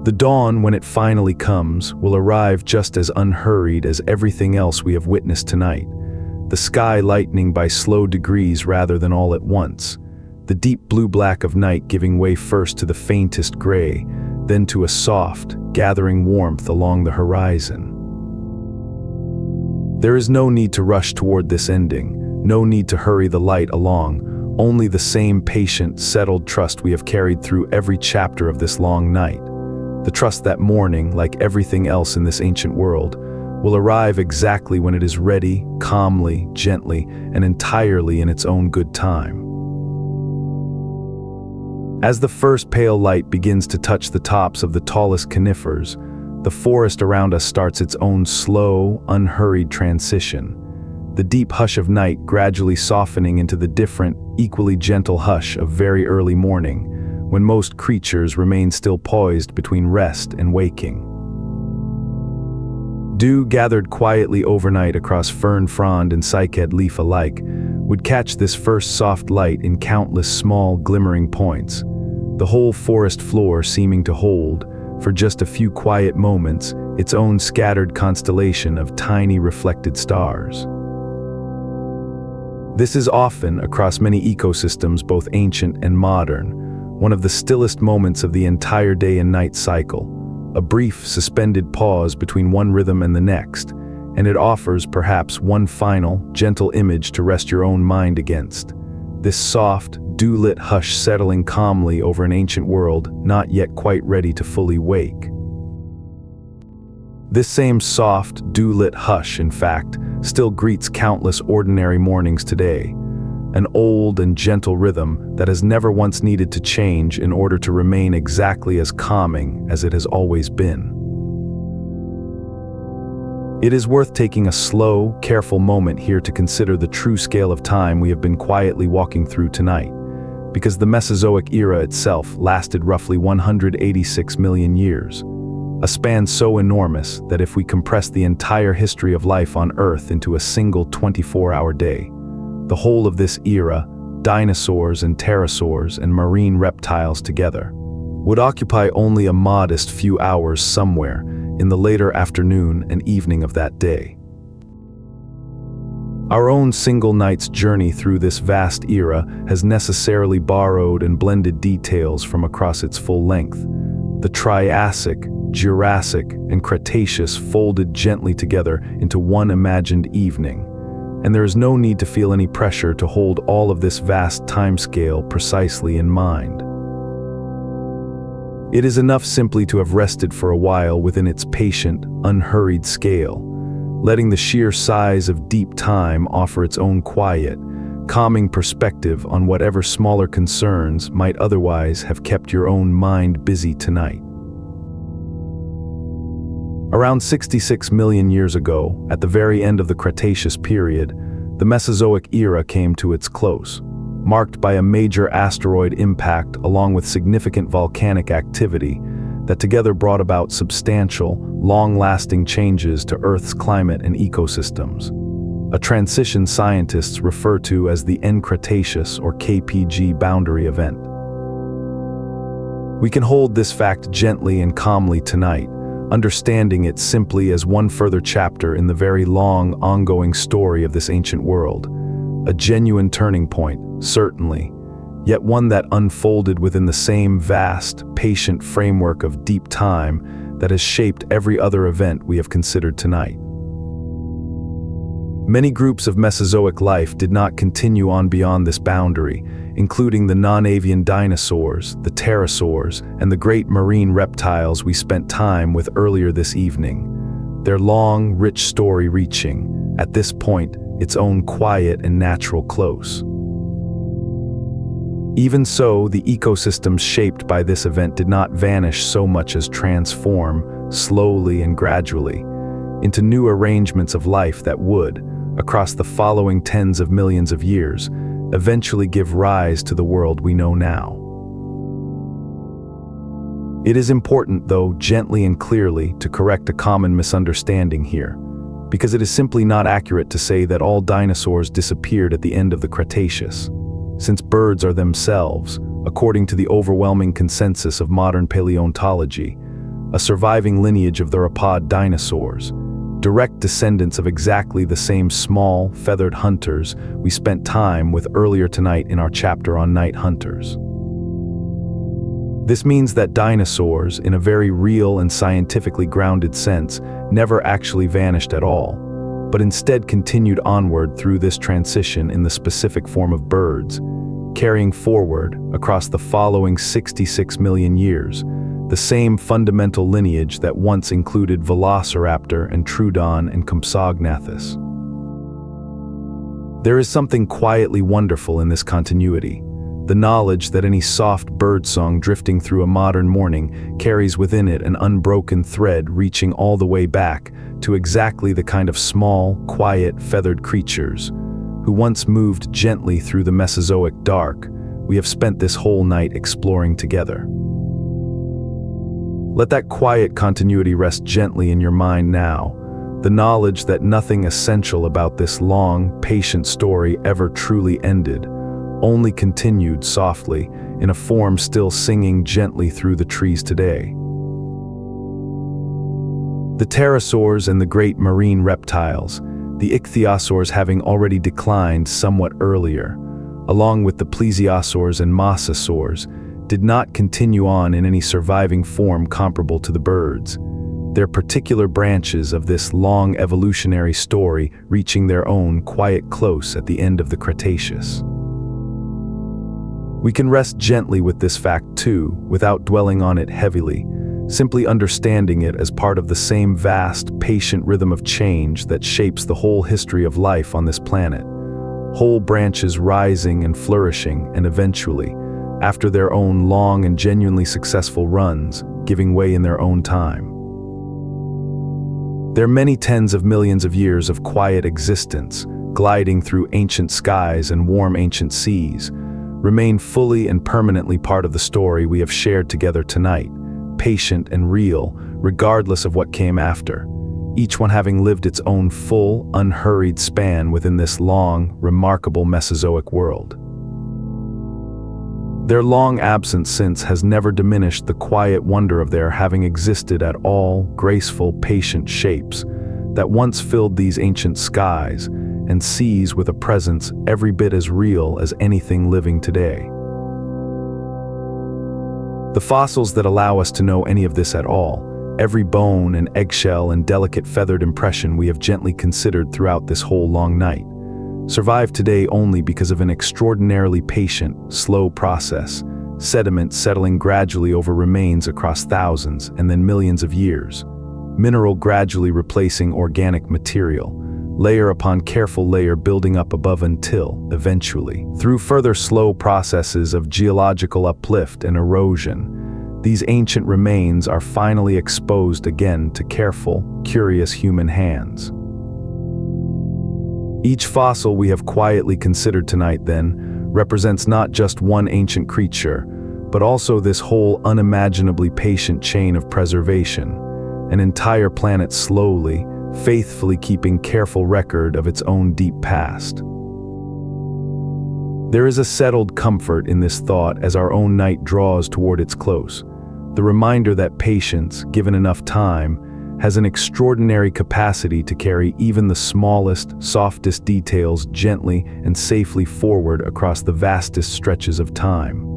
The dawn, when it finally comes, will arrive just as unhurried as everything else we have witnessed tonight, the sky lightening by slow degrees rather than all at once, the deep blue-black of night giving way first to the faintest gray, then to a soft, gathering warmth along the horizon. There is no need to rush toward this ending, no need to hurry the light along, only the same patient, settled trust we have carried through every chapter of this long night. The trust that morning, like everything else in this ancient world, will arrive exactly when it is ready, calmly, gently, and entirely in its own good time. As the first pale light begins to touch the tops of the tallest conifers, the forest around us starts its own slow, unhurried transition, the deep hush of night gradually softening into the different, equally gentle hush of very early morning, when most creatures remain still poised between rest and waking. Dew gathered quietly overnight across fern frond and cycad leaf alike would catch this first soft light in countless small, glimmering points, the whole forest floor seeming to hold, for just a few quiet moments, its own scattered constellation of tiny reflected stars. This is often, across many ecosystems both ancient and modern, one of the stillest moments of the entire day and night cycle, a brief, suspended pause between one rhythm and the next, and it offers perhaps one final, gentle image to rest your own mind against. This soft, dew-lit hush settling calmly over an ancient world not yet quite ready to fully wake. This same soft, dew-lit hush, in fact, still greets countless ordinary mornings today, an old and gentle rhythm that has never once needed to change in order to remain exactly as calming as it has always been. It is worth taking a slow, careful moment here to consider the true scale of time we have been quietly walking through tonight, because the Mesozoic era itself lasted roughly 186 million years, a span so enormous that if we compress the entire history of life on Earth into a single 24-hour day, the whole of this era, dinosaurs and pterosaurs and marine reptiles together, would occupy only a modest few hours somewhere in the later afternoon and evening of that day. Our own single night's journey through this vast era has necessarily borrowed and blended details from across its full length. The Triassic, Jurassic, and Cretaceous folded gently together into one imagined evening, and there is no need to feel any pressure to hold all of this vast timescale precisely in mind. It is enough simply to have rested for a while within its patient, unhurried scale, letting the sheer size of deep time offer its own quiet, calming perspective on whatever smaller concerns might otherwise have kept your own mind busy tonight. Around 66 million years ago, at the very end of the Cretaceous period, the Mesozoic era came to its close, marked by a major asteroid impact along with significant volcanic activity that together brought about substantial, long-lasting changes to Earth's climate and ecosystems. A transition scientists refer to as the End Cretaceous or KPG boundary event. We can hold this fact gently and calmly tonight, understanding it simply as one further chapter in the very long, ongoing story of this ancient world. A genuine turning point, certainly, yet one that unfolded within the same vast, patient framework of deep time that has shaped every other event we have considered tonight. Many groups of Mesozoic life did not continue on beyond this boundary, including the non-avian dinosaurs, the pterosaurs, and the great marine reptiles we spent time with earlier this evening. Their long, rich story reaching, at this point, its own quiet and natural close. Even so, the ecosystems shaped by this event did not vanish so much as transform, slowly and gradually, into new arrangements of life that would, across the following tens of millions of years, eventually give rise to the world we know now. It is important, though, gently and clearly, to correct a common misunderstanding here, because it is simply not accurate to say that all dinosaurs disappeared at the end of the Cretaceous, since birds are themselves, according to the overwhelming consensus of modern paleontology, a surviving lineage of theropod dinosaurs, direct descendants of exactly the same small, feathered hunters we spent time with earlier tonight in our chapter on night hunters. This means that dinosaurs, in a very real and scientifically grounded sense, never actually vanished at all, but instead continued onward through this transition in the specific form of birds, carrying forward, across the following 66 million years, the same fundamental lineage that once included Velociraptor and Troodon and Compsognathus. There is something quietly wonderful in this continuity, the knowledge that any soft birdsong drifting through a modern morning carries within it an unbroken thread reaching all the way back to exactly the kind of small, quiet, feathered creatures who once moved gently through the Mesozoic dark we have spent this whole night exploring together. Let that quiet continuity rest gently in your mind now, the knowledge that nothing essential about this long, patient story ever truly ended, only continued softly, in a form still singing gently through the trees today. The pterosaurs and the great marine reptiles, the ichthyosaurs having already declined somewhat earlier, along with the plesiosaurs and mosasaurs, did not continue on in any surviving form comparable to the birds, their particular branches of this long evolutionary story reaching their own quiet close at the end of the Cretaceous. We can rest gently with this fact too, without dwelling on it heavily, simply understanding it as part of the same vast, patient rhythm of change that shapes the whole history of life on this planet, whole branches rising and flourishing and eventually, after their own long and genuinely successful runs, giving way in their own time. Their many tens of millions of years of quiet existence, gliding through ancient skies and warm ancient seas, remain fully and permanently part of the story we have shared together tonight, patient and real, regardless of what came after, each one having lived its own full, unhurried span within this long, remarkable Mesozoic world. Their long absence since has never diminished the quiet wonder of their having existed at all graceful, patient shapes that once filled these ancient skies and seas with a presence every bit as real as anything living today. The fossils that allow us to know any of this at all, every bone and eggshell and delicate feathered impression we have gently considered throughout this whole long night, survive today only because of an extraordinarily patient, slow process, sediment settling gradually over remains across thousands and then millions of years, mineral gradually replacing organic material, layer upon careful layer building up above until, eventually, through further slow processes of geological uplift and erosion, these ancient remains are finally exposed again to careful, curious human hands. Each fossil we have quietly considered tonight, then, represents not just one ancient creature, but also this whole unimaginably patient chain of preservation, an entire planet slowly, faithfully keeping careful record of its own deep past. There is a settled comfort in this thought as our own night draws toward its close, the reminder that patience, given enough time, has an extraordinary capacity to carry even the smallest, softest details gently and safely forward across the vastest stretches of time.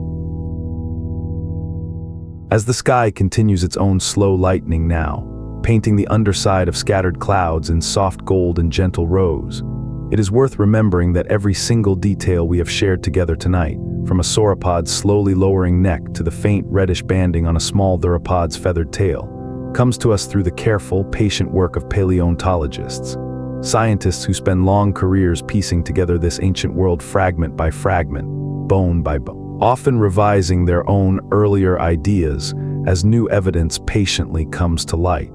As the sky continues its own slow lightening now, painting the underside of scattered clouds in soft gold and gentle rose, it is worth remembering that every single detail we have shared together tonight, from a sauropod's slowly lowering neck to the faint reddish banding on a small theropod's feathered tail, comes to us through the careful, patient work of paleontologists, scientists who spend long careers piecing together this ancient world fragment by fragment, bone by bone, often revising their own earlier ideas as new evidence patiently comes to light.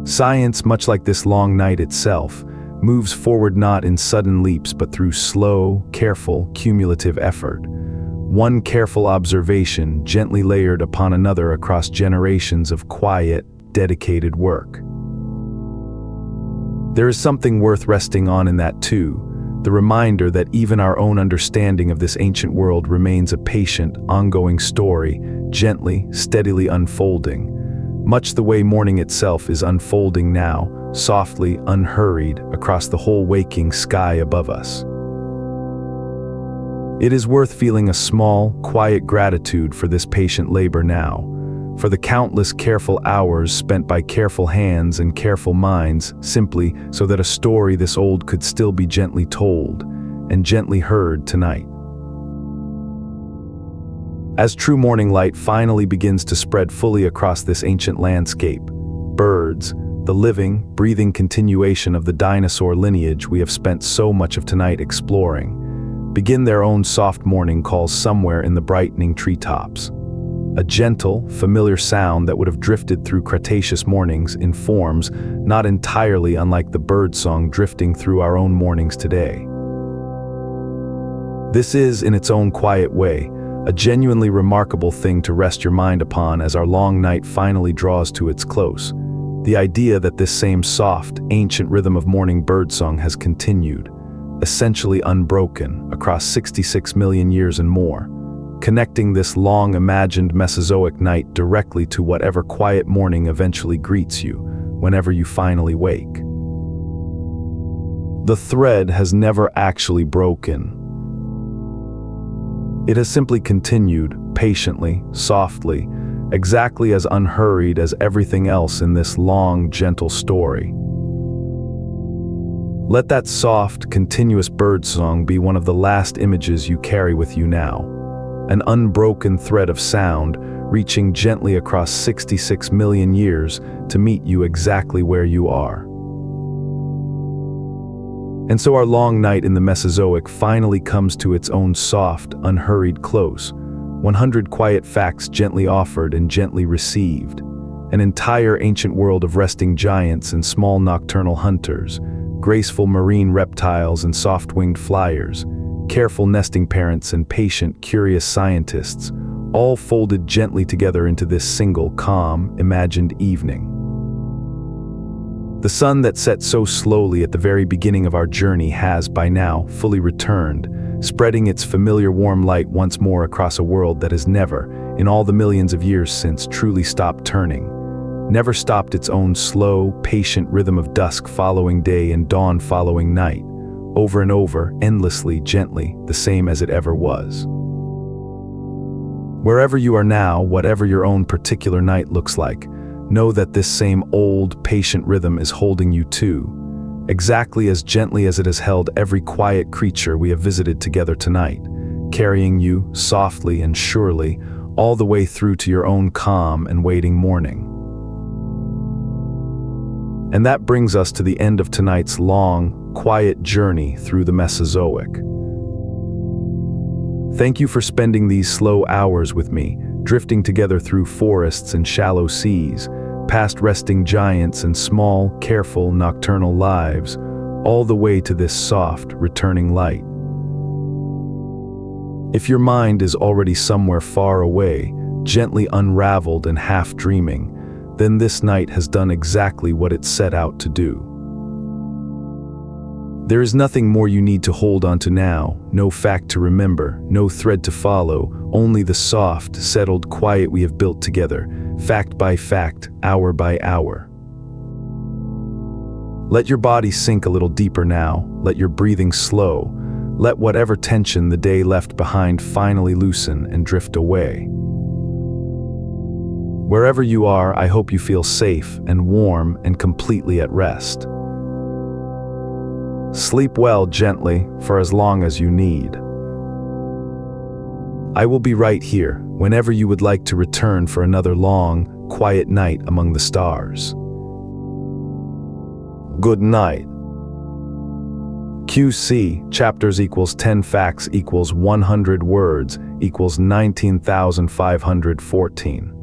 Science, much like this long night itself, moves forward not in sudden leaps but through slow, careful, cumulative effort. One careful observation gently layered upon another across generations of quiet, dedicated work. There is something worth resting on in that too, the reminder that even our own understanding of this ancient world remains a patient, ongoing story, gently, steadily unfolding, much the way morning itself is unfolding now, softly, unhurried, across the whole waking sky above us. It is worth feeling a small, quiet gratitude for this patient labor now, for the countless careful hours spent by careful hands and careful minds, simply so that a story this old could still be gently told and gently heard tonight. As true morning light finally begins to spread fully across this ancient landscape, birds, the living, breathing continuation of the dinosaur lineage we have spent so much of tonight exploring, begin their own soft morning calls somewhere in the brightening treetops. A gentle, familiar sound that would have drifted through Cretaceous mornings in forms not entirely unlike the birdsong drifting through our own mornings today. This is, in its own quiet way, a genuinely remarkable thing to rest your mind upon as our long night finally draws to its close. The idea that this same soft, ancient rhythm of morning birdsong has continued, essentially unbroken, across 66 million years and more, connecting this long-imagined Mesozoic night directly to whatever quiet morning eventually greets you, whenever you finally wake. The thread has never actually broken. It has simply continued, patiently, softly, exactly as unhurried as everything else in this long, gentle story. Let that soft, continuous birdsong be one of the last images you carry with you now, an unbroken thread of sound reaching gently across 66 million years to meet you exactly where you are. And so our long night in the Mesozoic finally comes to its own soft, unhurried close, 100 quiet facts gently offered and gently received, an entire ancient world of resting giants and small nocturnal hunters, graceful marine reptiles and soft-winged flyers, careful nesting parents and patient, curious scientists, all folded gently together into this single, calm, imagined evening. The sun that set so slowly at the very beginning of our journey has, by now, fully returned, spreading its familiar warm light once more across a world that has never, in all the millions of years since, truly stopped turning, never stopped its own slow, patient rhythm of dusk following day and dawn following night, over and over, endlessly, gently, the same as it ever was. Wherever you are now, whatever your own particular night looks like, know that this same old, patient rhythm is holding you too, exactly as gently as it has held every quiet creature we have visited together tonight, carrying you, softly and surely, all the way through to your own calm and waiting morning. And that brings us to the end of tonight's long, quiet journey through the Mesozoic. Thank you for spending these slow hours with me, drifting together through forests and shallow seas, past resting giants and small, careful, nocturnal lives, all the way to this soft, returning light. If your mind is already somewhere far away, gently unraveled and half dreaming, then this night has done exactly what it set out to do. There is nothing more you need to hold on to now, no fact to remember, no thread to follow, only the soft, settled quiet we have built together, fact by fact, hour by hour. Let your body sink a little deeper now, let your breathing slow, let whatever tension the day left behind finally loosen and drift away. Wherever you are, I hope you feel safe and warm and completely at rest. Sleep well gently for as long as you need. I will be right here whenever you would like to return for another long, quiet night among the stars. Good night. QC, chapters equals 10 facts equals 100 words equals 19,514.